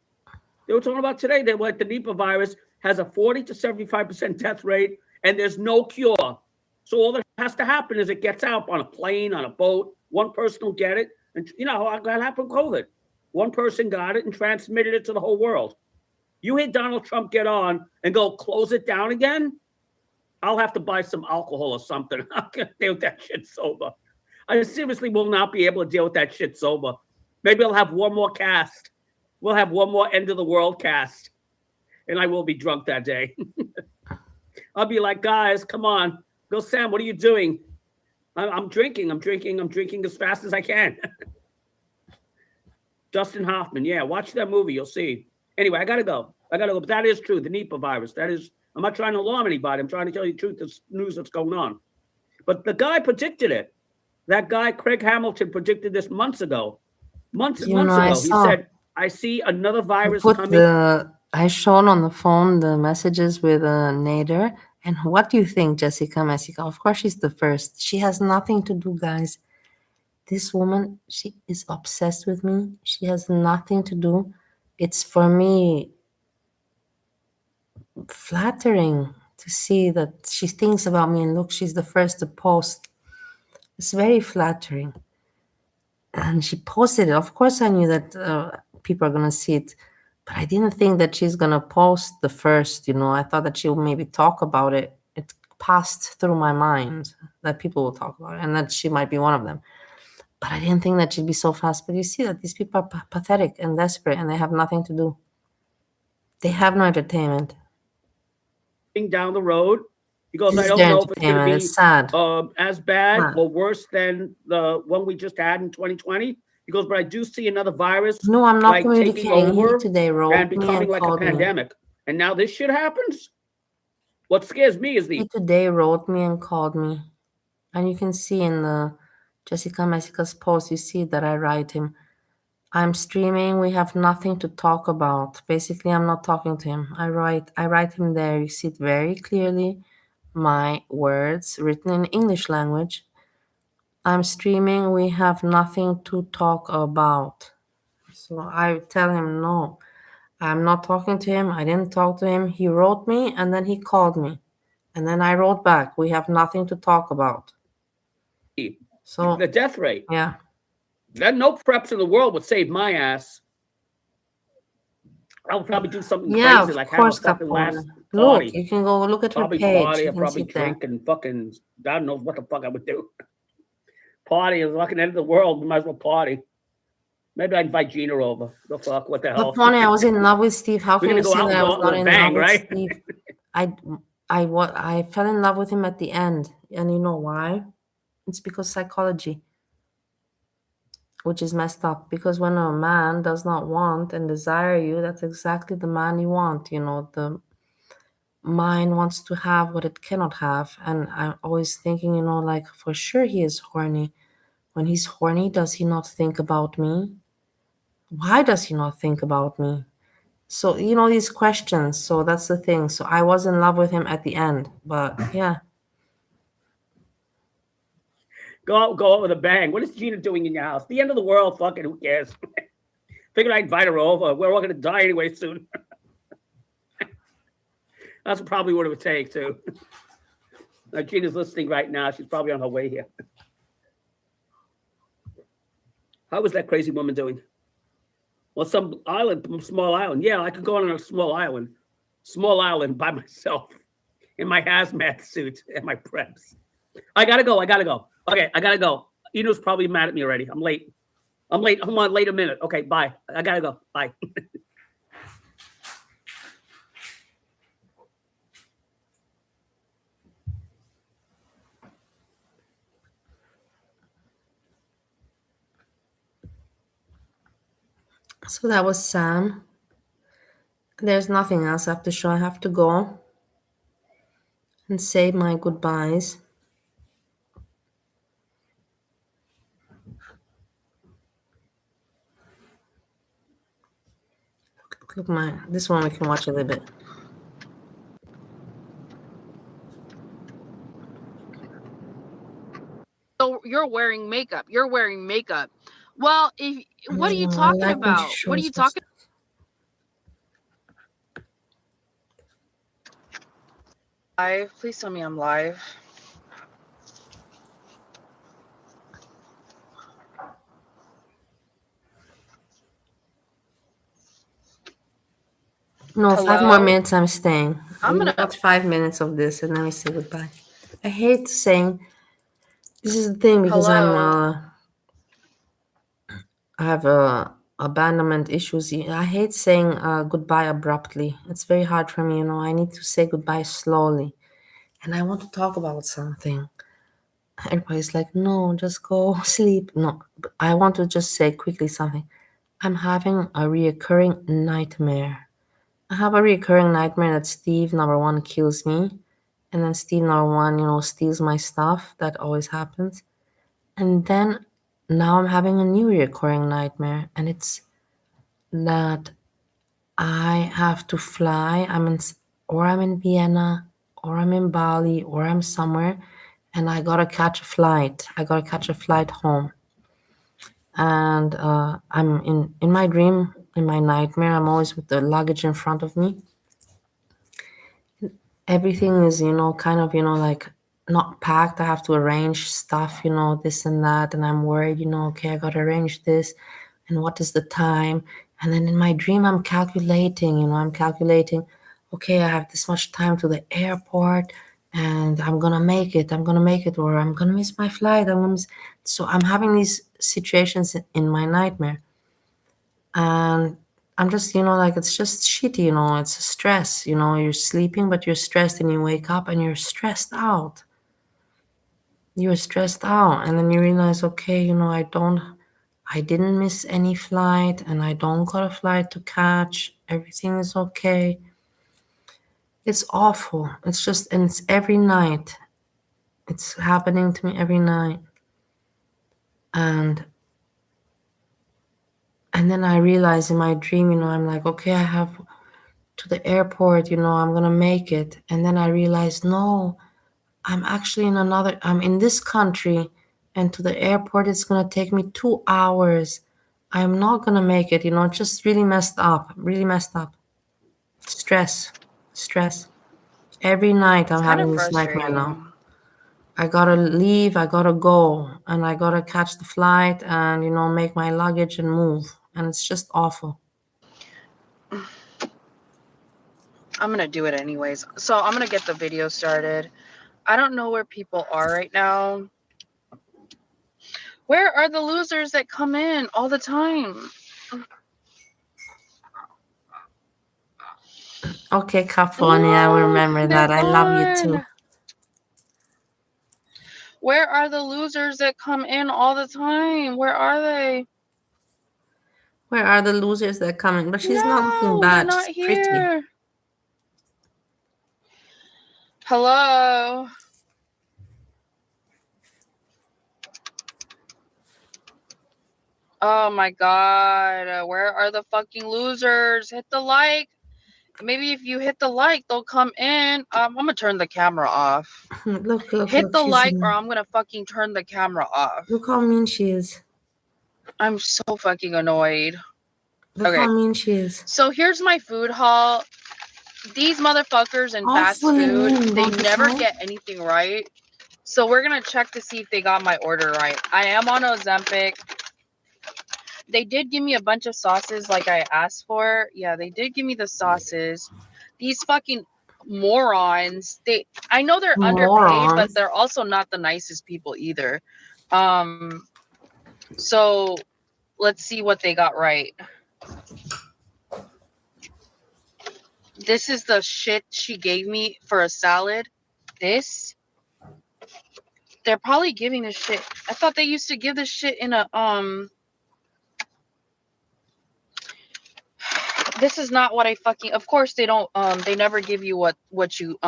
That like the Nipah virus has a 40 to 75% death rate, and there's no cure. So all that has to happen is it gets out on a plane, on a boat. One person will get it, and you know how that happened with COVID. One person got it and transmitted it to the whole world. You hear Donald Trump get on and go close it down again, I'll have to buy some alcohol or something. I can't deal with that shit sober. I seriously will not be able to deal with that shit sober. Maybe I'll have one more cast. We'll have one more end of the world cast, and I will be drunk that day. I'll be like, guys, come on. Go, Sam, what are you doing? I'm drinking as fast as I can. Dustin Hoffman, yeah, watch that movie, you'll see. Anyway, I gotta go. But that is true, the Nipah virus. That is, I'm not trying to alarm anybody. I'm trying to tell you the truth, this news that's going on. But the guy predicted it. That guy, Craig Hamilton, predicted this months ago. Months ago. He said, I see another virus coming. I shown on the phone the messages with Nader. And what do you think, Jessica Messica? Of course, she's the first. She has nothing to do, guys. This woman, she is obsessed with me. She has nothing to do. It's for me flattering to see that she thinks about me, and look, she's the first to post. It's very flattering. And she posted it. Of course, I knew that people are going to see it, but I didn't think that she's going to post the first, I thought that she would maybe talk about it. It passed through my mind that people will talk about it and that she might be one of them. But I didn't think that she'd be so fast. But you see that these people are pathetic and desperate, and they have nothing to do. They have no entertainment. Down the road, he goes, I don't know if it's going to be sad. As bad or worse than the one we just had in 2020. He goes, but I do see another virus. No, I'm not like taking over today, and becoming like a pandemic. And now this shit happens. What scares me is he today wrote me and called me, and you can see in the Jessica Messica's post, you see that I write him, I'm streaming, we have nothing to talk about. Basically, I'm not talking to him. I write him there. You see it very clearly, my words written in English language. I'm streaming, we have nothing to talk about. So I tell him, no, I'm not talking to him. I didn't talk to him. He wrote me, and then he called me. And then I wrote back, we have nothing to talk about. So the death rate. Yeah. That no preps in the world would save my ass. I would probably do something crazy, like have a fucking last party. Look, you can go look at her probably page. Party, I'd probably drink and fucking, I don't know what the fuck I would do. Party is fucking end of the world. We might as well party. Maybe I'd invite Gina over. The fuck, what the hell? But Tony, I was in love with Steve. How can you say that I was not in love with Steve? I fell in love with him at the end, and you know why? It's because psychology. which is messed up, because when a man does not want and desire you, that's exactly the man you want. The mind wants to have what it cannot have. And I'm always thinking, like, for sure he is horny. When he's horny, does he not think about me? Why does he not think about me? So, these questions. So that's the thing. So I was in love with him at the end, but yeah. Go out with a bang. What is Gina doing in your house? The end of the world, fucking, who cares? Figured I'd invite her over. We're all gonna die anyway soon. That's probably what it would take, too. Gina's listening right now. She's probably on her way here. How was that crazy woman doing? Well, some island, small island. Yeah, I could go on a small island by myself in my hazmat suit and my preps. I gotta go. Okay, I gotta go. Eno's probably mad at me already. I'm late. Hold on, late a minute. Okay, bye. I gotta go. Bye. So that was Sam. There's nothing else I have to show. I have to go and say my goodbyes. Look, this one we can watch a little bit. So you're wearing makeup. Well, what are you talking about? What are you talking? Live? Please tell me I'm live. No, Hello? 5 more minutes. I'm staying. I'm We gonna- got 5 minutes of this, and then we say goodbye. I hate saying. This is the thing, because Hello? I have abandonment issues. I hate saying goodbye abruptly. It's very hard for me. I need to say goodbye slowly, and I want to talk about something. Everybody's like, no, just go sleep. No, but I want to just say quickly something. I'm having a reoccurring nightmare. I have a recurring nightmare that Steve, number one, kills me. And then Steve, number one, steals my stuff. That always happens. And then now I'm having a new recurring nightmare. And it's that I have to fly. Or I'm in Vienna, or I'm in Bali, or I'm somewhere. And I gotta catch a flight. I gotta catch a flight home. And I'm in my dream, in my nightmare, I'm always with the luggage in front of me. Everything is, kind of, like not packed. I have to arrange stuff, this and that. And I'm worried, okay, I got to arrange this. And what is the time? And then in my dream, I'm calculating, okay, I have this much time to the airport and I'm going to make it, or I'm going to miss my flight. So I'm having these situations in my nightmare. And I'm just, like, it's just shitty, it's a stress, you're sleeping, but you're stressed, and you wake up and you're stressed out. You're stressed out. And then you realize, okay, I didn't miss any flight, and I don't got a flight to catch. Everything is okay. It's awful. It's just, and it's every night. It's happening to me every night. And then I realize in my dream, I'm like, okay, I have to the airport, I'm gonna make it. And then I realized, no, I'm actually I'm in this country, and to the airport it's gonna take me 2 hours. I'm not gonna make it, just really messed up. Stress. Every night I'm having this nightmare now. I gotta leave, I gotta go, and I gotta catch the flight and, make my luggage and move. And it's just awful. I'm gonna do it anyways. So I'm gonna get the video started. I don't know where people are right now. Where are the losers that come in all the time? Okay, Cafoni, I will remember that. I love you too. Where are the losers that come in all the time? Where are they? Where are the losers that are coming? But she's not looking No, bad. they're not She's pretty. here. Hello. Oh my god, where are the fucking losers? Hit the like. Maybe if you hit the like, they'll come in. I'm gonna turn the camera off. Look, Hit the she's like, in. or I'm gonna fucking turn the camera off. Look how mean she is. I'm so fucking annoyed. Look Okay. how mean she is. So here's my food haul. These motherfuckers in fast Awfully food, mean, they don't you never think? get anything right. So we're gonna check to see if they got my order right. I am on Ozempic. They did give me a bunch of sauces like I asked for. Yeah, they did give me the sauces. These fucking morons. I know they're underpaid, but they're also not the nicest people either. So let's see what they got right. This is the shit she gave me for a salad. This. They're probably giving this shit. I thought they used to give this shit in a This is not what I fucking. Of course they don't. They never give you what you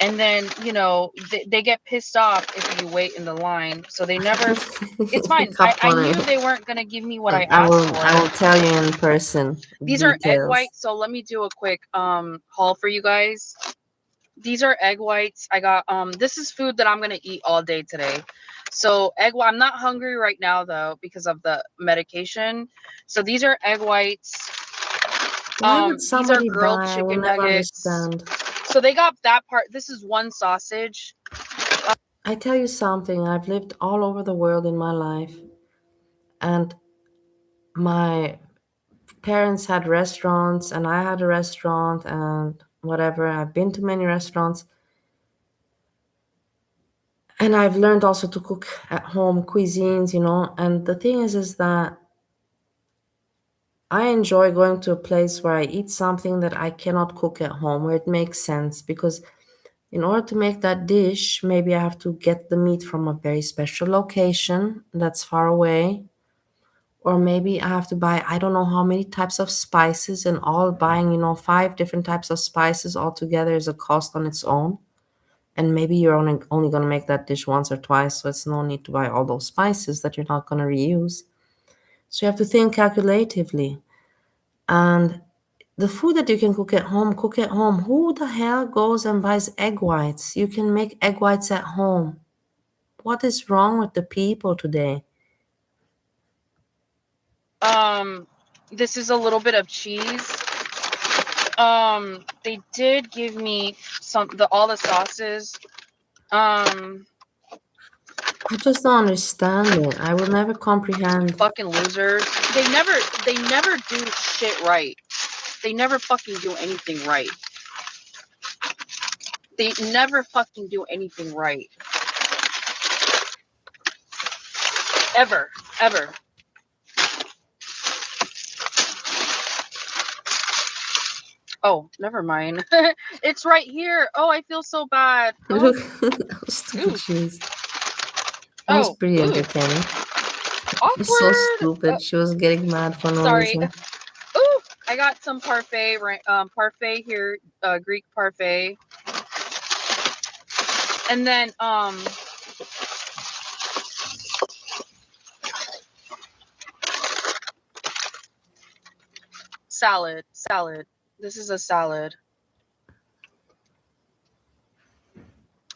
And then, you know, they get pissed off if you wait in the line. So they never. It's fine. I knew they weren't gonna give me what I asked for. I will tell you in person. These details. are egg whites. So let me do a quick haul for you guys. These are egg whites. I got this is food that I'm gonna eat all day today. So I'm not hungry right now though because of the medication. So these are egg whites. Why would somebody these are grilled buy? chicken I will nuggets. never understand. So they got that part. This is one sausage. I tell you something. I've lived all over the world in my life, and my parents had restaurants, and I had a restaurant, and whatever. I've been to many restaurants. And I've learned also to cook at home cuisines, you know. And the thing is that I enjoy going to a place where I eat something that I cannot cook at home, where it makes sense. Because in order to make that dish, maybe I have to get the meat from a very special location that's far away. Or maybe I have to buy, I don't know how many types of spices, and all buying, 5 different types of spices all together is a cost on its own. And maybe you're only going to make that dish once or twice, so it's no need to buy all those spices that you're not going to reuse. So you have to think calculatively. And the food that you can cook at home, cook at home. Who the hell goes and buys egg whites? You can make egg whites at home. What is wrong with the people today? This is a little bit of cheese. They did give me all the sauces. I just don't understand it. I will never comprehend. Fucking losers. They never do shit right. They never fucking do anything right. They never fucking do anything right. Ever. Oh, never mind. It's right here. Oh, I feel so bad. Look how stupid she is. That was pretty entertaining. Awkward. She's so stupid. She was getting mad for no reason. Ooh, I got some parfait. Parfait here. Greek parfait. And then salad. This is a salad.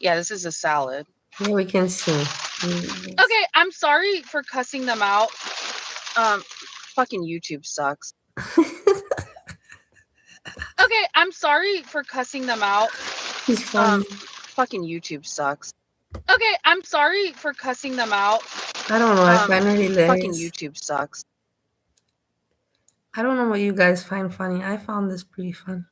Yeah, this is a salad. Yeah, we can see. Okay, I'm sorry for cussing them out. Fucking YouTube sucks. Okay, I'm sorry for cussing them out. He's funny. Fucking YouTube sucks. Okay, I'm sorry for cussing them out. I don't know. I find it hilarious. Fucking YouTube sucks. I don't know what you guys find funny. I found this pretty fun.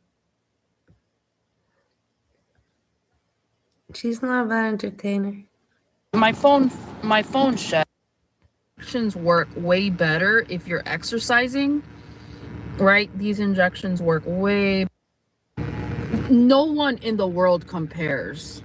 She's not a bad entertainer. My phone shut. Injections work way better if you're exercising, right? These injections work way. No one in the world compares.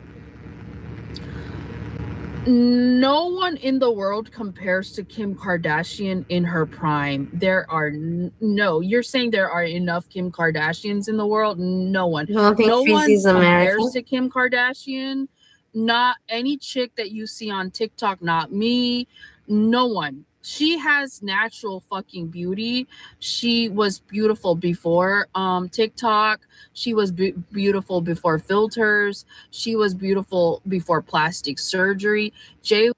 no one in the world compares to Kim Kardashian in her prime. There are no. You're saying there are enough Kim Kardashians in the world? No one. You don't think No one Fizzy's compares American? to Kim Kardashian. Not any chick that you see on TikTok. Not me. No one. She has natural fucking beauty. She was beautiful before TikTok. She was beautiful before filters. She was beautiful before plastic surgery. J.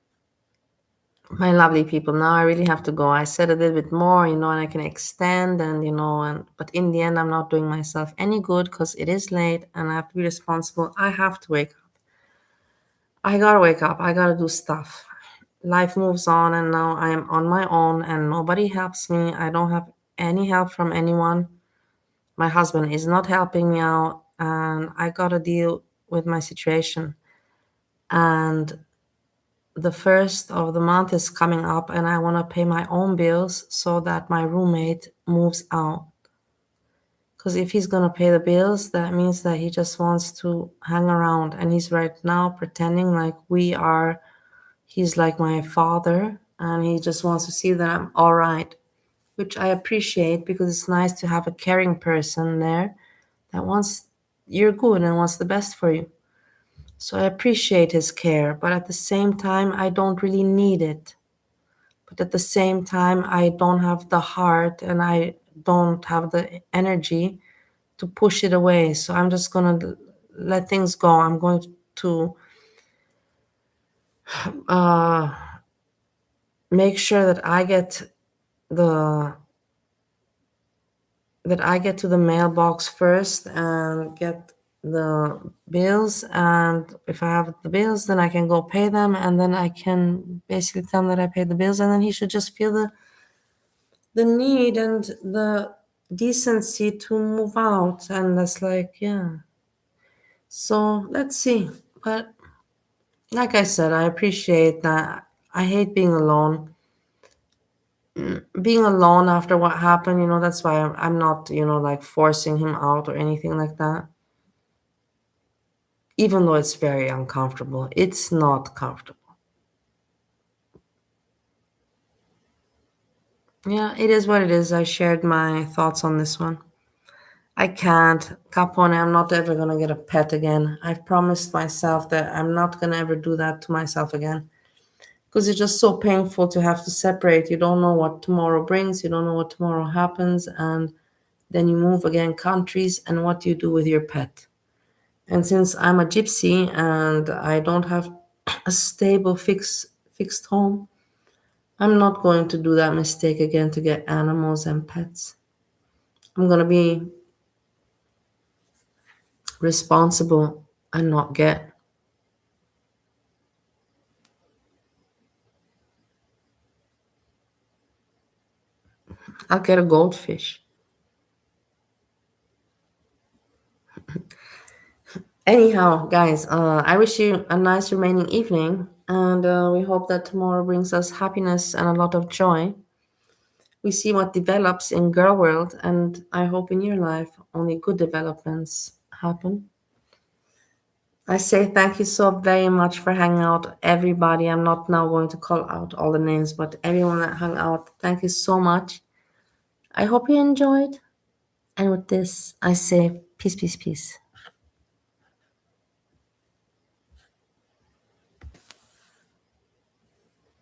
My lovely people, now I really have to go. I said a little bit more, and I can extend, and but in the end, I'm not doing myself any good because it is late and I have to be responsible. I have to wake up. I gotta wake up. I gotta do stuff. Life moves on, and now I am on my own, and nobody helps me. I don't have any help from anyone. My husband is not helping me out, and I gotta deal with my situation. And the first of the month is coming up, and I want to pay my own bills so that my roommate moves out. Because if he's going to pay the bills, that means that he just wants to hang around. And he's right now pretending like he's like my father, and he just wants to see that I'm all right, which I appreciate because it's nice to have a caring person there that wants your good and wants the best for you. So I appreciate his care, but at the same time, I don't really need it. But at the same time, I don't have the heart and I don't have the energy to push it away. So I'm just going to let things go. I'm going to uh, make sure that the I get to the mailbox first and get the bills. And if I have the bills, then I can go pay them. And then I can basically tell him that I paid the bills. And then he should just feel the need and the decency to move out. And that's like, yeah. So let's see. But like I said, I appreciate that. I hate being alone. Being alone after what happened, that's why I'm not, like forcing him out or anything like that. Even though it's very uncomfortable, it's not comfortable. Yeah, it is what it is. I shared my thoughts on this one. I can't. Capone, I'm not ever going to get a pet again. I've promised myself that I'm not going to ever do that to myself again. Because it's just so painful to have to separate. You don't know what tomorrow brings. You don't know what tomorrow happens. And then you move again countries. And what do you do with your pet? And since I'm a gypsy and I don't have a stable fixed home, I'm not going to do that mistake again to get animals and pets. I'm going to be responsible and not get. I'll get a goldfish. Anyhow, guys, I wish you a nice remaining evening, and we hope that tomorrow brings us happiness and a lot of joy. We see what develops in girl world, and I hope in your life only good developments happen. I say thank you so very much for hanging out, everybody. I'm not now going to call out all the names, but everyone that hung out, thank you so much. I hope you enjoyed. And with this, I say peace, peace, peace.